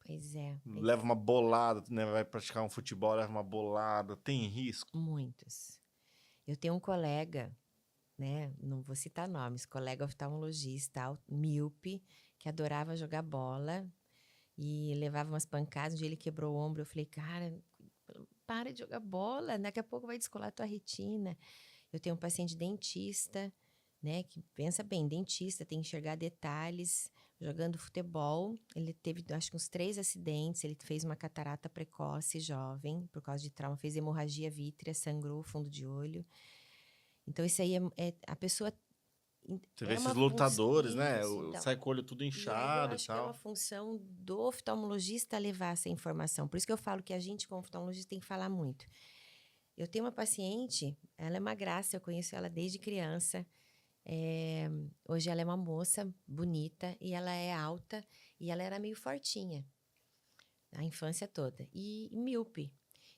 Pois é, leva uma bolada, né? Vai praticar um futebol, leva uma bolada, tem risco? muitos. Eu tenho um colega, né? Não vou citar nomes, colega oftalmologista, míope, que adorava jogar bola e levava umas pancadas. Um dia ele quebrou o ombro. Eu falei, cara, para de jogar bola, daqui a pouco vai descolar tua retina. Eu tenho um paciente dentista, né, que pensa bem, dentista, tem que enxergar detalhes, jogando futebol. Ele teve, acho que uns 3 acidentes, ele fez uma catarata precoce, jovem, por causa de trauma, fez hemorragia vítrea, sangrou o fundo de olho. Então, isso aí a pessoa Você vê é esses uma lutadores, né? isso, então. Sai com o olho tudo E aí eu inchado e acho que é uma tal. função do oftalmologista levar essa informação. Por isso que eu falo que a gente, como oftalmologista, tem que falar muito. Eu tenho uma paciente, ela é uma graça, eu conheço ela desde criança. Hoje ela é uma moça bonita e ela é alta e ela era meio fortinha a infância toda e míope.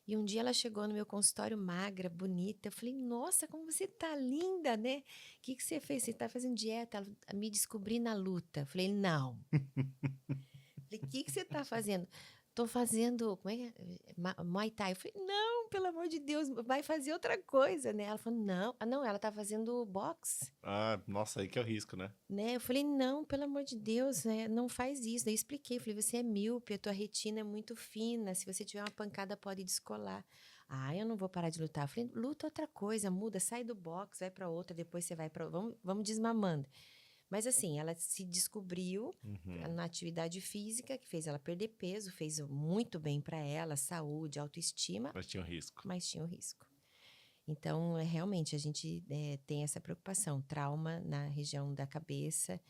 E um dia ela chegou no meu consultório magra, bonita. Eu falei, nossa, como você tá linda, né? O que você fez? Você tá fazendo dieta? Ela, me descobri na luta. Eu falei, não. Falei, o que você tá fazendo? Tô fazendo, como é que é? Muay Thai. Eu falei, não, pelo amor de Deus, vai fazer outra coisa, né? Ela falou, não. Ah, não, ela tá fazendo boxe, Ah, nossa, aí que é o risco, né? né? Eu falei, não, pelo amor de Deus, né? Não faz isso. Daí eu expliquei, falei, você é míope, a tua retina é muito fina, se você tiver uma pancada pode descolar. Ah, eu não vou parar de lutar. Eu falei, luta outra coisa, muda, sai do boxe, vai para outra, depois você vai para, vamos desmamando. Mas assim, ela se descobriu Uhum. na atividade física, que fez ela perder peso, fez muito bem para ela, saúde, autoestima, Mas tinha um risco. mas tinha o risco. Então, realmente, a gente tem essa preocupação, trauma na região da cabeça,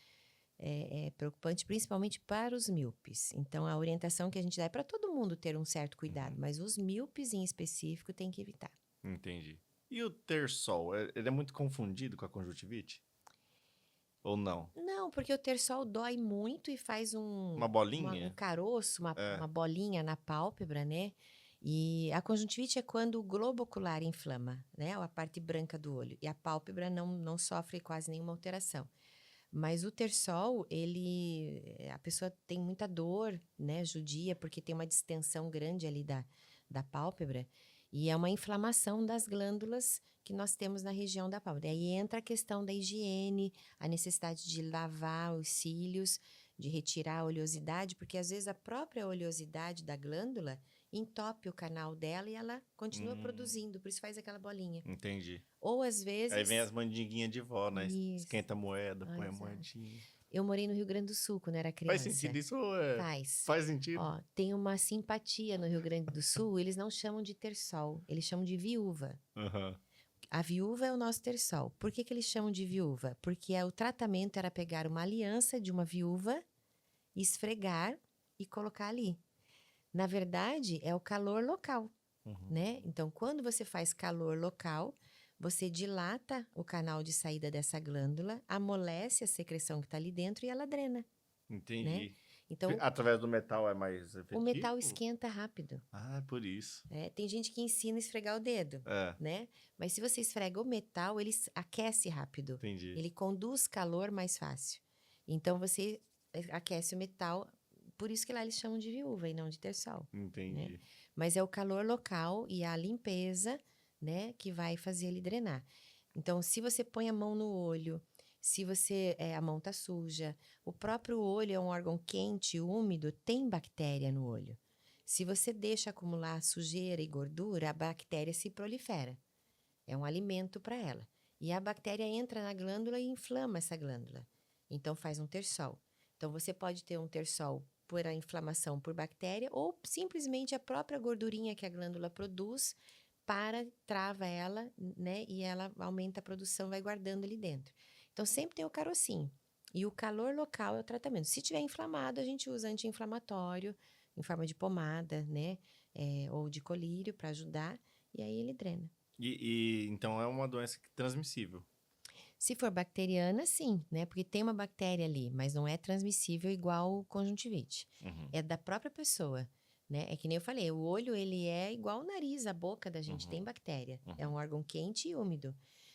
é preocupante, principalmente para os míopes. Então, a orientação que a gente dá é para todo mundo ter um certo cuidado, mas os míopes em específico tem que evitar. Entendi. E o terçol, ele é muito confundido com a conjuntivite? Ou não? Não, porque o terçol dói muito e faz Uma um bolinha? caroço, É. uma bolinha na pálpebra, né? E a conjuntivite é quando o globo ocular inflama, né? Ou a parte branca do olho. E a pálpebra não sofre quase nenhuma alteração. Mas o terçol, a pessoa tem muita dor, né? Judia, porque tem uma distensão grande ali da pálpebra. E é uma inflamação das glândulas que nós temos na região da pálpebra. Aí entra a questão da higiene, a necessidade de lavar os cílios, de retirar a oleosidade, porque às vezes a própria oleosidade da glândula entope o canal dela e ela continua produzindo, por isso faz aquela bolinha. Entendi. Ou às Aí vem as vezes... mandinguinhas de vó, né? Isso. Esquenta a moeda, põe a Exato. moedinha. Eu morei no Rio Grande do Sul quando era criança. Faz sentido isso ou é? Faz. Faz sentido? Ó, tem uma simpatia no Rio Grande do Sul, eles não chamam de terçol, eles chamam de viúva. Aham. A viúva é o nosso terçol. Por que eles chamam de viúva? Porque o tratamento era pegar uma aliança de uma viúva, esfregar e colocar ali. Na verdade, é o calor local, né? Então, quando você faz calor local, você dilata o canal de saída dessa glândula, amolece a secreção que está ali dentro e ela drena. Entendi. Então, Através do metal é mais efetivo? o metal esquenta rápido. Ah, é por isso. Tem gente que ensina a esfregar o dedo, né? Mas se você esfrega o metal, ele aquece rápido. Entendi. Ele conduz calor mais fácil. Então, você aquece o metal, por isso que lá eles chamam de viúva e não de terçol. Entendi. Né? Mas é o calor local e a limpeza, né, que vai fazer ele drenar. Então, se você põe a mão no olho, se a mão tá suja, o próprio olho é um órgão quente, úmido, tem bactéria no olho. Se você deixa acumular sujeira e gordura, a bactéria se prolifera. É um alimento para ela. E a bactéria entra na glândula e inflama essa glândula. Então, faz um terçol. Então, você pode ter um terçol por a inflamação por bactéria ou simplesmente a própria gordurinha que a glândula produz trava ela, né? E ela aumenta a produção, vai guardando ali dentro. Então, sempre tem o carocinho. E o calor local é o tratamento. Se tiver inflamado, a gente usa anti-inflamatório em forma de pomada, né? Ou de colírio para ajudar. E aí ele drena. Então é uma doença transmissível. Se for bacteriana, sim, né? Porque tem uma bactéria ali, mas não é transmissível igual conjuntivite. É da própria pessoa, né? É que nem eu falei, o olho, ele é igual o nariz, a boca da gente tem bactéria. É um órgão quente e úmido.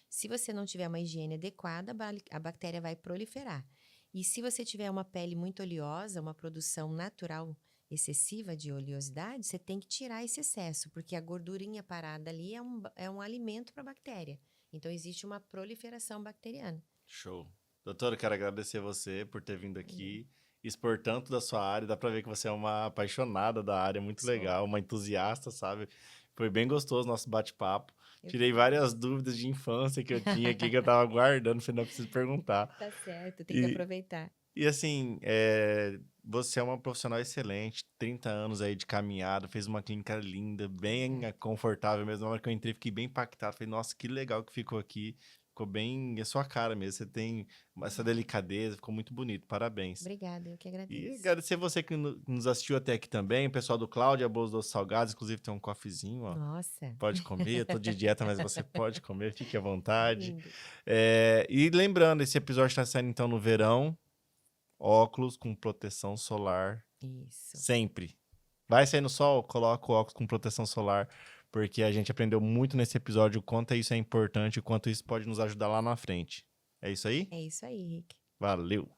Se você não tiver uma higiene adequada, a bactéria vai proliferar. E se você tiver uma pele muito oleosa, uma produção natural excessiva de oleosidade, você tem que tirar esse excesso, porque a gordurinha parada ali é um alimento para a bactéria. Então, existe uma proliferação bacteriana. Show. Doutora, eu quero agradecer você por ter vindo aqui, expor tanto da sua área. Dá pra ver que você é uma apaixonada da área, muito legal, uma entusiasta, sabe? Foi bem gostoso o nosso bate-papo. Tirei várias dúvidas de infância que eu tinha aqui, que eu tava guardando, falei, não preciso perguntar. Tá certo, tem que aproveitar. E assim, você é uma profissional excelente, 30 anos aí de caminhada, fez uma clínica linda, bem confortável mesmo. Na hora que eu entrei, fiquei bem impactado. Falei, nossa, que legal que ficou aqui. Ficou bem a sua cara mesmo. Você tem essa delicadeza, ficou muito bonito. Parabéns. Obrigada, eu que agradeço. E agradecer você que nos assistiu até aqui também. O pessoal do Cláudia, Bolos Doces Salgados, inclusive tem um cofezinho, ó. Nossa. Pode comer, eu tô de dieta, mas você pode comer, fique à vontade. Lindo. E lembrando, esse episódio está saindo então no verão. Óculos com proteção solar. Isso. Sempre. Vai sair no sol, coloca o óculos com proteção solar, porque a gente aprendeu muito nesse episódio o quanto isso é importante, o quanto isso pode nos ajudar lá na frente. É isso aí? É isso aí, Rick. Valeu!